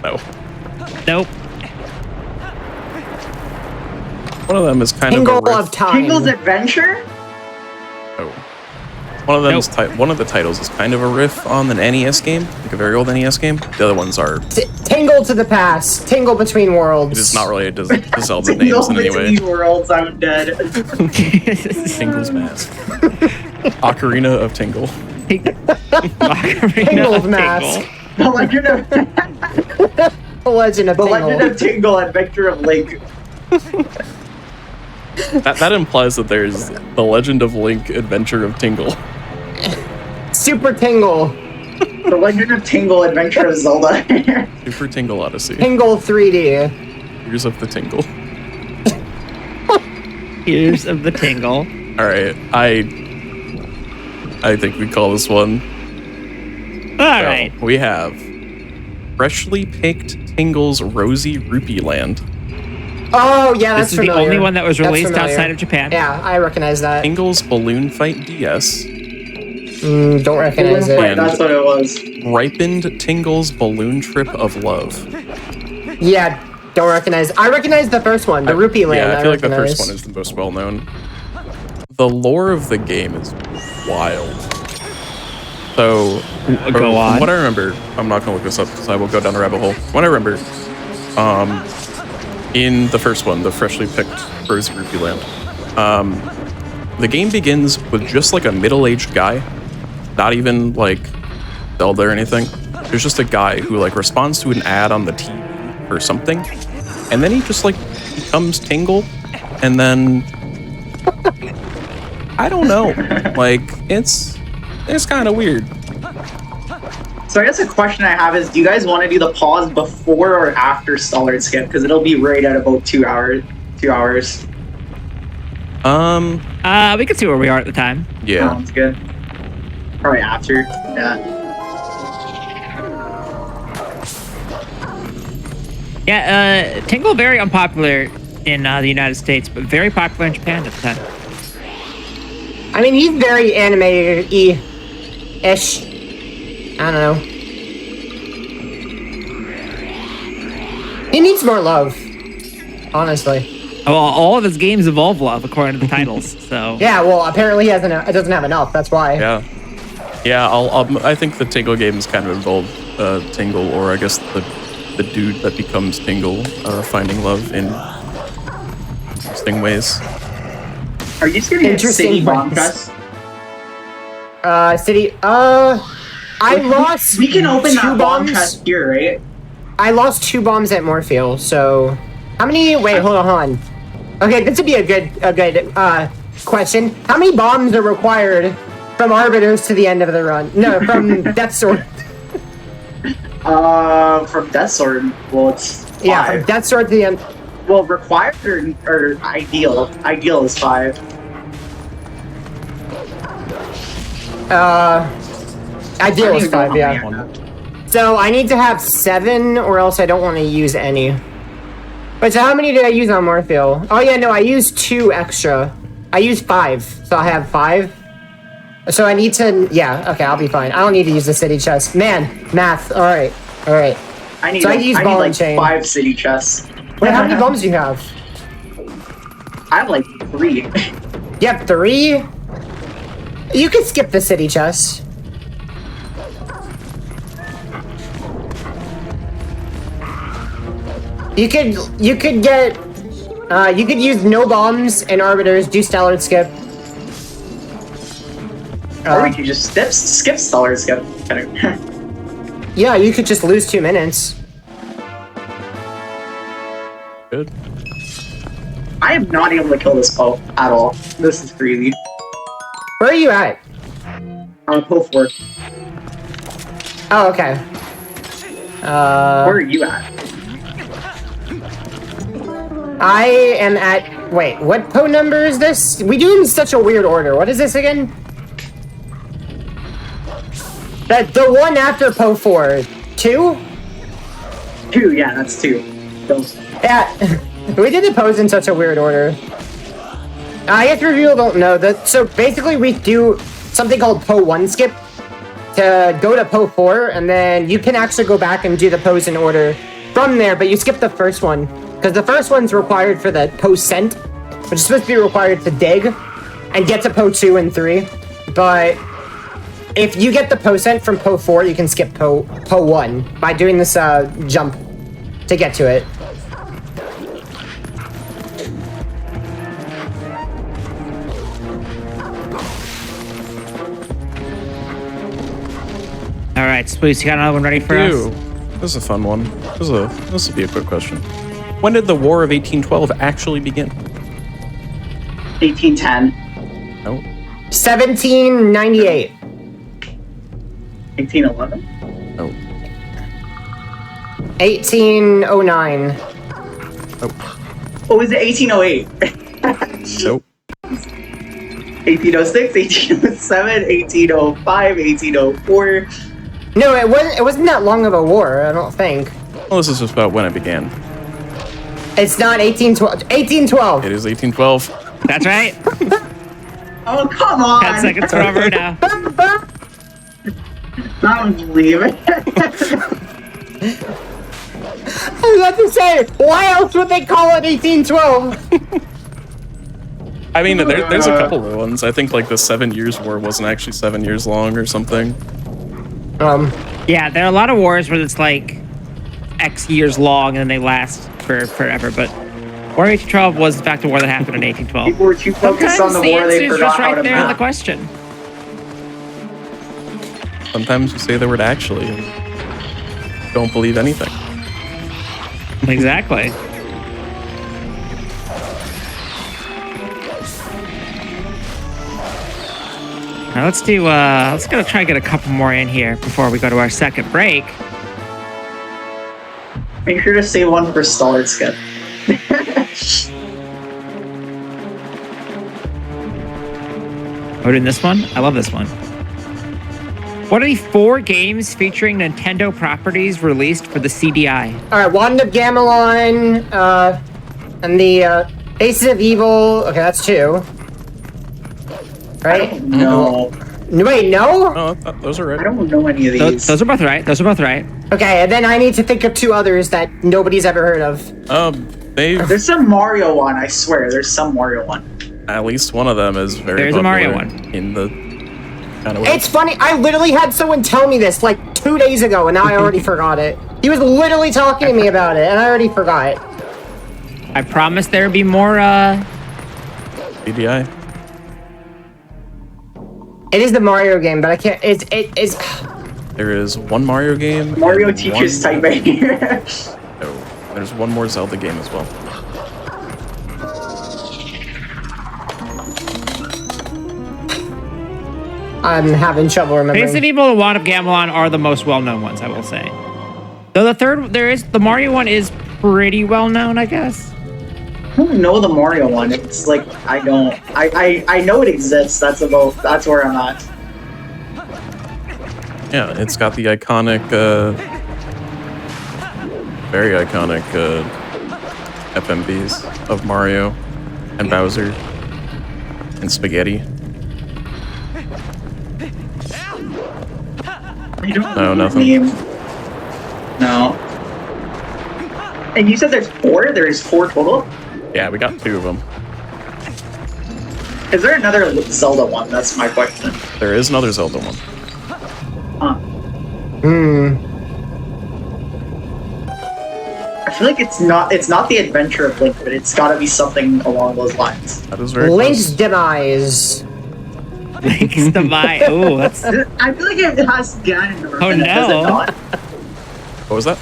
no. Nope. One of them is kind Tingle of a riff. of Time. Tingle's Adventure? Oh. One of them is one of the titles is kind of a riff on an NES game, like a very old NES game. The other ones are. Tingle to the Past. Tingle Between Worlds. It is not related to Zelda Tingle names in any way. Between Worlds, I'm dead. Tingle's Mask. Ocarina of Tingle. Tingle's Mask. The Legend of The Legend of The Tingle. Legend of Tingle, Adventure of Link. That implies that there's The Legend of Link Adventure of Tingle. Super Tingle. The Legend of Tingle, Adventure of Zelda. Super Tingle Odyssey. Tingle 3D. Years of the Tingle. Years of the Tingle. All right, I think we call this one. All So, right. we have Freshly Picked Tingle's Rosy Rupee Land. Oh yeah, that's This is the familiar. only one that was That's released familiar. outside of Japan. Yeah, I recognize that. Tingle's Balloon Fight DS. Don't recognize it. And- That's what it was. Ripened Tingle's Balloon Trip of Love. Yeah, don't recognize. I recognize the first one, the Rupee Land. Yeah, I feel like the recognize. first one is the most well known. The lore of the game is wild. So, Go on. From what I remember, I'm not gonna look this up because I will go down the rabbit hole. What I remember, in the first one, the freshly picked Rosy Rupee Land, the game begins with just like a middle-aged guy, not even like Zelda or anything. There's just a guy who like responds to an ad on the TV or something, and then he just like becomes Tingle, and then I don't know, like it's kind of weird. So I guess a question I have is, do you guys want to do the pause before or after Stallard Skip? Because it'll be right at about 2 hours. 2 hours. We can see where we are at the time. Yeah. Sounds good. Probably after. Yeah. Yeah, Tingle very unpopular in the United States, but very popular in Japan at the time. I mean, he's very anime-y-ish. I don't know. He needs more love, honestly. Well, all of his games involve love, according to the titles. So Yeah, well, apparently he doesn't have enough. That's why. Yeah. Yeah, I think the Tingle games kind of involve Tingle, or I guess the dude that becomes Tingle, finding love in interesting ways. Are you just gonna get Interesting city bomb ways. chest? City. I lost. We can open two that bomb bombs. chest here, right? I lost 2 bombs at Morpheal. So, how many? Wait, hold on. Okay, this would be a good question. How many bombs are required from Arbiters to the end of the run? No, from Death Sword. From Death Sword, well, it's 5. Yeah, from Death Sword to the end. Well, required or ideal? Ideal is 5. Ideal is 5, yeah. One. So I need to have 7, or else I don't want to use any. Wait, so how many did I use on Morpheal? Oh yeah, no, I used 2 extra. I used 5, so I have 5. So I need to, yeah, okay, I'll be fine. I don't need to use the city chest. Man, math, alright. I need, So I use ball and like chain. 5 city chests. Wait, how many bombs do you have? I have like 3. You have 3? You could skip the city chest. You could get, you could use no bombs and Arbiters, do Stellar skip. Or we could just skip Stellar skip. Yeah, you could just lose 2 minutes. Good. I am not able to kill this Poe at all. This is crazy. Where are you at? Poe 4. Oh, okay. Where are you at? I am at, wait, what Poe number is this? We do it in such a weird order. What is this again? The one after Poe 4. 2? 2, yeah, that's 2. Those. Yeah, we did the Poes in such a weird order. I guess people don't know that. So basically we do something called Poe 1 skip to go to Poe 4, and then you can actually go back and do the Poes in order from there, but you skip the first one. Because the first one's required for the Poe Scent, which is supposed to be required to dig and get to Poe 2 and 3. But if you get the Poe Scent from Poe 4, you can skip Poe 1 by doing this jump to get to it. all right, Spooks, you got another one ready for us? This is a fun one. This will be a quick question. When did the War of 1812 actually begin? 1810. No. 1798. 1811. No. 1809. Nope. Oh, is it 1808? Nope. 1806, 1807, 1805, 1804. No, it wasn't that long of a war, I don't think. Well, this is just about when it began. It's not 1812. 1812. It is 1812. That's right. Oh, come on! 10 seconds for over now. I don't believe it. I was about to say, why else would they call it 1812? I mean, there's a couple of ones. I think like the 7 Years' War wasn't actually 7 years long or something. Yeah, there are a lot of wars where it's like X years long and they last for forever, but War of 1812 was in fact a war that happened in 1812. People were too focused on the the war, answer they is forgot just how right to there in the map. question. Sometimes you say the word actually and don't believe anything. Exactly. Now let's go try and get a couple more in here before we go to our second break. Make sure to save one for Stellar skip. We're doing this one? I love this one. What are the 4 games featuring Nintendo properties released for the CDI? Alright, Wand of Gamelon, and the Aces of Evil. Okay, that's 2. right? No. Wait, no? Oh, those are I right. don't know any of these. Those are both right. Those are both right. Okay, and then I need to think of 2 others that nobody's ever heard of. They've There's some Mario one, I swear. There's some Mario one. at least one of them is very There's a popular Mario one. in the kind of way. It's funny, I literally had someone tell me this like 2 days ago, and now I already forgot it. He was literally talking to me about it, and I already forgot. I promise there'll be more. CDI. It is the Mario game, but I can't. It's. There is one Mario game. Mario and teaches one- type right here. No, there's one more Zelda game as well. I'm having trouble remembering. Basically, people who want to gamble on are the most well-known ones, I will say. Though the Mario one is pretty well-known, I guess. I don't know the Mario one. It's like I don't. I know it exists. That's where I'm at. Yeah, it's got the iconic, very iconic FMVs of Mario and Bowser and Spaghetti. I don't No, know the nothing. name. No. And you said there's 4? There's 4 total? Yeah, we got 2 of them. Is there another Zelda one? That's my question. There is another Zelda one. Huh. I feel like it's not the Adventure of Link, but it's gotta be something along those lines. That is very Link's close. Demise. Link's Demise. Oh, that's. I feel like it has Ganondorf Oh, in it, does no. it not? What was that?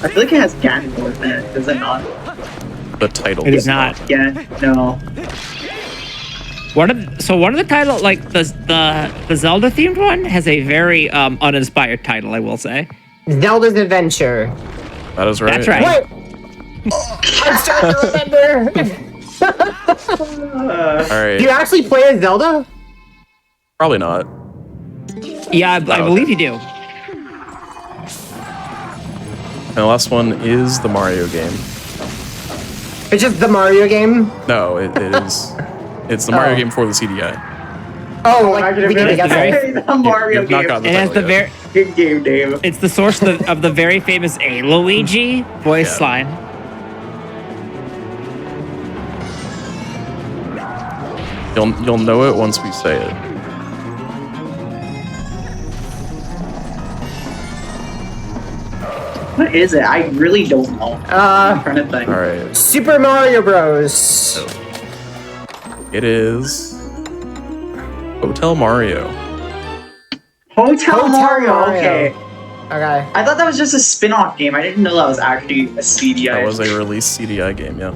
I feel like it has Ganondorf in it, does it not? The title. It is not. Yeah, no. One of the title, like the Zelda themed one, has a very uninspired title, I will say. Zelda's Adventure. That is right. That's right. Wait! I'm starting to remember! All right. Do you actually play as Zelda? Probably not. Yeah, I believe you do. And the last one is the Mario game. It's just the Mario game? No, it is. It's the Mario Oh. game for the CDI. Oh, like, we need to get very- that. The Mario You've not game. gotten the It has title the yet. very. Good game, Dave. It's the source of the very famous "A Luigi" voice Yeah. line. You'll know it once we say it. What is it? I really don't know. I'm trying to think. All right. Super Mario Bros. It is Hotel Mario. Hotel Mario. Okay. Okay. I thought that was just a spin-off game. I didn't know that was actually a CDI. That was a released CDI game. Yeah.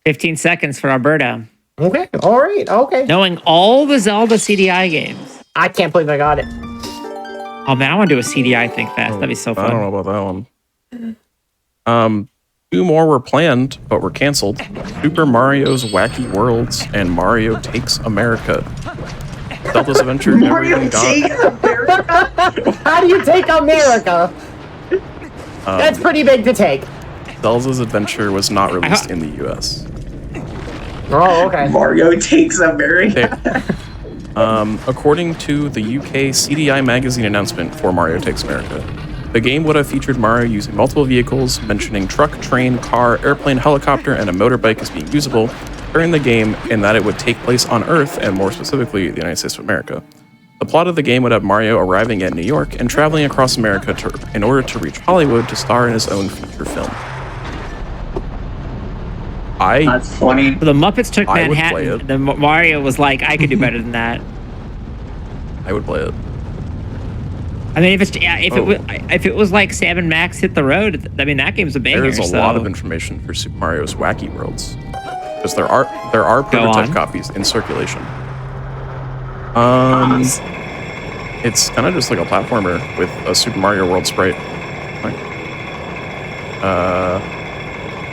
15 seconds for Alberta. Okay. All right. Okay. Knowing all the Zelda CDI games. I can't believe I got it. Oh man, I want to do a CDI thing fast. That'd be so I don't fun. know about that one. 2 more were planned, but were canceled. Super Mario's Wacky Worlds and Mario Takes America. Zelda's Adventure never even Mario got. takes America. How do you take America? That's pretty big to take. Zelda's Adventure was not released in the US. Oh, okay. Mario takes America. According to the UK CDI magazine announcement for Mario Takes America, the game would have featured Mario using multiple vehicles, mentioning truck, train, car, airplane, helicopter, and a motorbike as being usable during the game, and that it would take place on Earth, and more specifically, the United States of America. The plot of the game would have Mario arriving at New York and traveling across America in order to reach Hollywood to star in his own feature film. That's funny. So the Muppets took I would play Manhattan. it. The Mario was like, I could do better than that. I would play it. I mean, if it was like Sam and Max Hit the Road, I mean that game's a banger. There is a so- lot of information for Super Mario's Wacky Worlds, because there are prototype on. copies in circulation. It's kind of just like a platformer with a Super Mario World sprite. Like,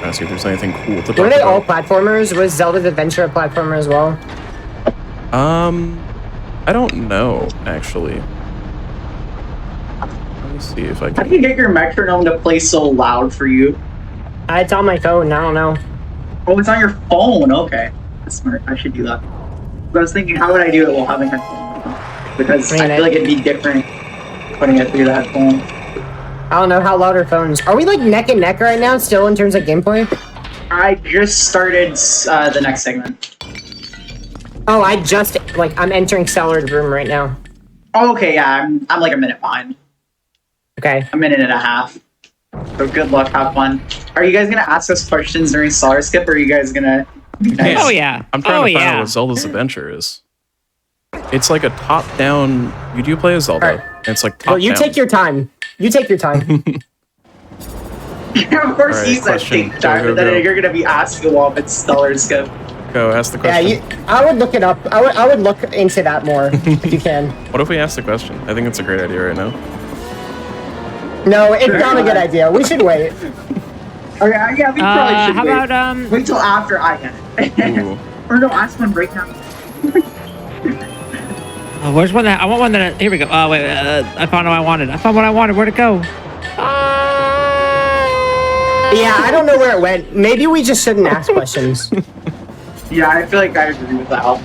trying to see if there's anything cool to talk Were they all about. platformers? Was Zelda's Adventure a platformer as well? I don't know actually. Let me see if I How do can. you get your metronome to play so loud for you? It's on my phone. I don't know. Oh, it's on your phone. Okay. That's smart. I should do that. But I was thinking, how would I do it while having headphones? Because I mean, I feel like it'd be different putting it through the headphone. I don't know how loud our phones. Are we like neck and neck right now still in terms of gameplay? I just started the next segment. Oh, I'm entering Cellar's room right now. Oh, okay, yeah, I'm like a minute behind. Okay. A minute and a half. So good luck, have fun. Are you guys gonna ask us questions during Solar Skip, or are you guys gonna be nice? Oh yeah. I'm trying to find yeah. out what Zelda's Adventure is. It's like a top-down. You do play as Zelda. Alright. And it's like top-down. Well, you take your time. You take your time. Of course, Alright, you said question. take time, Go, but then go. you're gonna be asking while it's Stellar Skip. Go ask the Yeah, question. I would look it up. I would look into that more if you can. What if we ask the question? I think it's a great idea right now. No, it's not a good idea. We should wait. Okay, yeah, we probably should How wait. about Wait till after I get it. Ooh. Or no, ask one right now. oh, where's one that I want one that here we go. Oh wait, I found what I wanted. I found what I wanted. Where'd it go? Yeah, I don't know where it went. Maybe we just shouldn't ask questions. Yeah, I feel like I agree with that.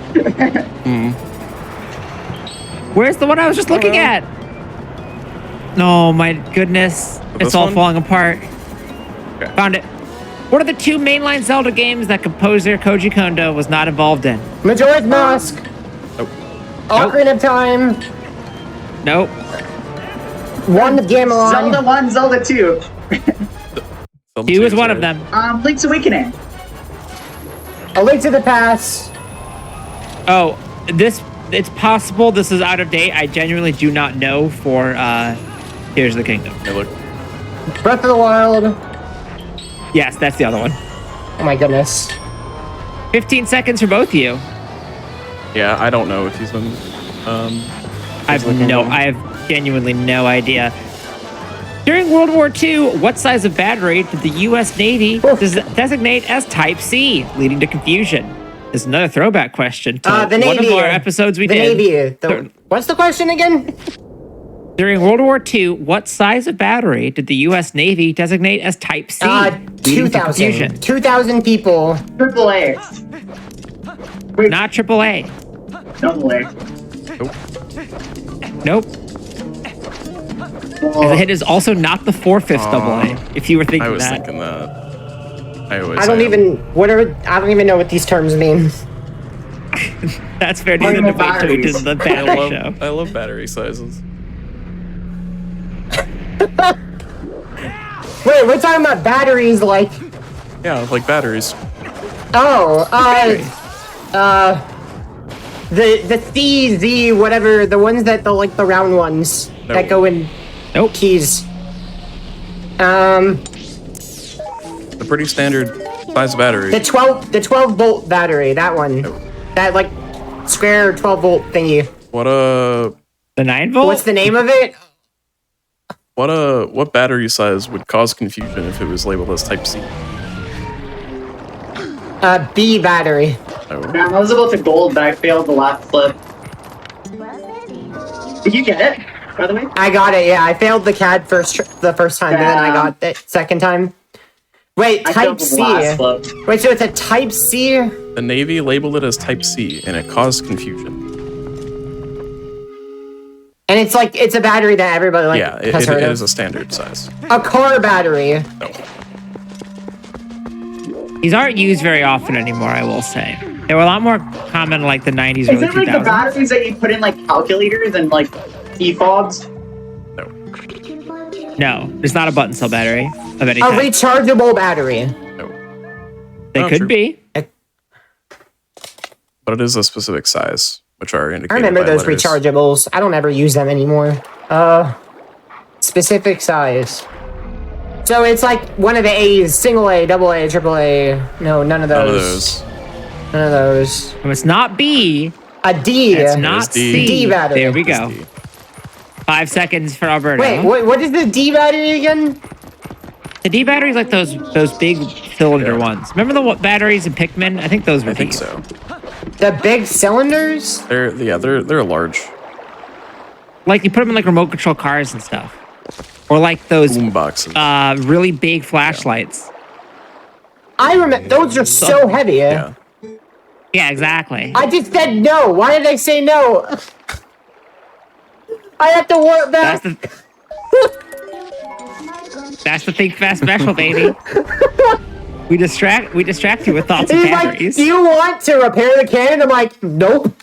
Where's the one I was just looking at? No, my goodness. This It's all one? falling apart. Okay. Found it. What are the two mainline Zelda games that composer Koji Kondo was not involved in? Majora's Mask. Nope. Ocarina of Time. Nope. One of Gamelon. Zelda 1, Zelda 2. Zelda He 2 was is one of right. them. Link's Awakening. A Link to the Past. Oh, it's possible this is out of date. I genuinely do not know for Tears of the Kingdom. Hey, look. Breath of the Wild. Yes, that's the other one. Oh my goodness. 15 seconds for both of you. Yeah, I don't know if he's been. I have genuinely no idea. During World War II, what size of battery did the U.S. Navy designate as Type C, leading to confusion? This is another throwback question to The Navy. one of our episodes we the did. Navy. What's the question again? During World War II, what size of battery did the U.S. Navy designate as Type C, leading to 2,000. confusion? 2,000 people. Triple A. Wait, Not AAA. double A. Nope. The hit is also not the 4/5 AA, if you were thinking I was that. thinking that. I always. I don't even know what these terms mean. That's fair. Talking Need to about wait till we did batteries. the I battery show. love battery sizes. Wait, we're talking about batteries like... Yeah, like batteries. Oh, the C, Z, whatever, the ones that, the round ones that Nope. go in Nope. keys. A pretty standard size battery. The 12 volt battery, that one. That, square 12 volt thingy. What The 9 volt? What's the name of it? what battery size would cause confusion if it was labeled as Type C? B battery. Oh. Man, I was about to gold, but I failed the last flip. Did you get it, by the way? I got it, yeah. I failed the CAD the first time, but then I got it second time. Wait, I Type failed the C. last flip. Wait, so it's a Type C? The Navy labeled it as Type C, and it caused confusion. And it's a battery that everybody Yeah, it has heard of. is a standard size. A car battery. No. These aren't used very often anymore, I will say. They were a lot more common in the 90s, Is early it like the 2000s. batteries that you put in calculators and e-fobs? No. No, it's not a button cell battery of any A type. rechargeable battery. No. They Oh, could true. be. But it is a specific size, which are indicated I remember by those letters. rechargeables. I don't ever use them anymore. Specific size. So it's one of the A's, single A, double A, triple A. No, none of None of those. those. None of those. If it's not B, A D. it's not D. C. D battery. There we It's go. D. 5 seconds for Alberto. Wait, what is the D battery again? The D batteries like those big cylinder Yeah. ones. Remember the batteries in Pikmin? I think those were I think Ds. so. The big cylinders? They're large. Like you put them in remote control cars and stuff. Or those Boom boxes. really big flashlights. I remember those are so heavy. yeah. Yeah, exactly. I just said no. Why did I say no? I have to warp back. That's the Think Fast special, baby. We distract you with thoughts and He's like, batteries. do you want to repair the cannon? I'm like, nope.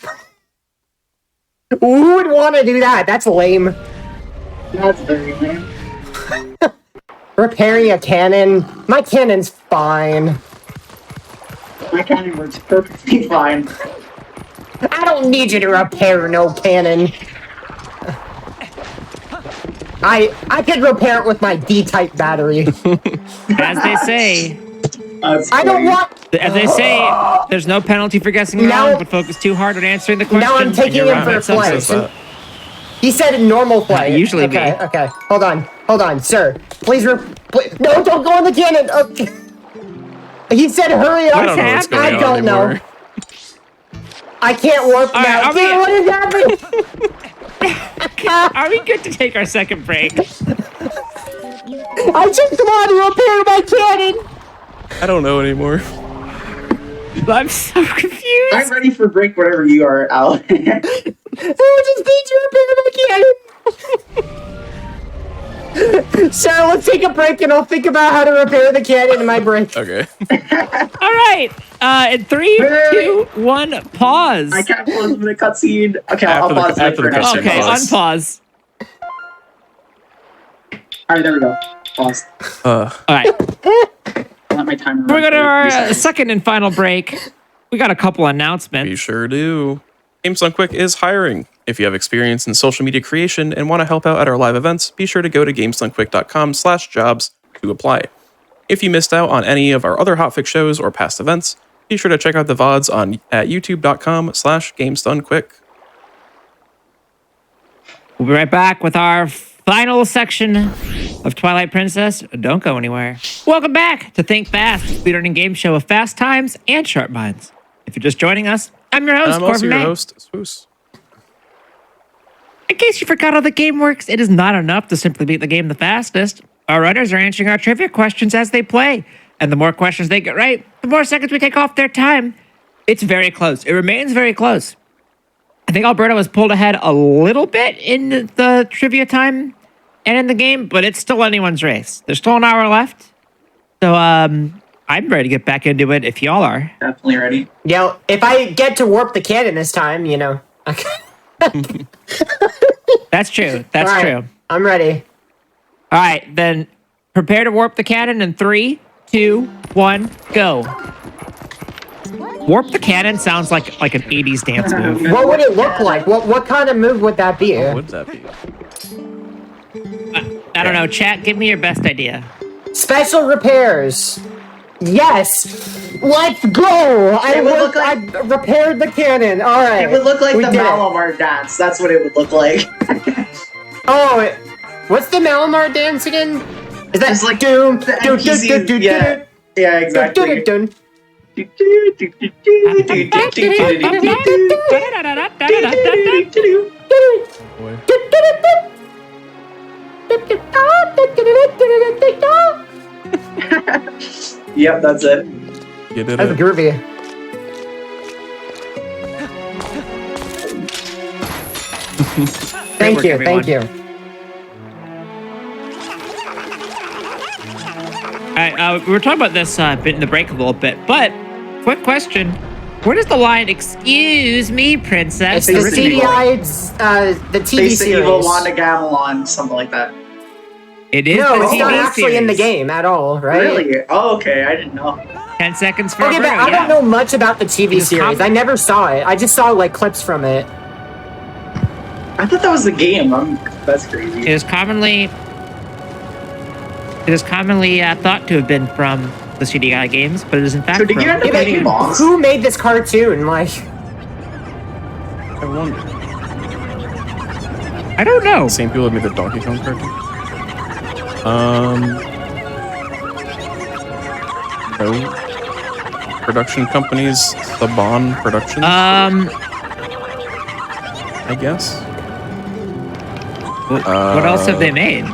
Who would want to do that? That's lame. That's very lame. Repairing a cannon? My cannon's fine. My cannon works perfectly fine. I don't need you to repair no cannon. I could repair it with my D-type battery. As they say, I don't want... there's no penalty for guessing Now- wrong, but focus too hard on answering the question. Now I'm and taking you're him wrong. for a Some play. says that. He said normal play. Usually me. Okay. Hold on, sir. Please, no, don't go in the cannon. Okay. He said hurry up. I don't know what's going I on don't know. anymore. I can't warp All right, now. are we- Dude, what is happening? Are we good to take our second break? I just want to repair my cannon. I don't know anymore. I'm so confused. I'm ready for break whatever you are, Al. I just need to repair my cannon. Sir, let's take a break and I'll think about how to repair the cannon in my break. Okay. All right. In 3, 2, 1, pause. I can't pause with a cutscene. Okay, I'll After the- pause it after for the now. cutscene. Okay, Pause. unpause. Alright, there we go. Pause. All right. I'll let my timer We're run going to for our 3 seconds. second and final break. We got a couple We announcements. sure do. Games Done Quick is hiring. If you have experience in social media creation and want to help out at our live events, be sure to go to gamesdonequick.com/jobs to apply. If you missed out on any of our other Hotfix shows or past events, be sure to check out the VODs at youtube.com/gamesdonequick. We'll be right back with our final section of Twilight Princess. Don't go anywhere. Welcome back to Think Fast, speedrunning game show of fast times and sharp minds. If you're just joining us, I'm your host, I'm also Corbin your May. host, Swoos. In case you forgot how the game works, it is not enough to simply beat the game the fastest. Our runners are answering our trivia questions as they play, and the more questions they get right, the more seconds we take off their time. It's very close. It remains very close. I think Alberto has pulled ahead a little bit in the trivia time and in the game, but it's still anyone's race. There's still an hour left. So I'm ready to get back into it if y'all are. Definitely ready. Yeah, if I get to warp the cannon this time, you know. That's true. That's All right, true. I'm ready. All right, then prepare to warp the cannon in 3, 2, 1, go. Warp the cannon sounds like an 80s dance move. What would it look like? What kind of move would that be? What would that be? I don't know. Chat, give me your best idea. Special repairs. Yes. Let's go. I repaired the cannon. All right. It would look like we the did it. Malamar dance. That's what it would look like. What's the Malamar dance again? Is that It's like doom? the NPCs, yeah, exactly. Boy. Yep, that's it. You did That's it. groovy. Thank work, you, everyone. thank you. All right, we were talking about this bit in the break a little bit, but quick question. Where does the line, excuse me, princess? It's the Resident CDI, the TV Face the series. evil Wanda Gamelon, something like that. It is No, the it's TV not actually in the series. game at all, right? Really? Oh, okay. I didn't know. 10 seconds for Okay, but Alberto, I don't know much about the TV It's series. I never saw it. I just saw like clips from it. I thought that was the game. That's crazy. It is commonly thought to have been from the CDI games, but it is in fact So did you from end up the making game. bombs? Who made this cartoon? Like, I wonder. I don't know. Same people that made the Donkey Kong cartoon. No. Production companies, Saban Productions, I guess. What else have they made?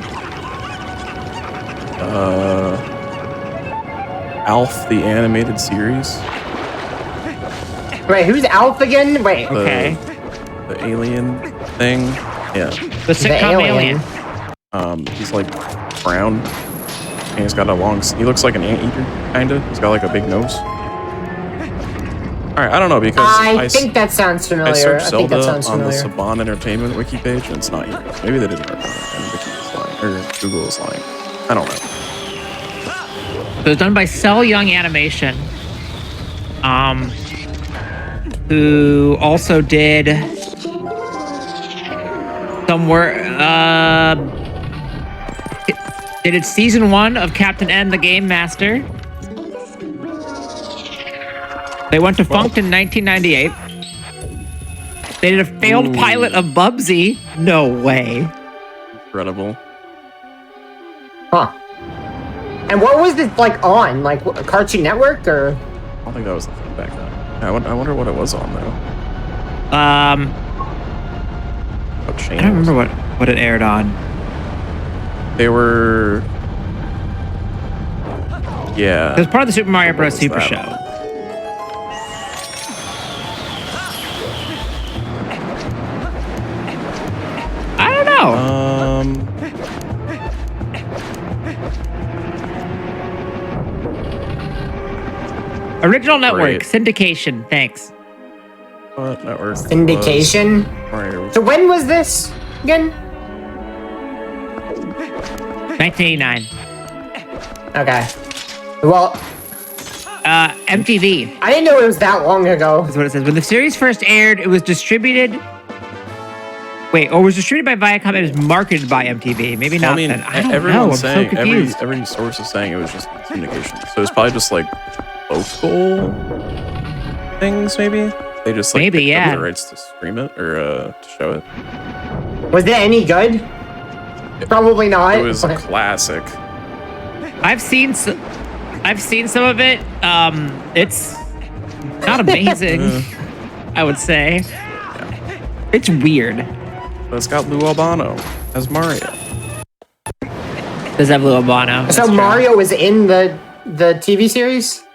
Alf, the animated series. Wait, who's Alf again? Wait. Okay. The alien thing. Yeah. The sitcom alien. He's like brown. And he's got a long... He looks like an anteater, kind of. He's got like a big nose. Alright, I don't know, because I think that sounds familiar. I searched I think Zelda that sounds on the familiar. Saban Entertainment wiki page, and it's not here. Maybe they didn't work on it, and Wiki is lying, or Google is lying. I don't know. It was done by Cell Young Animation. Who also did some work, they did season 1 of Captain N the Game Master. They went to Funked in 1998. They did a failed pilot of Bubsy. No way. Incredible. Huh. And what was this like on? Like Cartoon Network or? I don't think that was the thing back then. I wonder what it was on, though. What I channel? don't remember what it aired on. They were... Yeah. It was part of the Super Mario Bros. was Super that Show. one? I don't know. Original Network, Great. syndication, thanks. What network? Syndication? was Mario? So when was this again? 1989. Okay. Well, MTV I didn't know it was that long ago. is what it says. When the series first aired, it was distributed... Wait, or was distributed by Viacom, it was marketed by MTV. Maybe not I mean, then. I don't know, I'm everyone's so saying, confused. every source is saying it was just syndication. So it's probably just like local things, maybe? They just like Maybe, picked up yeah. the rights to stream it or to show it. Was it any good? Probably not. It was a classic. I've seen some of it. It's not amazing, I would say. It's weird. But it's got Lou Albano as Mario. Does have Lou Albano. So that's true. Mario was in the TV series?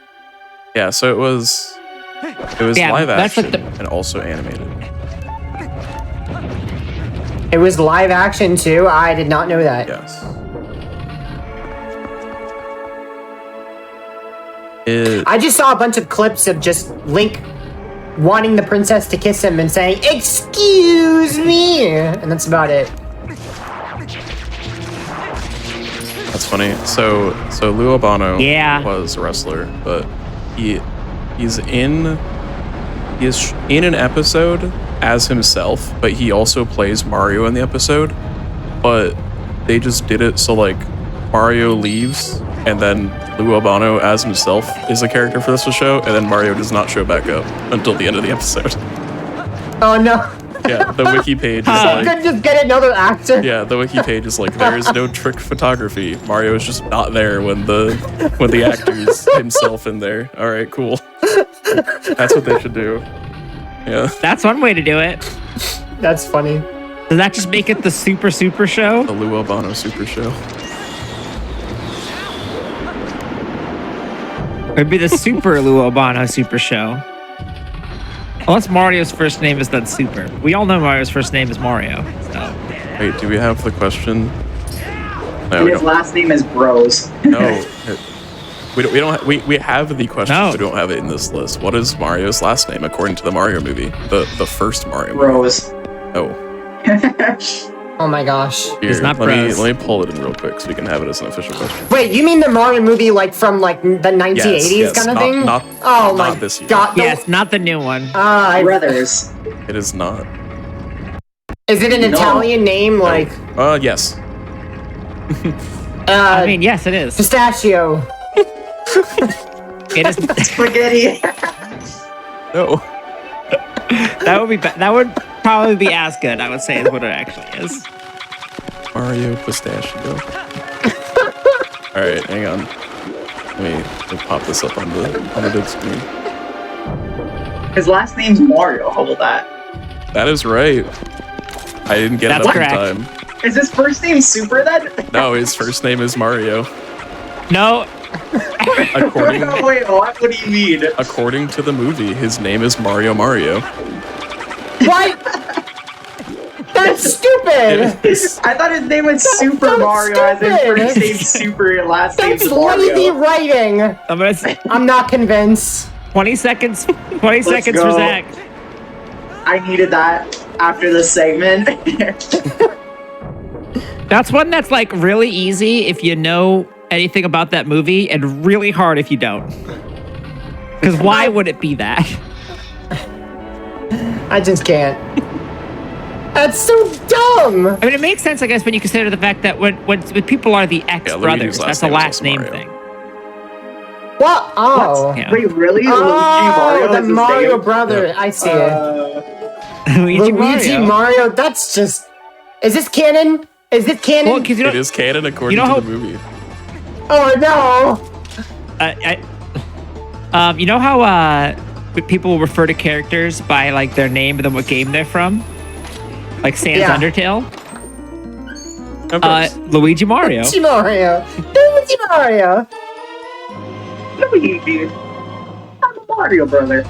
Yeah, so it was Yeah, live that's action like and also animated. It was live action too? I did not know that. Yes. I just saw a bunch of clips of just Link wanting the princess to kiss him and saying, "Excuse me," and that's about it. That's funny. So Lou Albano Yeah. was a wrestler, but he is in an episode as himself, but he also plays Mario in the episode. But they just did it so like Mario leaves and then Lou Albano as himself is a character for this show, and then Mario does not show back up until the end of the episode. Oh no. Yeah, the wiki page is I like... could just get another actor. Yeah, the wiki page is like, there is no trick photography. Mario is just not there when the actor's himself in there. All right, cool. That's what they should do. Yeah. That's one way to do it. That's funny. Does that just make it the Super Show? The Lou Albano Super Show. It'd be the Super Lou Albano Super Show. Unless Mario's first name is then Super. We all know Mario's first name is Mario. So. Wait, do we have the question? No, And we his don't. last name is Bros. No. We have the question, No. but we don't have it in this list. What is Mario's last name according to the Mario movie? The first Mario movie. Bros. Oh. Oh my gosh. Here, It's not let Bros. me pull it in real quick so we can have it as an official question. Wait, you mean the Mario movie like from like the 1980s yes, kind of not- thing? not- oh not my this year. god. Yes, not the new one. Brothers. It is not. Is it an No. Italian name like Yes. I mean, yes, it is. pistachio? It is. Spaghetti. No. That would probably be as good. I would say is what it actually is. Mario Pistachio. Alright, hang on. Let me pop this up on the big screen. His last name's Mario. How about that? That is right. I didn't get That's it correct. at the time. Is his first name Super then? No, his first name is Mario. No, According, Wait, what? What do you mean? according to the movie, his name is Mario Mario. What? That's stupid. I thought his name was Super so Mario, as in stupid. first name Super and last name That's Mario. lazy writing. I'm gonna say I'm not convinced. 20 seconds. 20 seconds for go. Zach. I needed that after this segment. That's one that's like really easy if you know anything about that movie, and really hard if you don't. Because why would it be that? I just can't. That's so dumb. I mean, it makes sense, I guess, when you consider the fact that when people are the ex-brothers, Luigi's last that's a name is last also name Mario. thing. What? Oh. Yeah. Wait, really? Luigi Mario the is his Mario name? brother. Yeah. I see it. Luigi Luigi Mario. That's just. Is this canon? Is this canon? Well, 'cause you know, It is canon according You know to how- the movie. Oh no! you know how people refer to characters by like their name and then what game they're from? Like Sans Yeah. Undertale? Of course. Luigi Mario. Luigi Mario. Luigi Mario. Luigi. I'm a Mario brother.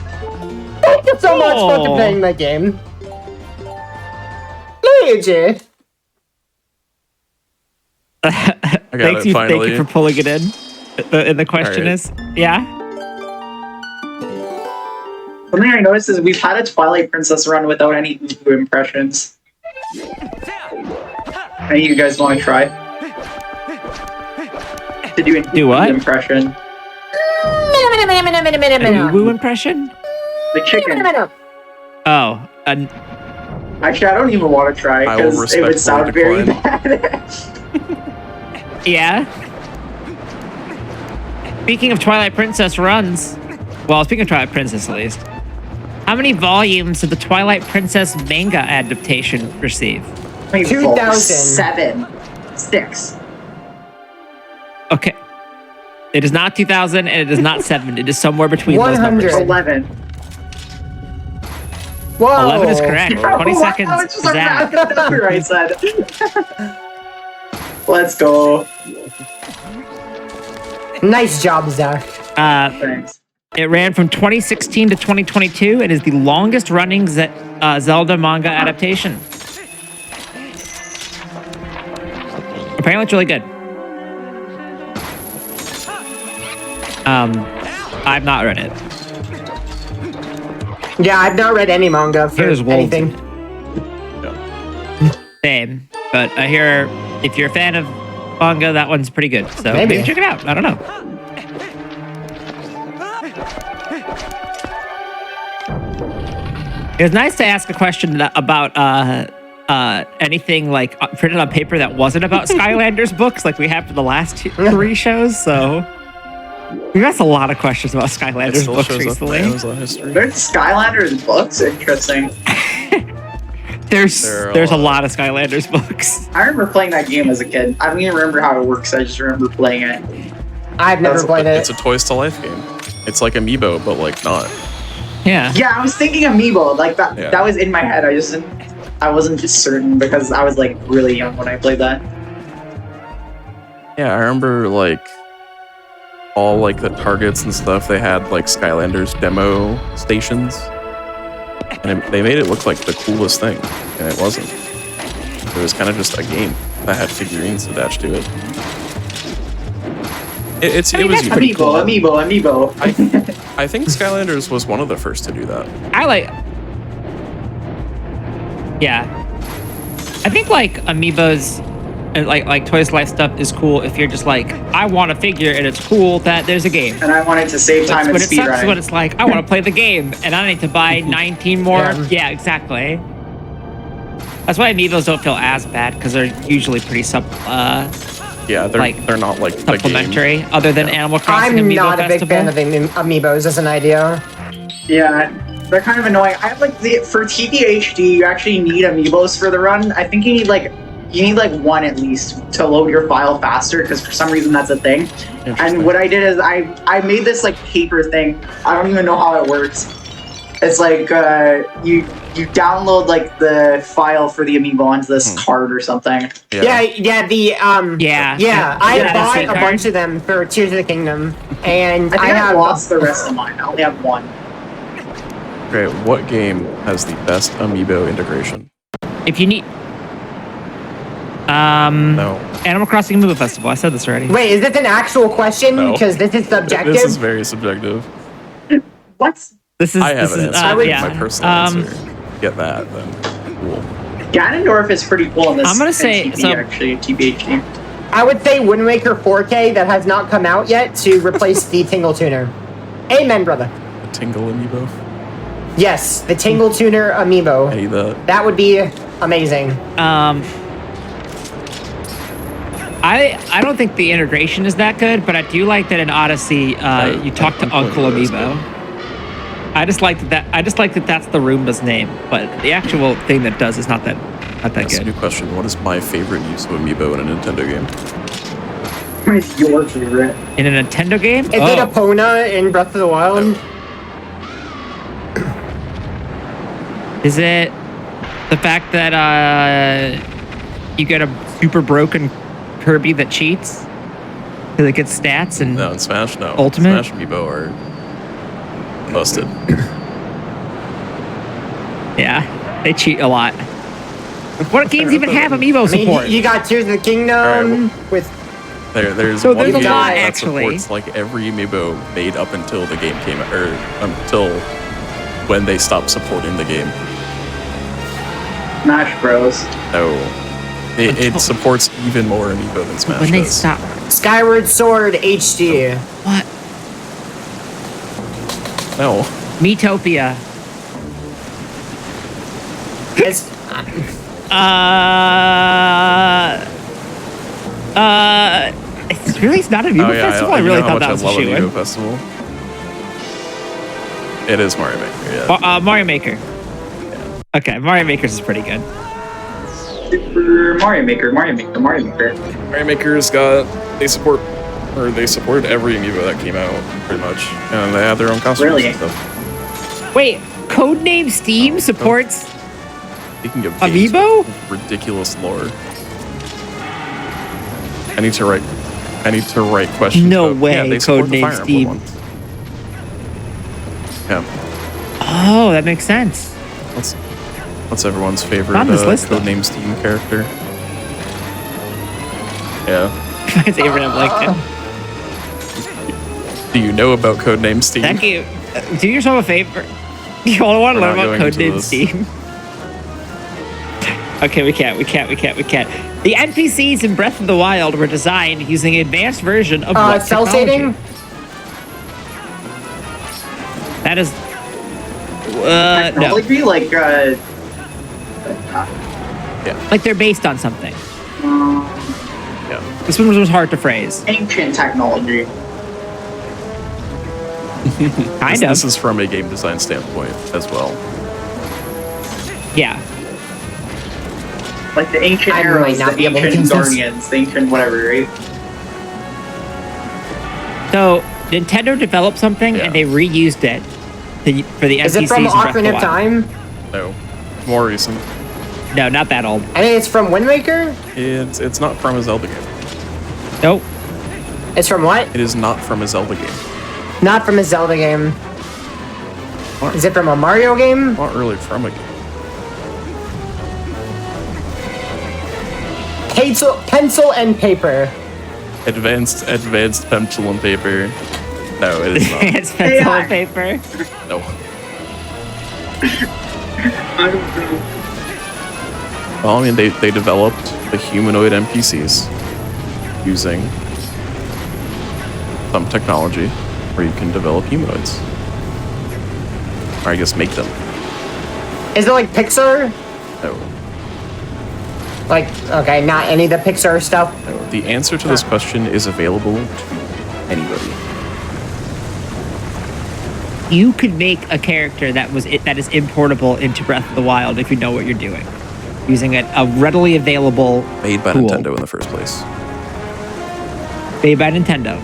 Thank you so much for Aw. playing that game. Luigi. I got Thank it you finally. for pulling it in. And the question All right. is, yeah? Something I noticed is we've had a Twilight Princess run without any Ubu impressions. Any of you guys want to try? To do an Do what? Ubu impression. A woo impression? The chicken. Oh, Actually, I don't even want to try I will because it would sound very respectfully bad. yeah. Speaking of Twilight Princess runs, well, speaking of Twilight Princess at least, how many volumes did the Twilight Princess manga adaptation receive? 2000. 7. 6. Okay. It is not 2000 and it is not 7. It is somewhere between those 100. numbers. 11. Whoa. 11 is correct. 20 Oh, seconds. that was just a Zach. random number I said. Let's go. Nice job, Zach. Thanks. It ran from 2016 to 2022. It is the longest running Zelda manga adaptation. Apparently it's really good. I've not read it. Yeah, I've not read any manga for Here's wolves. anything. Same. But I hear if you're a fan of manga, that one's pretty good. So Maybe. maybe check it out. I don't know. It was nice to ask a question about anything like printed on paper that wasn't about Skylanders books, like we have for the last 3 shows. So we've asked a lot of questions about It Skylanders still books shows up in recently. Amazon history. There's Skylanders books. Interesting. There's There are there's a a lot. lot of Skylanders books. I remember playing that game as a kid. I don't even remember how it works. I just remember playing it. I've never That's- played It's it. a Toys to Life game. It's like Amiibo, but like not. Yeah. Yeah, I was thinking Amiibo. Like that. Yeah. That was in my head. I wasn't just certain because I was like really young when I played that. Yeah, I remember like all like the Targets and stuff. They had like Skylanders demo stations, and they made it look like the coolest thing, and it wasn't. It was kind of just a game that had figurines attached to it. It was that's unique. pretty cool. Amiibo. I think Skylanders was one of the first to do that. I like. Yeah. I think like Amiibos and like Toys to Life stuff is cool if you're just like, I want a figure and it's cool that there's a game. And I wanted to save time But and it sucks when speedrunning. it's like, I want to play the game and I need to buy 19 more. Yeah. Yeah, exactly. That's why Amiibos don't feel as bad because they're usually pretty Yeah, they're not like the game. supplementary, other than Animal Crossing I'm Amiibo not a big Festival. fan of amiibos as an idea. Yeah, they're kind of annoying. I have like for TPHD, you actually need amiibos for the run. I think you need like one at least to load your file faster because for some reason that's a thing. And what I did is I made this like paper thing. I don't even know how it works. It's like you download like the file for the amiibo onto this card or something. Yeah. I Yeah, bought that's a bunch of them for Tears of the Kingdom, and I think I have lost the rest of mine. I only have one. Okay, what game has the best amiibo integration? If you need... No. Animal Crossing Amiibo Festival. I said this already. Wait, is this an actual question? No. Because this is subjective. This is very subjective. What? This is... I have this an is, answer. yeah. My personal answer. Get that, then cool. Ganondorf is pretty cool in this. I'm gonna say... NTB, actually, TBHD. I would say Wind Waker 4K that has not come out yet to replace the Tingle Tuner. Amen, brother. A Tingle amiibo. Yes, the Tingle Tuner amiibo. Hey, That would be amazing. I don't think the integration is that good, but I do like that in Odyssey, you talk to Uncle Amiibo. I just like that. I just like that that's the Roomba's name, but the actual thing that does is not that That's a good. new question. What is my favorite use of amiibo in a Nintendo game? What is your favorite? In a Nintendo game, Is it Epona in Breath of the Wild? Is it the fact that you get a super broken Kirby that cheats? Because it gets stats and No, in Smash, no. Ultimate? Smash amiibo are busted. yeah, they cheat a lot. What games even have amiibo I mean, support? you got Tears of the Kingdom with... There's So one there's a amiibo lot, that actually. supports like every amiibo made up until the game came out, or until when they stopped supporting the game. Smash Bros. No. It supports even more amiibo than Smash when they does. stop. Skyward Sword HD. What? No. Metopia. It's, It's really not a Amiibo Festival. I really thought that was a love shoe Amiibo Festival. It is Mario Maker, yeah. Mario Maker. Okay, Mario Maker is pretty good. Super Mario Maker. Mario Maker's they support every amiibo that came out, pretty much. And they have their own costumes Really? and stuff. Wait, Codename Steam supports You can give games Amiibo? with ridiculous lore. I need to write questions. No about, way, yeah, they support the Codename Fire Emblem Steam. ones. Yeah. Oh, that makes sense. What's everyone's favorite On this list, though. Codename Steam character? Yeah. My favorite, I'm like, Do you know about Codename Steam? thank you. Do yourself a favor. You all want to We're learn not about going into Codename this. Steam? Okay, we can't. The NPCs in Breath of the Wild were designed using an advanced version of what cell technology? shading? That is... no. Technology, like, Like they're based on something. Yeah. This one was hard to phrase. ancient technology. Kind of. This is from a game design standpoint as well. Yeah. Like the ancient I arrows, might not the be able to ancient do this. guardians, the ancient whatever, right? So Nintendo developed something Yeah. and they reused it for the NPCs Is it from in Breath of the Ocarina of Wild. Time? No. More recent. No, not that old. I think it's from Wind Waker? It's not from a Zelda game. Nope. It's from what? It is not from a Zelda game. Not from a Zelda game. Is it from a Mario game? Not really from a game. Pencil and paper. Advanced pencil and paper. No, it is not. It's pencil AI. and paper. No. I don't know. Well, I mean, they developed the humanoid NPCs using some technology where you can develop humanoids. Or I guess make them. Is it like Pixar? No. Like, okay, not any of the Pixar stuff. No. The answer to this question is available to anybody. You could make a character that is importable into Breath of the Wild if you know what you're doing, using a readily available Made by tool. Nintendo in the first place. Made by Nintendo.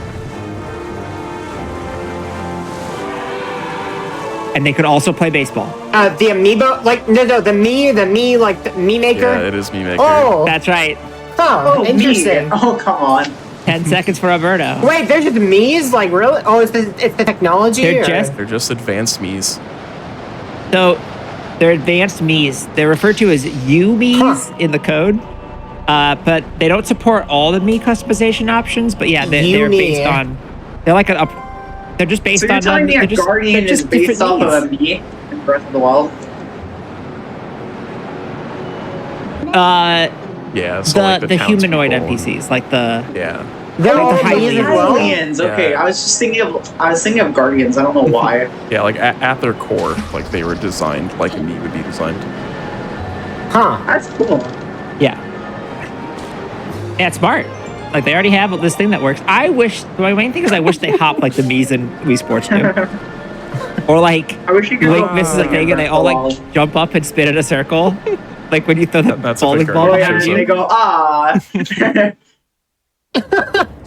and they could also play baseball. The amiibo, like the me, like the me maker. Yeah, it is me maker. Oh, That's right. huh, interesting. Me. Oh, come on. 10 seconds for Alberto. Wait, there's just me's, like really? Oh, it's the technology. They're or- just- They're just advanced me's. So they're advanced Mii's. They're referred to as U-Mii's in the code. But they don't support all the Mii customization options. But yeah, they're U-Mii. based on. They're like they're just based So you're on. telling me they're a just- Guardian they're is just based different off of Mii's. a me in Breath of the Wild? Yeah, so like the humanoid townspeople NPCs, like the. Yeah. They're Like all the me's as well. Guardians. Okay, Yeah. I was thinking of Guardians. I don't know why. Yeah, like at their core, like they were designed like a me would be designed. Huh. That's cool. Yeah. Yeah, it's smart. Like they already have this thing that works. My main thing is I wish they hop like the Mii's in Wii Sports do. Or like I wish you could. Link misses a thing and they all like jump up and spin in a circle. Like when you throw the That's a bowling big ball Oh Guardian. yeah, behind and they you. go ah.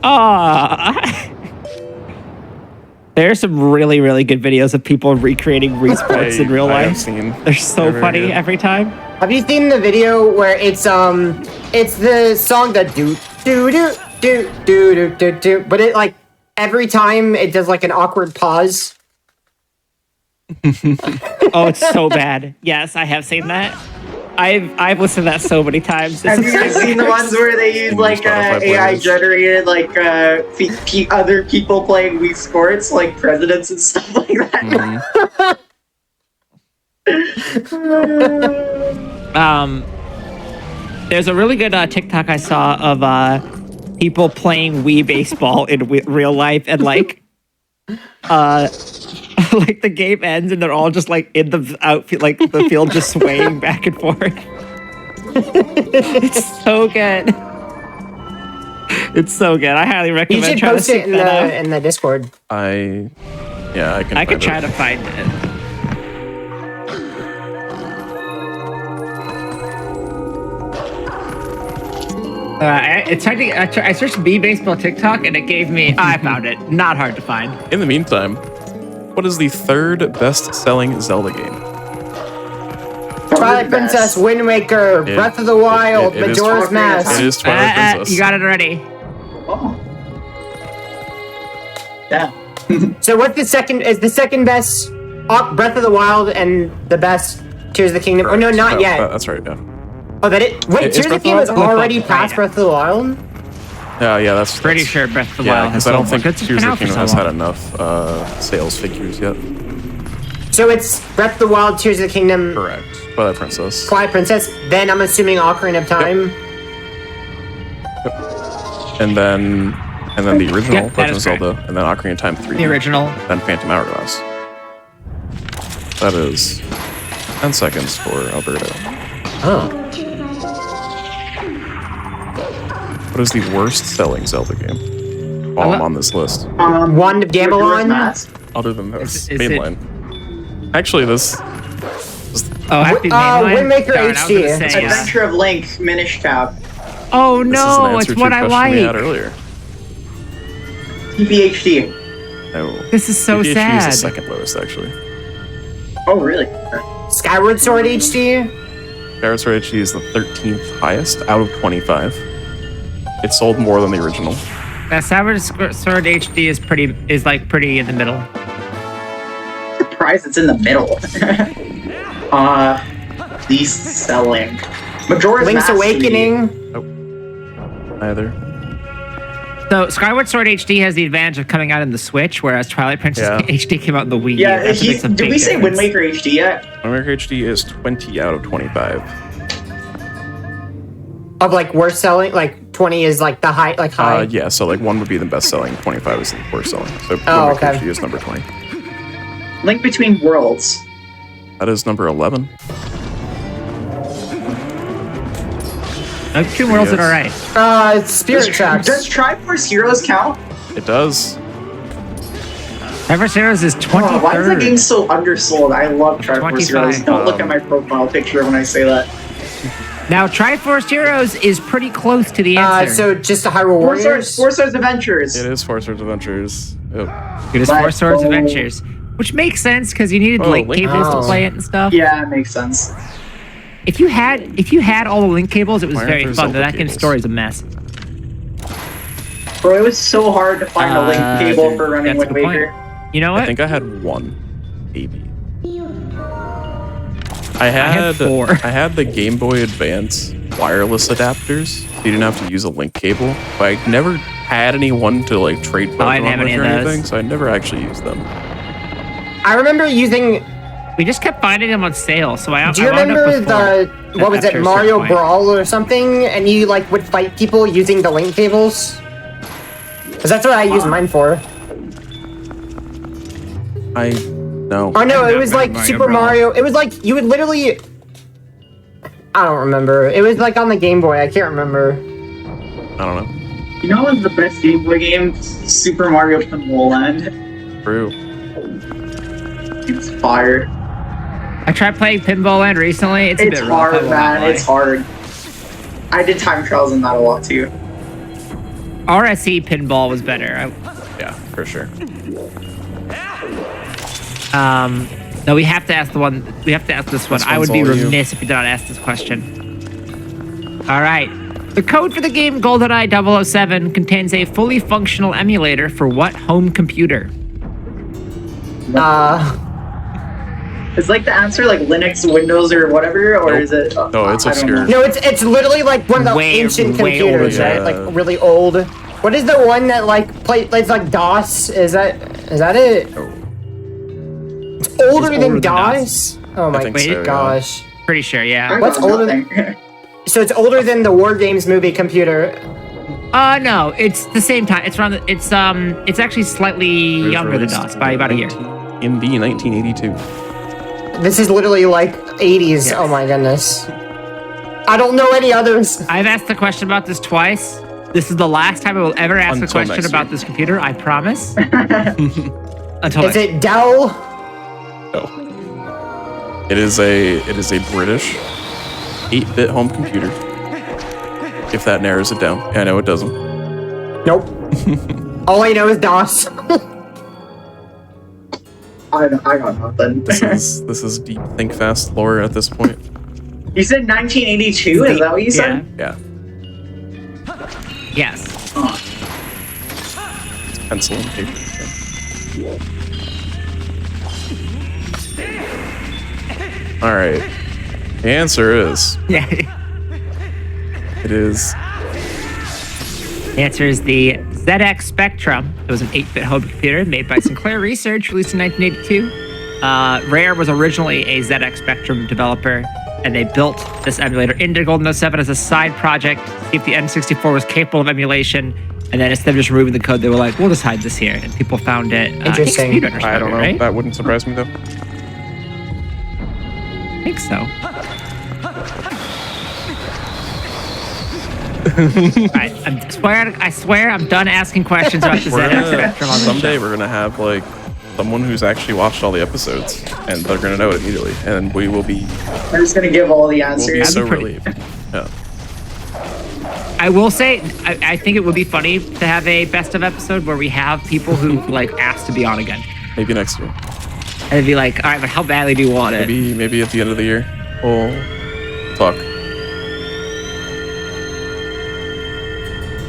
Ah. There's some really, really good videos of people recreating Wii Sports in real I have life. seen. They're so They're very funny good. every time. Have you seen the video where it's the song that do, but it like every time it does like an awkward pause. Oh, it's so bad. Yes, I have seen that. I've listened to that so many times. Have you ever seen the ones where they use Can like use Spotify AI playlists. generated like other people playing Wii Sports, like presidents and stuff like that? There's a really good TikTok I saw of people playing Wii baseball in real life, and like like the game ends and they're all just like in the outfield, like the field just swaying back and forth. It's so good. It's so good. I highly You recommend should trying to post it seek that out. in the Discord. I can. I could find try it. to find it. It's hard to. I searched Bee Baseball TikTok and it gave me. I found it. Not hard to find. In the meantime, what is the third best-selling Zelda game? Twilight Princess, Wind Waker, It- Breath of the Wild, it is Majora's Twilight Mask. It is Twilight Princess. You got it already. Oh. Yeah. So what's the second? Is the second best Breath of the Wild and the best Tears of the Kingdom? Oh no, not yet. That's right. Yeah. Oh, that it. Wait, It's Tears of the Breath of the Kingdom is Wild? already Right past now. Breath of the Wild. Yeah. That's Pretty that's- sure Breath of the Yeah, Wild has because I don't sold think more. Tears It's been of the out for Kingdom so has long. had enough sales figures yet. So it's Breath of the Wild, Tears of the Kingdom, Correct. Twilight Princess. Twilight Princess. Then I'm assuming Ocarina of Time. And then the original Yep, that Legend of is correct. Zelda, and then Ocarina of Time 3. The original. Then Phantom Hourglass. That is 10 seconds for Alberto. Oh. What is the worst selling Zelda game? While I'm on this list. Wand of Majora's Gamelon. Mask. Other than this, Is it- mainline. Actually, this. Oh, Happy Mainline? Wind Waker Darn, I was HD. gonna say, Adventure of Link, Minish Cap. Oh This is an no, answer it's to what a I question we had like. earlier. TPHD. No. This is so PhD is sad. the second lowest, actually. Oh, really? Skyward Sword HD. Skyward Sword HD is the 13th highest out of 25. It sold more than the original. That Skyward Sword HD is pretty in the middle. Surprised it's in the middle. Least selling. Majora's Link's Mask 3. Awakening. Either. So Skyward Sword HD has the advantage of coming out in the Switch, whereas Twilight Princess Yeah. HD came out in the Wii. Yeah, That's what makes a did big we say Wind difference. Waker HD yet? Wind Waker HD is 20 out of 25. Of like worst selling, like 20 is like the high, like high. Yeah, so like 1 would be the best selling, 25 is the worst selling. So Oh, Wind Waker okay. HD is number 20. Link Between Worlds. That is number 11. Two worlds are alright. Spirit Tracks. Does Triforce Heroes count? It does. Triforce Heroes is 23rd. Oh, why is the game so undersold? I love Triforce 25. Heroes. Don't look at my profile picture when I say that. Now, Triforce Heroes is pretty close to the answer. So just a Hyrule Warriors. Four Swords Adventures. It is Four Swords Adventures. Yep. It is But- Four Swords Adventures. Which makes sense because you needed link link cables to cables. play it and stuff. Yeah, it makes sense. If you had all the link cables, it was Why aren't very there fun. But Zelda that game's cables? story is a mess. Bro, it was so hard to find a link cable dude, for running that's Wind the point. Waker. You know I what? think I had one, maybe. I had had 4. I had the Game Boy Advance wireless adapters. So you didn't have to use a link cable. But I never had anyone to like trade Oh, I Pokemon didn't have with any or of those. anything, so I never actually used them. I remember using. We just kept finding them on sale, so I Do you I wound up remember with the 4 what was after it, a certain Mario point. Brawl or something, and you like would fight people using the link cables? Because that's what I used mine for. No. Oh no, it not was like Mario Super Brawl. Mario. It was like you would literally. I don't remember. It was like on the Game Boy. I can't remember. I don't know. You know what was the best Game Boy game? Super Mario Pinball Land. True. It's fire. I tried playing Pinball Land recently. It's a It's bit rough. I hard, will man. not It's lie. hard. I did time trials in that a lot too. RSE Pinball was better. Yeah, for sure. No, we have to ask the one. We have to ask this one. This I would one's be all you. remiss if we did not ask this question. All right. The code for the game GoldenEye 007 contains a fully functional emulator for what home computer? Is like the answer like Linux, Windows, or whatever, or Nope. is it? No, it's I don't obscure. know. No, it's literally like one of the Way- ancient way computers, older, right? yeah. Like really old. What is the one that like it's like DOS? Is that it? Oh. It's older It's than older than DOS. Oh my think so, yeah. gosh! Pretty sure, yeah. I What's got older nothing. So it's older than the War Games movie computer. No, it's the same time. It's around. It's actually slightly It was younger than released DOS by about a year. In the 1982. This is literally like 80s. Yes. Oh my goodness. I don't know any others. I've asked the question about this twice. This is the last time I will ever ask a Until question next about week. this computer. I promise. Until Is next. it Dell? No. It is a British 8-bit home computer. If that narrows it down. Yeah, I know it doesn't. Nope. All I know is DOS. I got nothing. This is deep think fast lore at this point. You said 1982? Is that what you said? Yeah. Yes. Pencil and paper. All right. The answer is Yeah. it is The answer is the ZX Spectrum. It was an 8-bit home computer made by Sinclair Research, released in 1982. Rare was originally a ZX Spectrum developer, and they built this emulator into Golden 07 as a side project to see if the N64 was capable of emulation. And then instead of just removing the code, they were like, we'll just hide this here. And people found it. Interesting. I think Speedrunners I found don't it, know. right? That wouldn't surprise me though. I think so. Alright, I swear I'm done asking questions about the We're ZX Spectrum on this someday show. we're gonna have like someone who's actually watched all the episodes, and they're gonna know it immediately, and we will be I'm just gonna give all the we'll be answers. so pretty- relieved. Yeah. I will say, I think it would be funny to have a best of episode where we have people who like ask to be on again. Maybe next year. And it'd be like, all right, but how badly do you want it? Maybe at the end of the year we'll talk.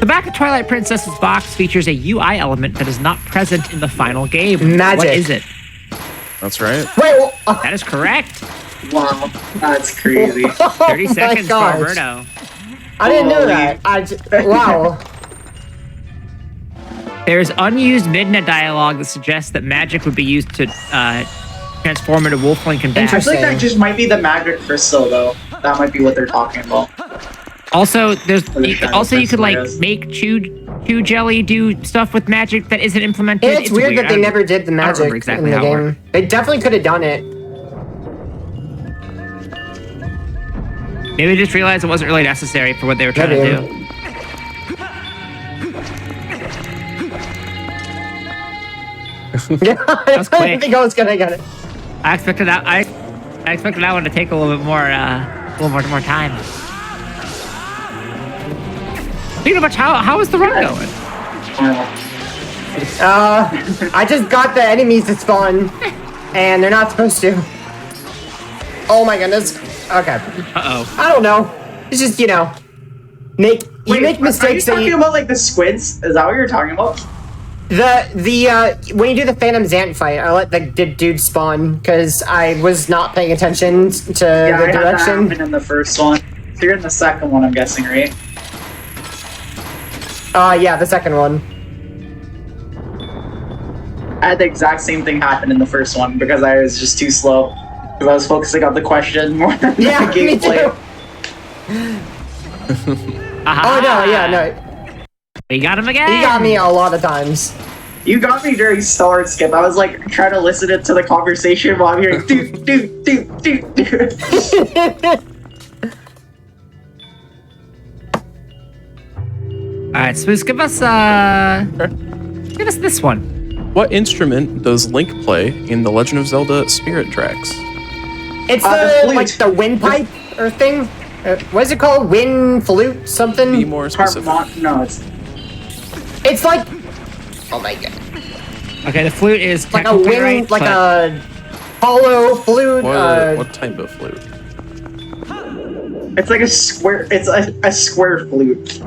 The back of Twilight Princess's box features a UI element that is not present in the final game. Magic. What is it? That's right. Wait, well, That is correct. Wow, that's crazy. 30 my seconds for gosh. Alberto. I didn't know Holy. that. Wow. There's unused midnight dialogue that suggests that magic would be used to transform into Wolflink and I Bash. feel like that just might be the magic crystal, though. That might be what they're talking about. Also, you Shadow could like Princess. make chew jelly do stuff with magic that isn't implemented. It's weird that I they don't- never did the I don't magic remember exactly in the how it game. worked. They definitely could have done it. Maybe they just realized it wasn't really necessary for what they were trying to Maybe. do. Yeah, I was didn't quick. think I was gonna get it. I expected that. I expected that one to take a little bit more, more time. Speaking of which, how is the run going? I just got the enemies to spawn. and they're not supposed to. Oh my goodness. Okay. Uh-oh. I don't know. It's just, you know, make mistakes Are you that talking about like the squids? Is that what you're talking about? When you do the Phantom Xant fight, I let the dude spawn because I was not paying attention to the I had that direction. happen in the first one. So you're in the second one, I'm guessing, right? Yeah, the second one. I had the exact same thing happen in the first one because I was just too slow. Because I was focusing on the question more than Yeah, the me gameplay. too. Oh no, yeah, no. We got him again. He got me a lot of times. You got me during Star Skip. I was like trying to listen to the conversation while I'm hearing do. All right, Smooth, give us this one. What instrument does Link play in the Legend of Zelda Spirit Tracks? It's the flute. like the windpipe or thing. What is it called? Wind flute something? Be more specific. No, it's It's like. Oh my god. Okay, the flute is Like a technically wind, right, like but a hollow flute. What type of flute? like a square. It's a square flute.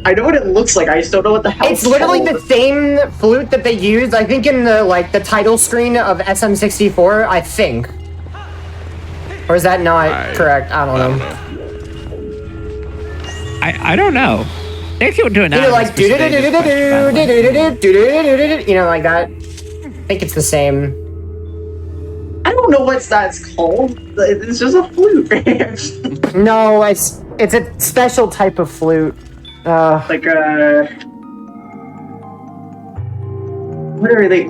I know what it looks like. I just don't know what the hell. It's literally called. the same flute that they use, I think, in the title screen of SM64, I think. Or is that not correct? I don't know. I don't know. They keep doing You know, like that. you know, like that. I think it's the same. I don't know what that's called. It's just a flute. No, it's a special type of flute. Like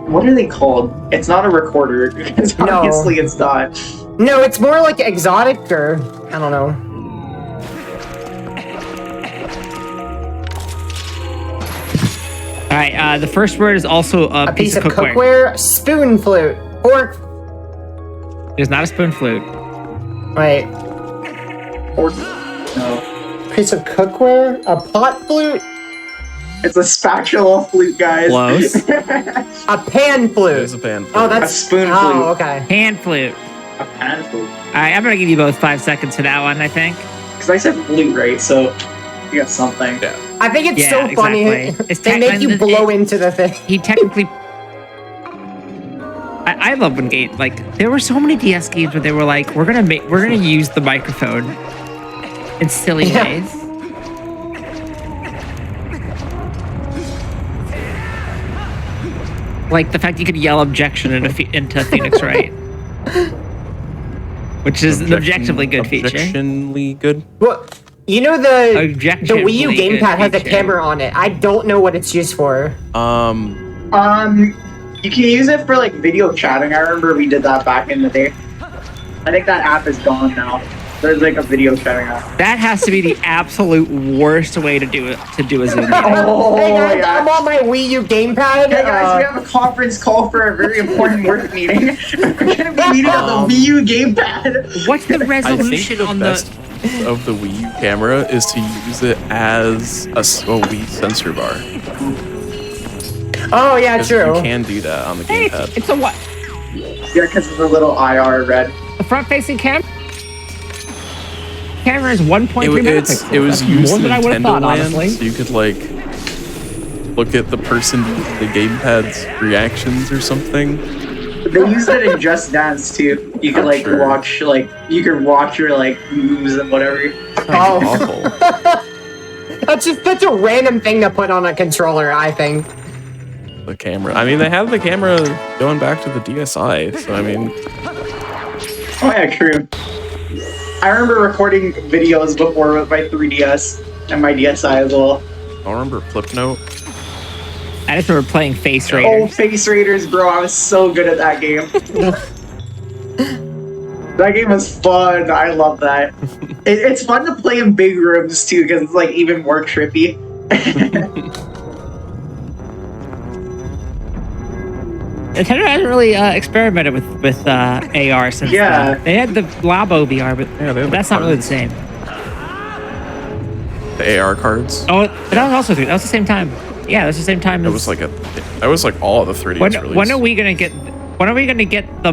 what are they called? It's not a recorder. Because No. obviously it's not. No, it's more like exotic or I don't know. All right, the first word is also a Piece of cookware, spoon flute, fork. It is not a spoon flute. Wait, Or no. piece of cookware, a pot flute, It's a spatula flute, guys. Close. a pan It flute. is a pan flute. Oh, A that's spoon flute. Oh, okay. Hand flute. A pan flute. All right, I'm gonna give you both 5 seconds for that one. I think. Because I said flute, right? So you got something. Yeah. I think it's Yeah, so funny. exactly. It's They make you technically- blow into the thing. He technically. I love when there were so many DS games where they were like, we're gonna use the microphone in silly Yeah. ways. Like the fact you could yell objection into Phoenix Wright. Which is an objectively good feature. Objectionably good. Well, you know the Objectively Wii U good gamepad has a feature. camera on it. I don't know what it's used for. You can use it for like video chatting. I remember we did that back in the day. I think that app is gone now. There's like a video chatting app. That has to be the absolute worst way to do a Zoom meeting. Oh, Hey guys, yeah. I'm on my Wii U gamepad. Hey guys, we have a conference call for a very important work meeting. We're gonna be meeting on the Wii U gamepad. What's the I think resolution the on best of the Wii U camera is to use it as a Wii sensor bar. Oh yeah, 'Cause true. You can do that on the Hey, gamepad. it's a what? Yeah, because of the little IR red. The front-facing camera. Camera is 1.3 megapixels. It was That's used more in than I would have Nintendo thought, Land, honestly. so you could like look at the person using the gamepad's reactions or something. They use it in Just Dance too. You can like Sure. watch your like moves and whatever. Oh. Awful. That's just such a random thing to put on a controller, I think. The camera. I mean, they have the camera going back to the DSi, so I mean, Oh yeah, true. I remember recording videos before with my 3DS and my DSi as well. I remember Flipnote. I just remember playing Face Oh, Raiders. Face Raiders, bro! I was so good at that game. That game was fun. I love that. It's fun to play in big rooms too, because it's like even more trippy. Nintendo hasn't really experimented with AR since Yeah. then. They had the Labo VR, but Yeah, they had the that's not really the cards. same. The AR cards. Oh, but that was also that was the same time. Yeah, that's the same time That as. was like all of the 3DS release. When are we gonna get? When are we gonna get the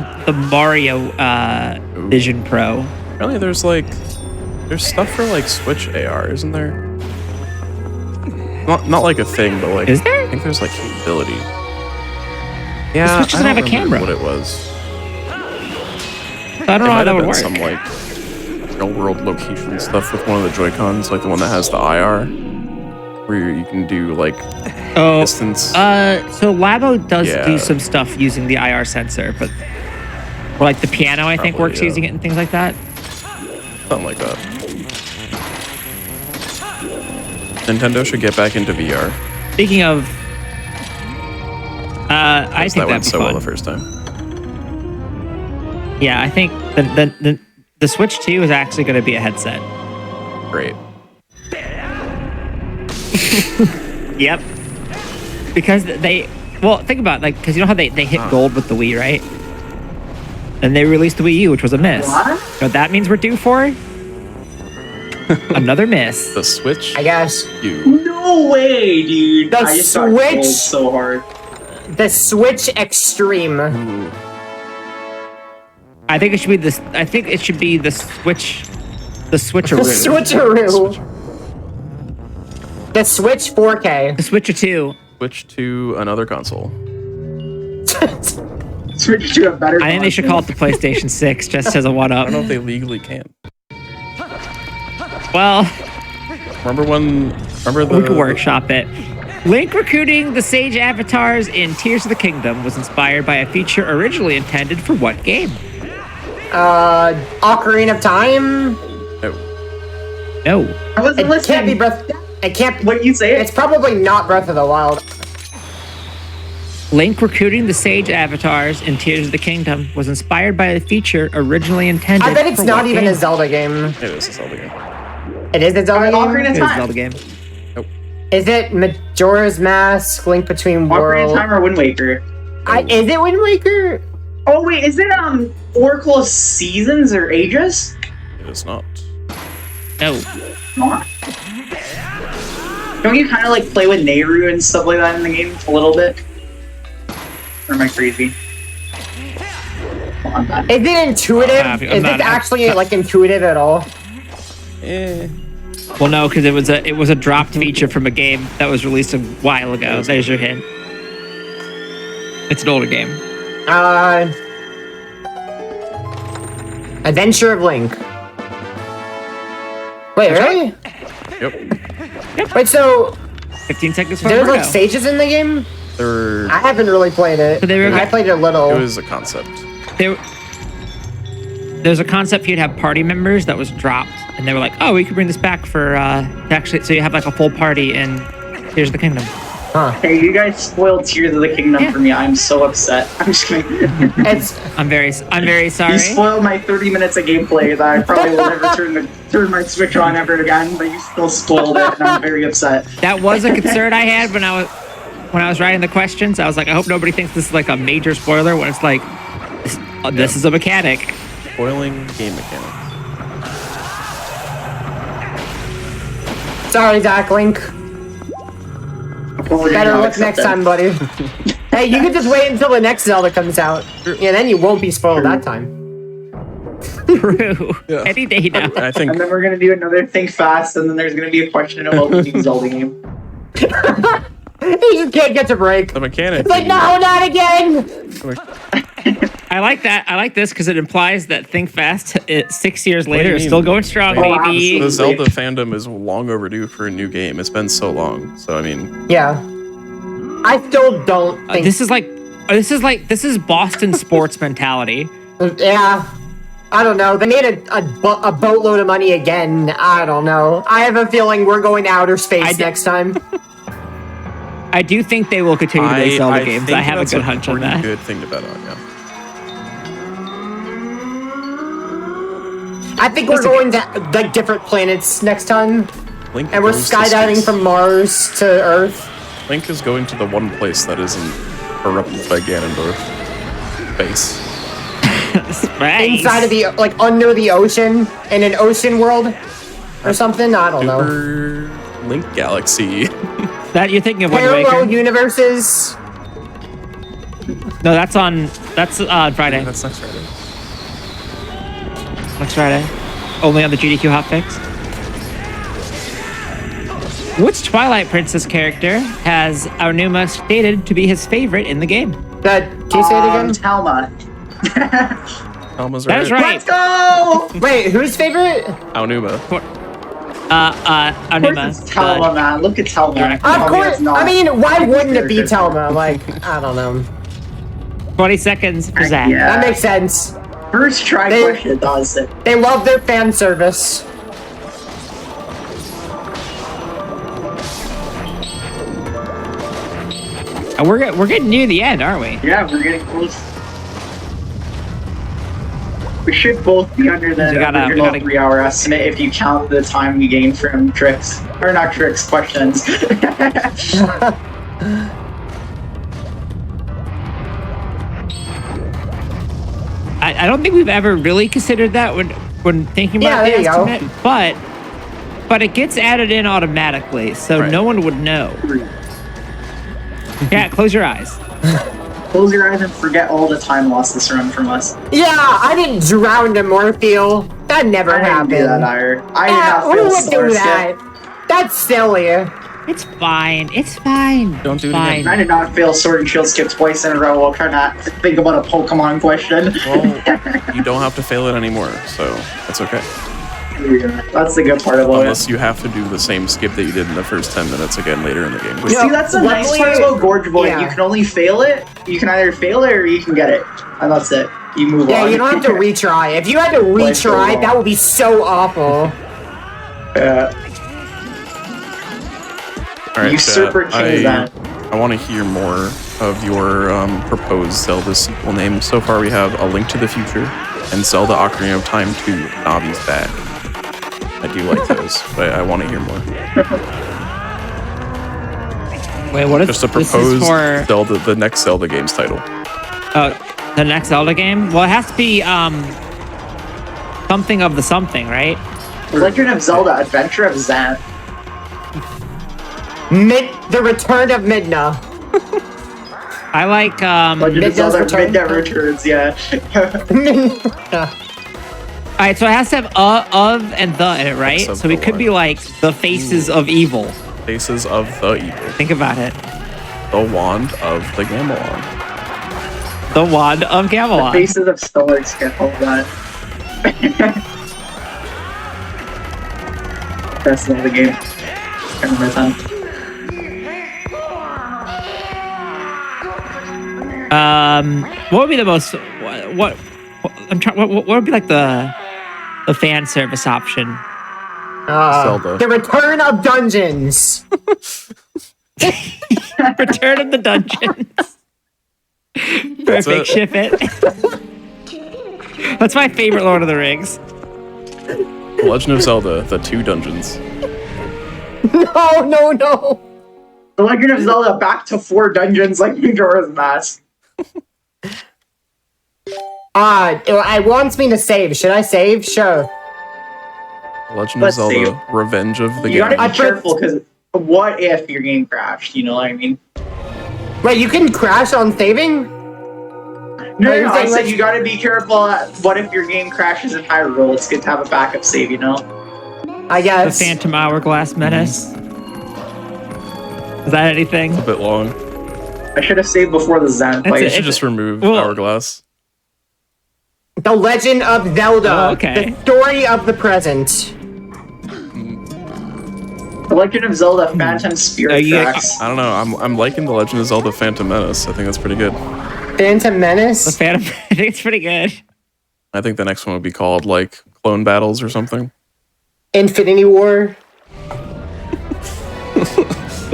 Mario Vision Pro? Really, there's stuff for like Switch AR, isn't there? Not like a thing, but like Is there? I think there's like capability. Yeah, Switch doesn't I have don't a remember camera. What it was. So I don't know how that would work. Some like real world location stuff with one of the Joy-Cons, like the one that has the IR, where you can do like distance. So Labo does Yeah. do some stuff using the IR sensor, but or like the piano, I think Probably, works yeah. using it and things like that. Something like that. Nintendo should get back into VR. Speaking of, I think That that'd went be so fun. well the first time. Yeah, I think the Switch 2 is actually going to be a headset. Great. Yep. Because think about it, because you know how they hit gold with the Wii, right? And they released the Wii U, which was a miss. What? You know what that means we're due for? Another miss. The Switch. I guess. No way, dude. The I just got Switch? trolled so hard. The Switch Extreme. Ooh. I think it should be this. I think it should be the Switch. The Switcheroo. Switcheroo. The Switch 4K. The Switcher 2. Switch to another console. Switch to a better. I think they should call it the PlayStation 6 just as a I one-up. don't know if they legally can. Well, Remember the we could workshop it. Link recruiting the Sage avatars in Tears of the Kingdom was inspired by a feature originally intended for what game? Ocarina of Time. No. No. I wasn't It listening. can't be Breath. It can't. What you say? It's probably not Breath of the Wild. Link recruiting the Sage avatars in Tears of the Kingdom was inspired by a feature originally intended I bet it's for not what even game? a Zelda game. It is a Zelda game. It is a Zelda Ocarina game. It is of a Time. Zelda game. Nope. Is it Majora's Mask, Link Between Ocarina of Worlds? Time or Wind Waker? Is it Wind Waker? Oh wait, is it Oracle of Seasons or Ages? It is not. No. Not. Don't you kind of like play with Nehru and stuff like that in the game a little bit? Or am I crazy? Well, I'm bad. Is it intuitive? I'm Is not- it actually like intuitive at all? Well, no, because it was a dropped feature from a game that was released a while ago. There's your hint. It's an older game. Adventure of Link. Wait, really? Yep. Wait, so 15 seconds for there's like Bruno. sages in the game? There. I haven't really played it. So they were- I played it a little. It was a concept. There's a concept for you to have party members that was dropped, and they were like, "Oh, we could bring this back for actually." So you have like a full party in Tears of the Kingdom. Hey, you guys spoiled Tears of the Kingdom for me. I'm so upset. I'm just kidding. It's I'm very sorry. You spoiled my 30 minutes of gameplay that I probably will never turn my Switch on ever again, but you still spoiled it, and I'm very upset. That was a concern I had when I was writing the questions. I was like, I hope nobody thinks this is like a major spoiler when it's like, this is a mechanic. Spoiling game mechanics. sorry, Zach Link. Better look next time, buddy. Hey, you can just wait until the next Zelda comes out. Yeah, then you won't be spoiled that time. True. Yeah. Any day now. I think And then we're gonna do another Think Fast, and then there's gonna be a question about the new Zelda game. You just can't get to break. the mechanic. It's like, no, not again! I like that. I like this because it implies that Think Fast, 6 years later, you is mean? still going strong, Oh, baby. The Zelda fandom is long overdue for a new game. It's been so long. So I mean, Yeah. I still don't think... This is Boston sports mentality. Yeah. I don't know. They made a boatload of money again. I don't know. I have a feeling we're going to outer space next time. I do think they will continue to make Zelda games. think I have a that's good hunch on pretty that. Good thing to bet on, yeah. I think we're going to like different planets next time. Link And we're goes to skydiving space. from Mars to Earth. Link is going to the one place that isn't corrupted by Ganondorf. Space. Right. Inside of the, like, under the ocean, in an ocean world or something. I don't know. Super Link Galaxy. That you're thinking of Wind Parallel Waker? universes. No, that's on Friday. That's next Friday. Next Friday. Only on the GDQ Hotfix. Which Twilight Princess character has Aonuma stated to be his favorite in the game? Can you say it again? Telma. Alma's That is right. Let's go! Wait, who's favorite? Aonuma. Of course Aonuma. it's Telma, man. Look at Telma. Of Tell me course. it's not. I mean, why wouldn't it be Character. Telma? Like, I don't know. 20 seconds for Zach. Yeah. That makes sense. First try They- question does it. They love their fan service. And we're getting near the end, aren't we? Yeah, we're getting close. We should both be under the We gotta- original we gotta- 3-hour estimate if you count the time we gained from tricks. Or not tricks, questions. I don't think we've ever really considered that when thinking Yeah, about the there you go. estimate, but it gets added in automatically, so Right. no one would know. Yeah, close your eyes. Close your eyes and forget all the time lost this run from us. Yeah, I didn't drown to Morpheal. That never I didn't happened. do that either. I did Yeah, not who feel would Star do Skip. that? That's silly. It's fine. It's fine. Don't do it fine. again. I did not fail Sword and Shield skip twice in a row while trying to think about a Pokemon question. Well, you don't have to fail it anymore, so that's okay. Yeah, that's the good part about Unless you have to do the same skip that you did in the first 10 minutes again later in the game. Which No. See, that's the nice luckily- part about Gorge Void. yeah. You can only fail it. You can either fail it or you can get it. And that's it. You move Yeah, on. you don't have to retry. If you had to Play so retry, long. that would be so awful. Yeah. All right, Usurper chat, King Zan. I want to hear more of your proposed Zelda sequel names. So far, we have A Link to the Future and Zelda Ocarina of Time 2, Navi's Back. I do like those, but I want to hear more. Wait, what is Just a this is proposed for Zelda, the next Zelda game's title. the next Zelda game? Well, it has to be something of the something, right? Legend of Zelda Adventure of Zan. The Return of Midna. I like Legend of Midna's Zelda Return? Midna Returns, yeah. All right, so it has to have of and the in it, right? Except So it the could be one. like the faces of evil. Faces of the Evil. Think about it. The Wand of the Gamelon. The wand of Gamelon. Faces of Stellar Skip, hold that. Best of the game. I remember that. What would be the most what I'm trying what would be like the fan service option? Zelda. The Return of Dungeons. Return of the Dungeons. That's Perfect, it. ship it. That's my favorite Lord of the Rings. Legend of Zelda, the 2 dungeons. No. The Legend of Zelda back to 4 dungeons like Majora's Mask. It wants me to save. Should I save? Sure. Legend Let's of Zelda, save. Revenge of the You gotta Game. be careful because what if your game crashed? You know what I mean? Wait, you can crash on saving? No, you're I saying said let's- you gotta be careful. What if your game crashes in Hyrule? It's good to have a backup save, you know? I The guess. Phantom Hourglass Menace. Is that anything? A bit long. I should have saved before the Zen That's fight. You it. should just remove Well- Hourglass. The Legend of Zelda. Oh, okay. The story of the present. The Legend of Zelda Phantom Spirit yeah. Tracks. I don't know. I'm liking the Legend of Zelda Phantom Menace. I think that's pretty good. Phantom The Menace. Phantom. I think it's pretty good. I think the next one would be called like Clone Battles or something. Infinity War.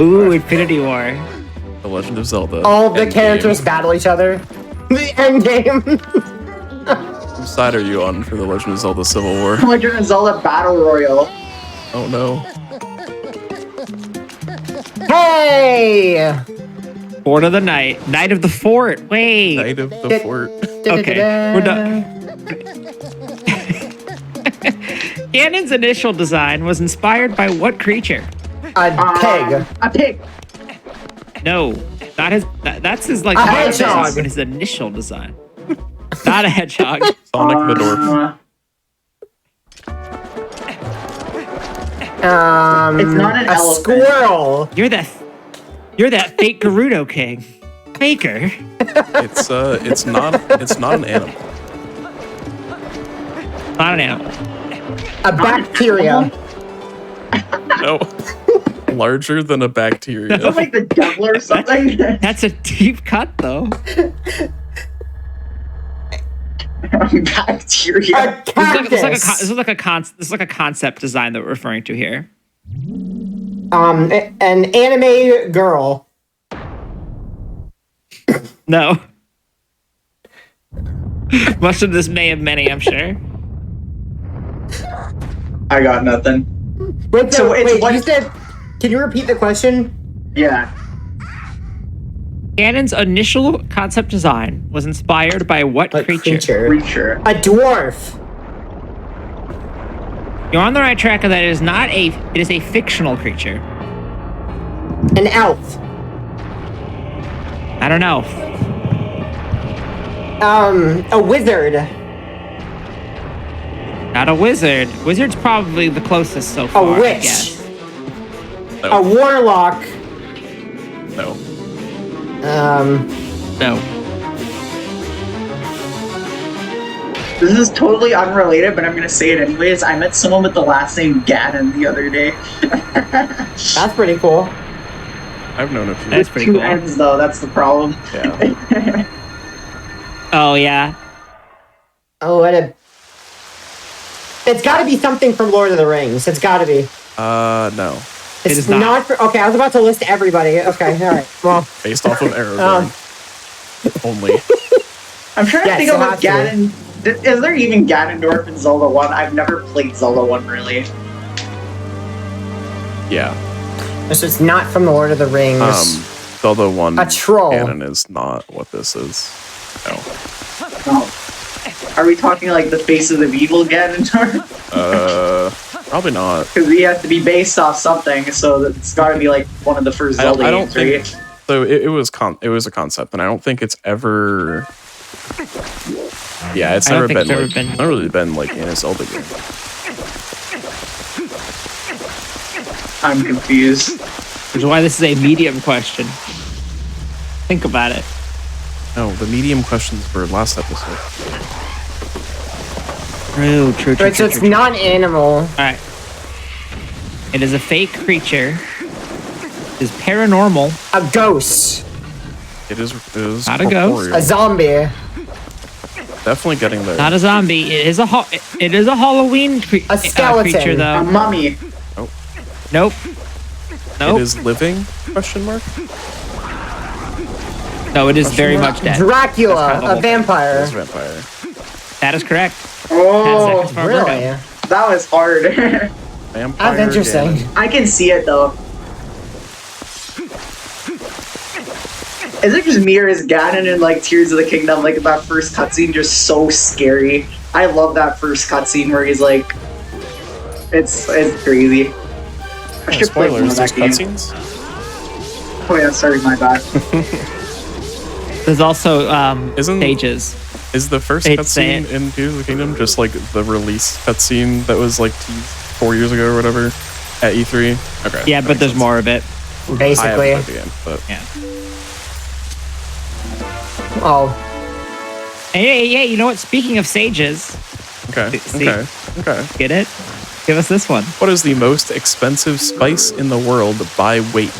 Ooh, Infinity War. The Legend of Zelda. All the Endgame. characters battle each other. The end game. Whose side are you on for the Legend of Zelda Civil War? Legend of Zelda Battle Royale. Oh no. Hey! Fort of the Night. Night of the Fort. Wait. Knight of the Fort. Okay, we're done. Ganon's initial design was inspired by what creature? A pig. A pig. No, not his. That's his like A hedgehog. his initial design. Not a hedgehog. Sonic the Dwarf. It's not an a elephant. squirrel. You're that fake Gerudo king. Faker. It's not an animal. Not an animal. A bacteria. No. Larger than a bacteria. Is that like the devil or something? That's a deep cut though. Bacteria. A cactus. This is like a concept design that we're referring to here. An anime girl. No. Much of this may have many, I'm sure. I got nothing. Wait, So it's wait, one- you said, can you repeat the question? Yeah. Ganon's initial concept design was inspired by what creature? Creature. A dwarf. You're on the right track of that. It is a fictional creature. An elf. I don't know. A wizard. Not a wizard. Wizard's probably the closest so far. A I witch. guess. A warlock. No. No. This is totally unrelated, but I'm gonna say it anyways. I met someone with the last name Ganon the other day. That's pretty cool. I've known a few. That's pretty Two cool. N's though, that's the problem. Yeah. Oh yeah. Oh, what a... It's gotta be something from Lord of the Rings. It's gotta be. No. It's is not. for... Okay, I was about to list everybody. Okay, alright. Well, Based off of Aragorn. Only. I'm trying to Yes, think it of what has to. Ganon. Is there even Ganondorf in Zelda 1? I've never played Zelda 1 really. Yeah. so it's not from the Lord of the Rings. Zelda 1 A troll. canon is not what this is. No. No. Are we talking like the face of the evil Ganondorf? Probably not. Because he has to be based off something, so it's got to be like one of the first Zelda I don't games, think right? so. It was a concept, and I don't think it's ever. Yeah, it's I don't never think been it's ever like been- not really been like in a Zelda game. I'm confused. Which is why this is a medium question. Think about it. No, the medium questions were last episode. True. Right, so it's not an animal. All right. It is a fake creature. It is paranormal. A ghost. It is Not a ghost. corporeal. A zombie. Definitely getting there. Not a zombie. It is a Halloween A skeleton. creature, A though. mummy. Nope. It is living? Question mark. No, it is very much dead. Dracula, That's kind of the a whole thing. It vampire. is vampire. That is correct. 10 Oh, seconds for Really? Alberto. that was hard. Vampire. That's interesting. Ganon. I can see it though. Is it just me or is Ganon in like Tears of the Kingdom, like that first cutscene, just so scary? I love that first cutscene where he's like, it's crazy. I Yeah, should play more spoilers. of There's that game. cutscenes. Oh yeah, sorry, my bad. There's also Isn't- stages. Is the first It's cutscene in Tears of the Kingdom just like the release cutscene that was like 4 years ago or whatever at E3? Okay. Yeah, that but makes there's sense. more of it. I haven't Basically. played the game, but Yeah. Oh, Hey, you know what? Speaking of sages, okay. See- Okay. get it? Give us this one. What is the most expensive spice in the world by weight?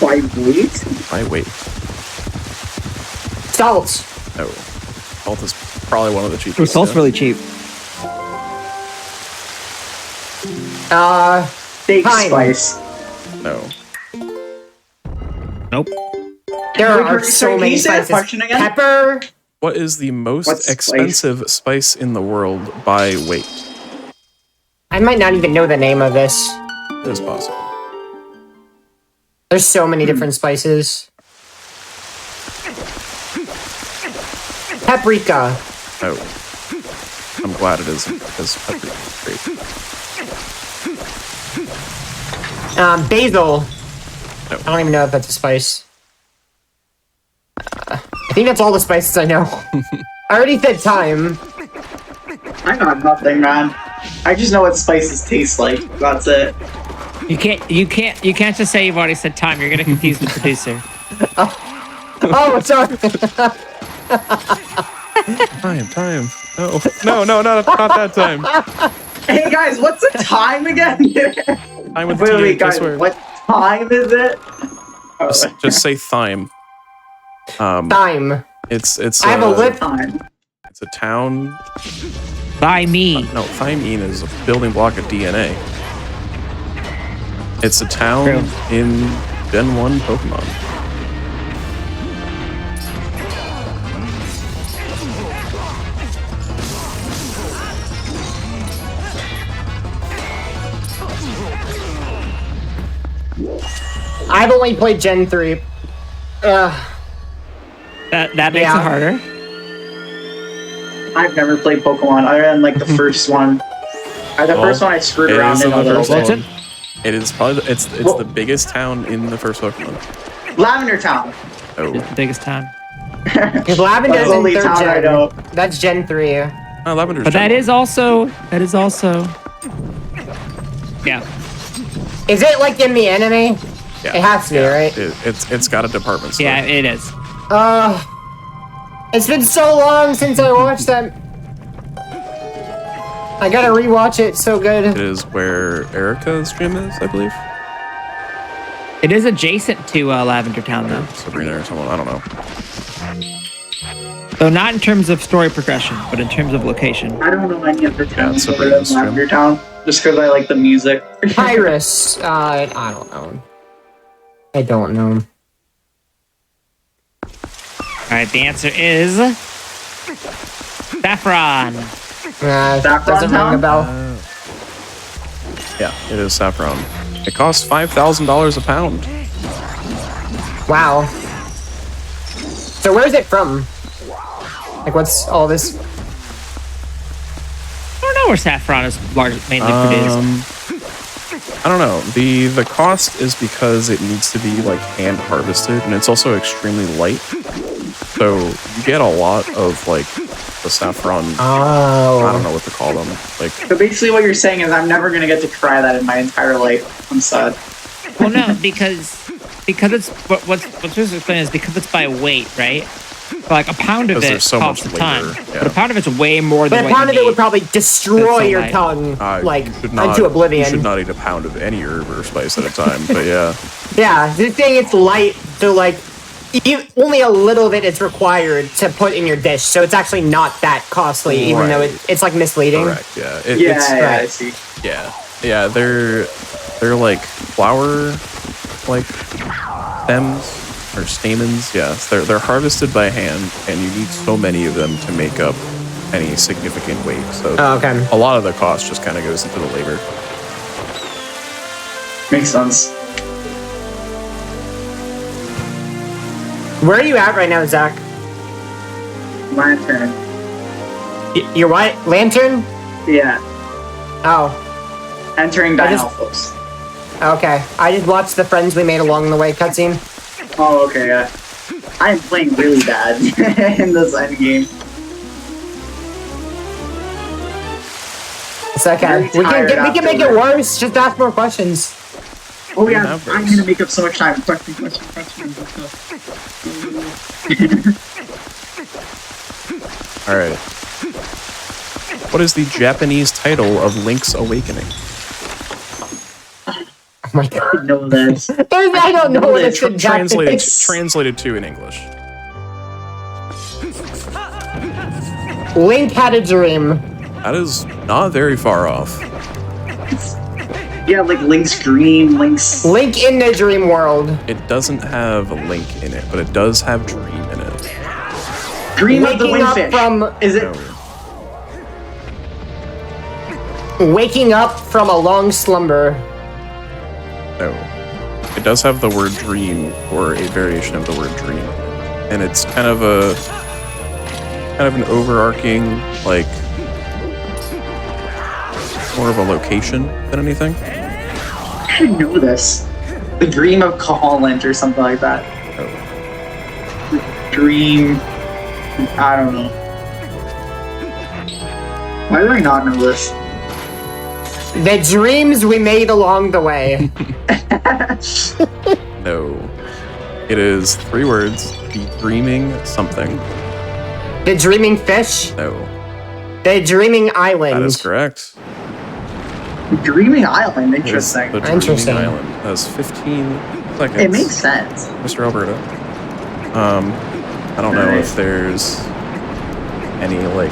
By weight? By weight. salt. No. Salt is probably one of the cheapest. Salt's yeah. really cheap. Steak Pine. spice. No. Nope. There Wait, are sorry, so can many you say that spices. question again? Pepper. What is the most What spice? expensive spice in the world by weight? I might not even know the name of this. It is possible. There's so many different spices. Paprika. No. I'm glad it isn't because paprika is great. Basil. I don't even know if that's a spice. I think that's all the spices I know. I already said thyme. I got nothing, man. I just know what spices taste like. That's it. You can't just say you've already said time. You're gonna confuse the producer. Oh, sorry. Time. No, not that time. Hey guys, what's the time again? Time with Wait, T, I guys, swear. what time is it? Just say thyme. Thyme. It's I have a lip. Time. It's a town. Thymine. No, thymine is a building block of DNA. It's a town True. in Gen 1 Pokemon. I've only played Gen 3. That makes it Yeah. harder. I've never played Pokemon other than like the first one. The Well, first one I screwed it around is in the a little first bit. one. It is probably it's Well- the biggest town in the first Pokemon. Lavender Town. Oh, It's the biggest time. Because Lavender's That's the in only 3rd town I gen. know. That's Gen 3. Lavender's. But Gen that is also yeah. Is it like in the anime? Yeah. It has to be, right? It's got a department store. Yeah, it is. It's been so long since I watched that. I gotta rewatch it. So It good. is where Erica's gym is, I believe. It is adjacent to Lavender Town, though. Sabrina or someone. I don't know. Though not in terms of story progression, but in terms of location. I don't know any other towns it's a other pretty than stream. Lavender Town. Just because I like the music. Pyrus. I don't know. I don't know. All right, the answer is Saffron. Doesn't ring a Town? bell. Yeah, it is saffron. It costs $5,000 a pound. Wow. So where's it from? Like, what's all this? I don't know where saffron is mainly produced. I don't know. The cost is because it needs to be like hand harvested, and it's also extremely light. So you get a lot of like the saffron. I don't Oh. know what to call them. Like So basically what you're saying is I'm never going to get to try that in my entire life. I'm sad. Well, no, because it's what's supposed to explain is because it's by weight, right? So like a pound of Because it there's so costs much a ton, labor, but a yeah. pound of it's way more than But a what pound you of it would need. probably destroy That's your so tongue, like, you should not, into oblivion. You should not eat a pound of any herb or spice at a time. But yeah, Yeah, the thing it's light, so like, only a little bit is required to put in your dish, so it's actually not that costly, even though Right. it's like misleading. correct. Yeah, Yeah, it's, I right. see. yeah. They're like flower, like stems or stamens. Yes, they're harvested by hand, and you need so many of them to make up any significant weight. So Oh, okay. a lot of the cost just kind of goes into the labor. Makes sense. Where are you at right now, Zach? Lantern. Your what? Lantern? Yeah. Oh, Entering I just- Dinalphos. okay. I just watched the friends we made along the way cutscene. Oh, okay, yeah. I am playing really bad in this end game. It's okay. Very We can tired we can make it afterward. worse. Just ask more questions. Oh yeah, have I'm those. gonna make up so much time. Question. Let's go. All right. What is the Japanese title of Link's Awakening? Oh my god. I know this. I don't know what it's in Translated Japanese. translated to in English. Link had a dream. That is not very far off. Yeah, like Link's dream, Link's. Link in the dream world. It doesn't have a Link in it, but it does have Dream in it. Dream of the Waking up Windfish. from Is it? waking up from a long slumber. No. It does have the word dream, or a variation of the word dream. And it's kind of an overarching, like, more of a location than anything. I should know this. The Dream of Holland or something like that. Oh. Dream. I don't know. Why do I not know this? The dreams we made along the way. No. It is 3 words. The Dreaming something. The dreaming fish. No. The dreaming island. That is correct. Dreaming Island, It is interesting. The Dreaming Interesting. Island. That was 15 seconds. It makes sense. Mr. Alberta. I don't know if there's any like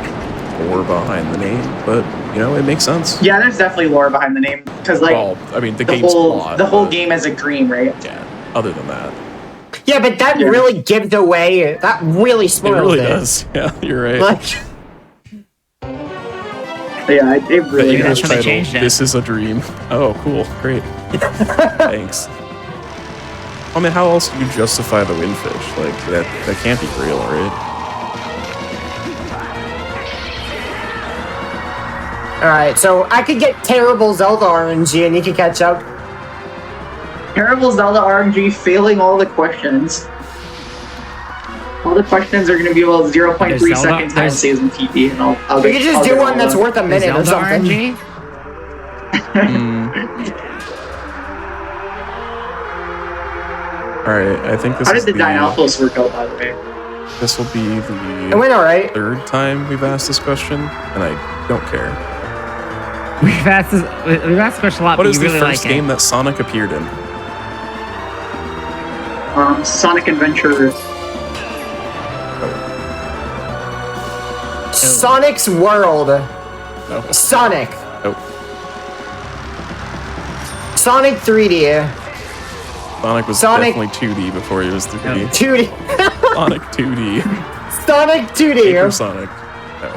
lore behind the name, but you know, it makes sense. Yeah, there's definitely lore behind the name because like Well, I mean, the the game's whole plot, the whole but, game is a dream, right? Yeah. Other than that, Yeah, but that Yeah. really gives away. That really it spoils really does. Yeah, you're right. Like, Yeah, it The really Maybe that's English is. when they title, changed it. This is a Dream. Oh, cool. Great. Thanks. I mean, how else do you justify the windfish? Like, that can't be real, right? alright, so I could get terrible Zelda RNG and you could catch up. Terrible Zelda RNG failing all the questions. All the questions are going to be about 0.3 There's Zelda- seconds time there's- saves in TP, and I'll We could just do one that's worth a The minute or Zelda something. RNG? Alright, I think this How is did the Dialphos work out, by the way? This will be It the went alright. 3rd time we've asked this question, and I don't care. We've asked this question a lot, What but is you the really first like game it. that Sonic appeared in? Sonic Adventure. Sonic's World. No. Sonic. Nope. Sonic 3D. Sonic was Sonic- definitely 2D before he was 3D. 2D. Sonic 2D. Sonic Paper 2D. Sonic. No.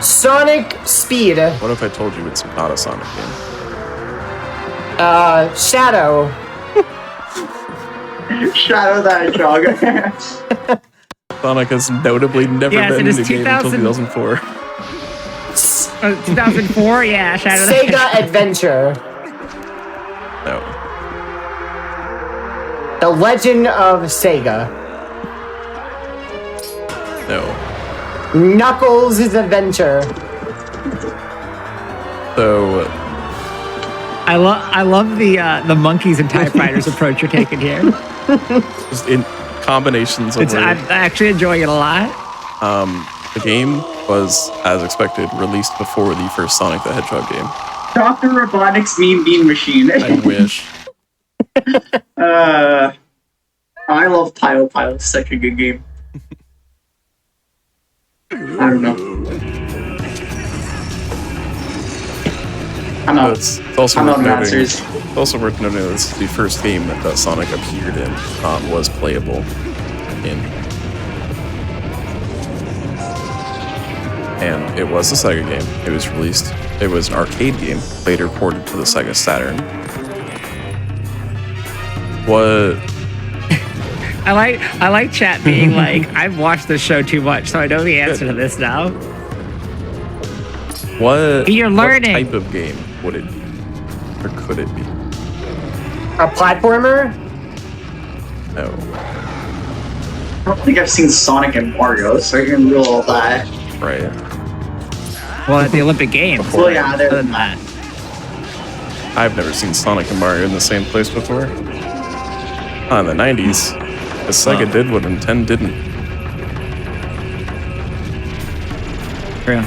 Sonic Speed. What if I told you it's not a Sonic game? Shadow. Shadow the Hedgehog. Sonic has notably never Yes, been it in is a game until 2000. 2004. 2004? Yeah, Shadow of the Sega Hedgehog. Adventure. No. The Legend of Sega. No. Knuckles' Adventure. So, I love the monkeys and TIE fighters approach you're taking here. just in combinations of I'm words. actually enjoying it a lot. The game was, as expected, released before the first Sonic the Hedgehog game. Dr. Robotnik's Mean Bean Machine. I wish. I love Pio Pio. It's such a good game. I don't know. I'm not. It's also I'm worth not noting. answers. It's also worth noting that this is the first game that Sonic appeared in, was playable in. And it was a Sega game. It was released. It was an arcade game, later ported to the Sega Saturn. What? I like chat being like, I've watched this show too much, so I know the answer to this now. You're learning. What type of game would it be? Or could it be? A platformer? No. I don't think I've seen Sonic and Mario, so I can rule all that. Right. Well, at the Olympic Games. Well, yeah, Other they're than that. I've never seen Sonic and Mario in the same place before. In the 90s, the Sega did what Nintendo didn't. True.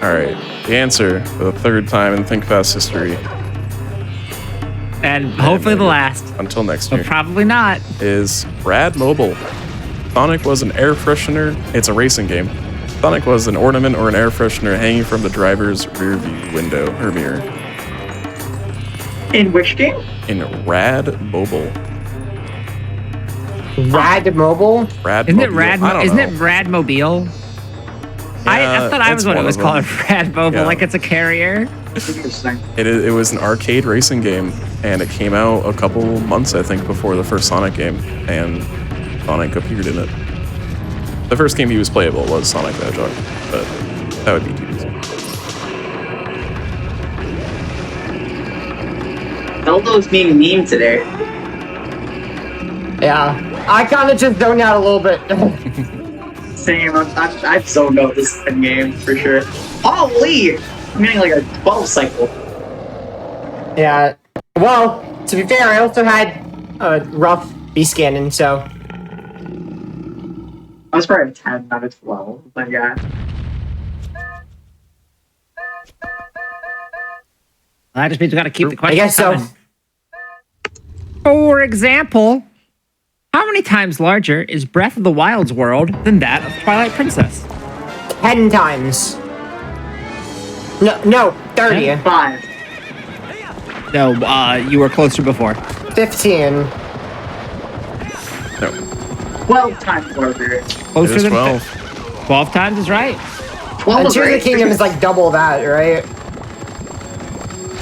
Alright, the answer for the 3rd time in Think Fast history, And hopefully the last, until next but year, probably not. is Rad Mobile. Sonic was an air freshener. It's a racing game. Sonic was an ornament or an air freshener hanging from the driver's rear view window or mirror. In which game? In Rad Mobile. Rad Mobile? Rad Isn't it Mobile? Rad? I don't Isn't know. it Radmobile? I Yeah, thought I was it's what it one was of them. called, Radmobile, Yeah. like it's a carrier. Interesting. It was an arcade racing game, and it came out a couple months, I think, before the first Sonic game, and Sonic appeared in it. The first game he was playable was Sonic the Hedgehog, but that would be too easy. Zelda's being mean today. Yeah. I kind of just zoned out a little bit. Same. I've zoned out this game for sure. Holy! I'm getting like a 12 cycle. Yeah. Well, to be fair, I also had a rough B-scanning, so... I was probably a 10 out of 12, but yeah. That just means we got to keep the questions I guess so. coming. For example, how many times larger is Breath of the Wild's world than that of Twilight Princess? 10 times. No, 30. 5. No, you were closer before. 15. No. 12 times larger. Closer It is than 12. 12 times is right. 12 And is Tears of right. the Kingdom is like double that, right?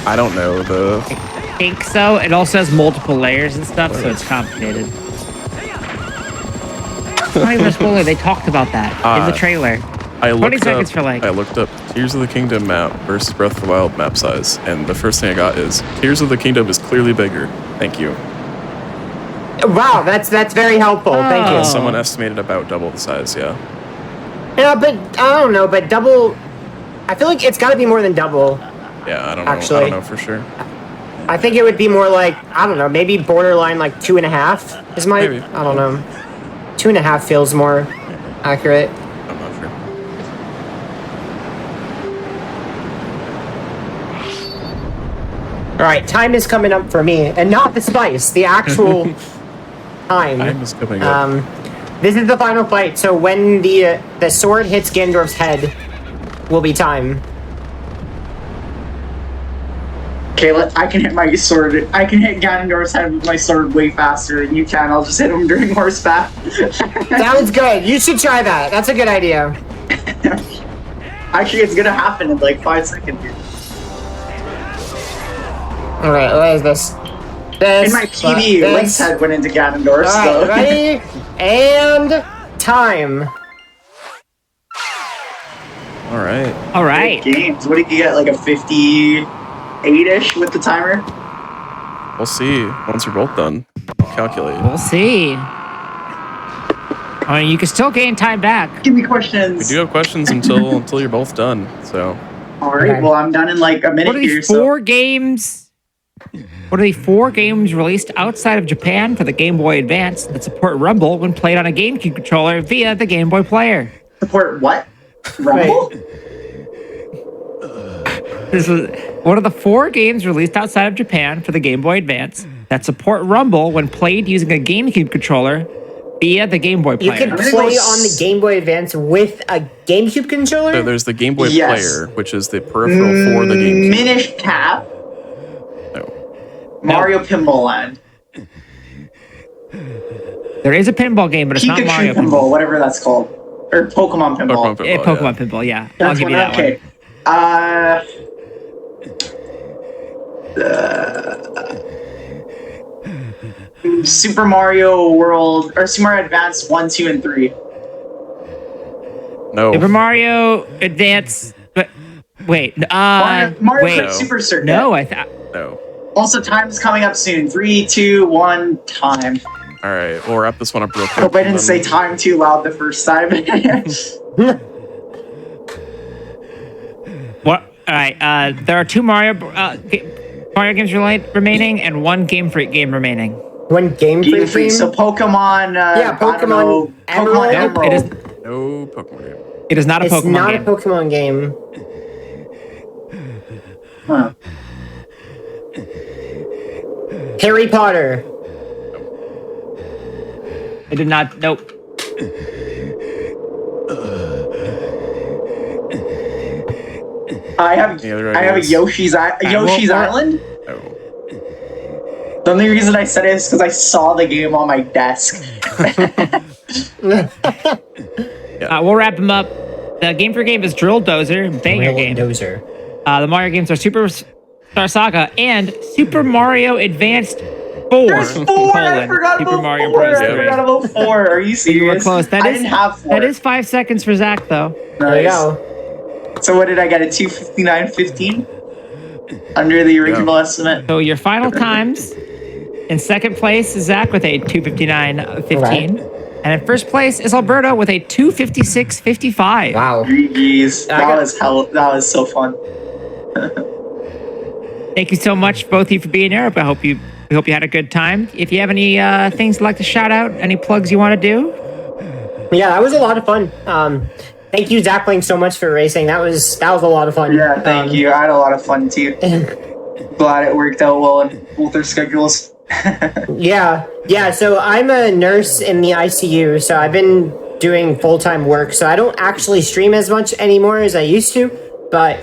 I don't know the. I think so. It also has multiple layers and stuff, so it's complicated. Not even a spoiler. They talked about that in the trailer. I 20 looked seconds up, for like. I looked up Tears of the Kingdom map versus Breath of the Wild map size, and the first thing I got is Tears of the Kingdom is clearly bigger. Thank you. Wow, that's very helpful. Thank Oh. you. Someone estimated about double the size. Yeah. Yeah, but I don't know, but double... I feel like it's got to be more than double. Yeah. I don't know. Actually. I don't know for sure. I think it would be more like, I don't know, maybe borderline like 2.5 is my... Maybe. I don't know. 2.5 feels more accurate. I'm not sure. All right, time is coming up for me, and not the spice, the actual time. Time is coming up. This is the final fight, so when the sword hits Ganondorf's head, will be time. Okay, I can hit my sword. I can hit Ganondorf's head with my sword way faster than you can. I'll just hit him during horseback. Sounds good. You should try that. That's a good idea. Actually, it's gonna happen in like 5 seconds. All right, what is this? In my PB, Link's head went into Ganondorf. All So. right, ready? And time. All right. All right. Games. What did you get? Like a 58-ish with the timer? We'll see once you're both done. Calculate. We'll see. I mean, you can still gain time back. Give me questions. We do have questions until you're both done. So All right. Okay. Well, I'm done in like a minute What are here. these 4 games? What are the 4 games released outside of Japan for the Game Boy Advance that support Rumble when played on a GameCube controller via the Game Boy Player? Support what? Rumble? What are the 4 games released outside of Japan for the Game Boy Advance that support Rumble when played using a GameCube controller via the Game Boy You Player? can gonna play go on the Game Boy Advance with a GameCube controller? So there's the Game Boy Yes. Player, which is the peripheral for the GameCube. Minish Cap. No. Mario Pinball Land. There is a pinball game, but it's not Pikachu Mario Pinball, Pinball. whatever that's called. Or Pokemon Pinball. Pokemon Pinball, Pokemon Pinball, yeah. I'll That's give you one, that okay. Super Mario World or Super Mario Advance 1, 2, and 3. No. Super Mario Advance. But wait, Mario wait. Kart Super Circuit. No, I thought. No. Also, time's coming up soon. 3, 2, 1, time. All right. We'll wrap this one up real quick. I hope I didn't and say then- time too loud the first time. What? All right. There are 2 Mario games remaining and 1 Game Freak game remaining. One Game Game Freak Freak. game? So Pokemon. Yeah, I don't know, Pokemon Emerald? Nope, it is. No Pokemon game. It is not a It's Pokemon not game. a Pokemon game. Huh. Harry Potter. It did not. Nope. I have Any other I have a ideas? Yoshi's Yoshi's well, Island. No. The only reason I said it is because I saw the game on my desk. We'll wrap them up. The Game Freak game is Drill Dozer, banger game. Dozer. The Mario games are Super Star Saga and Super Mario Advanced 4. There's 4. I forgot Super about Mario 4. Bros. I 3. forgot about 4. Are you serious? You were close. I didn't have 4. That is 5 seconds for Zach, though. There you Nice. go. So what did I get? A 2:59:15? Under the original estimate. So your final times: in second place is Zach with a 2:59.15, and in first place is Alberto with a 2:56.55. Wow. Jeez, that was hell. That was so fun. Thank you so much, both of you, for being here. We hope you had a good time. If you have any things you'd like to shout out, any plugs you want to do? Yeah, that was a lot of fun. Thank you, Zackling, so much for racing. That was a lot of fun. Yeah, thank you. I had a lot of fun too. Glad it worked out well in both our schedules. Yeah. So I'm a nurse in the ICU, so I've been doing full-time work. So I don't actually stream as much anymore as I used to, but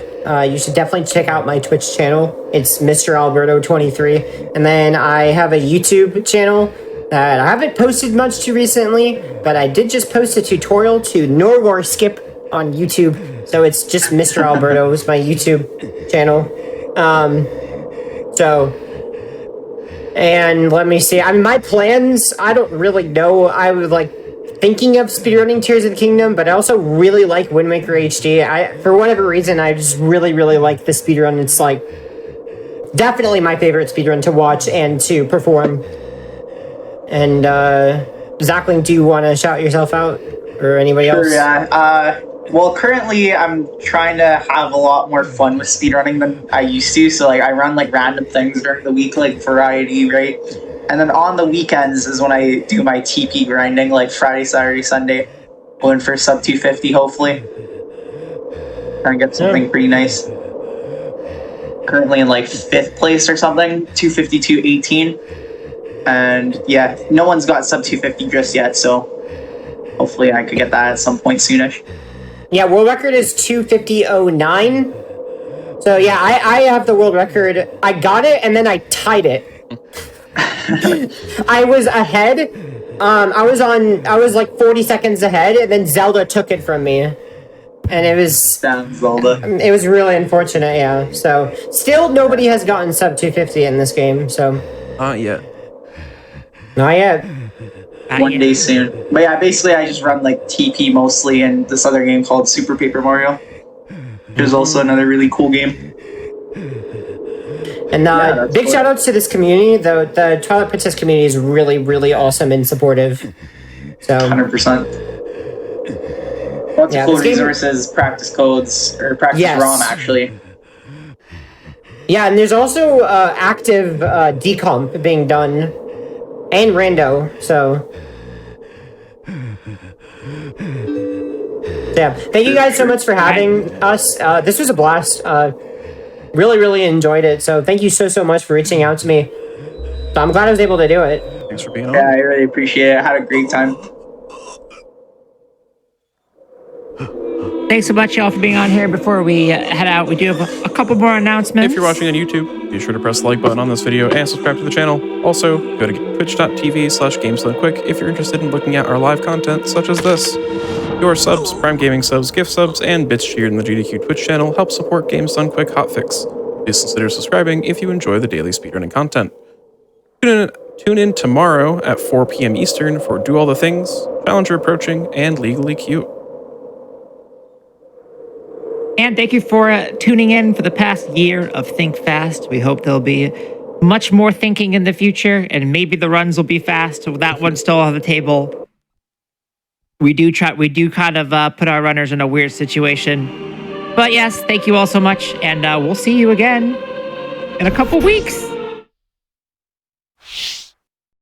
you should definitely check out my Twitch channel. It's Mr. Alberto 23, and then I have a YouTube channel that I haven't posted much to recently, but I did just post a tutorial to Norgor Skip on YouTube. So it's just Mr. Alberto is my YouTube channel. And let me see. I mean, my plans, I don't really know. I was thinking of speedrunning Tears of the Kingdom, but I also really like Wind Waker HD. For whatever reason, I just really, really like the speedrun. It's definitely my favorite speedrun to watch and to perform. And Zackling, do you want to shout yourself out, or anybody else? Sure, yeah. Well, currently I'm trying to have a lot more fun with speedrunning than I used to. So I run random things during the week, variety, right? And then on the weekends is when I do my TP grinding, Friday, Saturday, Sunday, going for sub 250 hopefully. Trying to get something pretty nice. Currently in 5th place or something, 252.18. And yeah, no one's got sub 250 just yet, so hopefully I could get that at some point soonish. Yeah, world record is 250.09. So yeah, I have the world record. I got it and then I tied it. I was ahead. I was 40 seconds ahead, and then Zelda took it from me. And it was... Damn, Zelda. It was really unfortunate, yeah. So, still nobody has gotten sub 250 in this game, so... Not yet. Not yet. One day soon. But yeah, basically I just run TP mostly in this other game called Super Paper Mario, which is also another really cool game. And big shout outs to this community. The Twilight Princess community is really, really awesome and supportive. So 100%. Lots of cool resources, practice codes, or practice ROM actually. Yeah, and there's also active decomp being done. And rando, so... Yeah, thank you guys so much for having us. This was a blast. Really, really enjoyed it, so thank you so much for reaching out to me. So I'm glad I was able to do it. Thanks for being on. Yeah, I really appreciate it. I had a great time. Thanks so much, y'all, for being on here. Before we head out, we do have a couple more announcements. If you're watching on YouTube, be sure to press the like button on this video and subscribe to the channel. Also, go to twitch.tv/gamesdonquick if you're interested in looking at our live content such as this. Your subs, Prime Gaming subs, gift subs, and bits cheered in the GDQ Twitch channel help support Games Done Quick Hotfix. Please consider subscribing if you enjoy the daily speedrunning content. Tune in tomorrow at 4 p.m. Eastern for Do All the Things, Challenger Approaching, and Legally Cute. And thank you for tuning in for the past year of Think Fast. We hope there'll be much more thinking in the future, and maybe the runs will be fast. So that one's still on the table. We do kind of put our runners in a weird situation. But yes, thank you all so much, and we'll see you again in a couple weeks.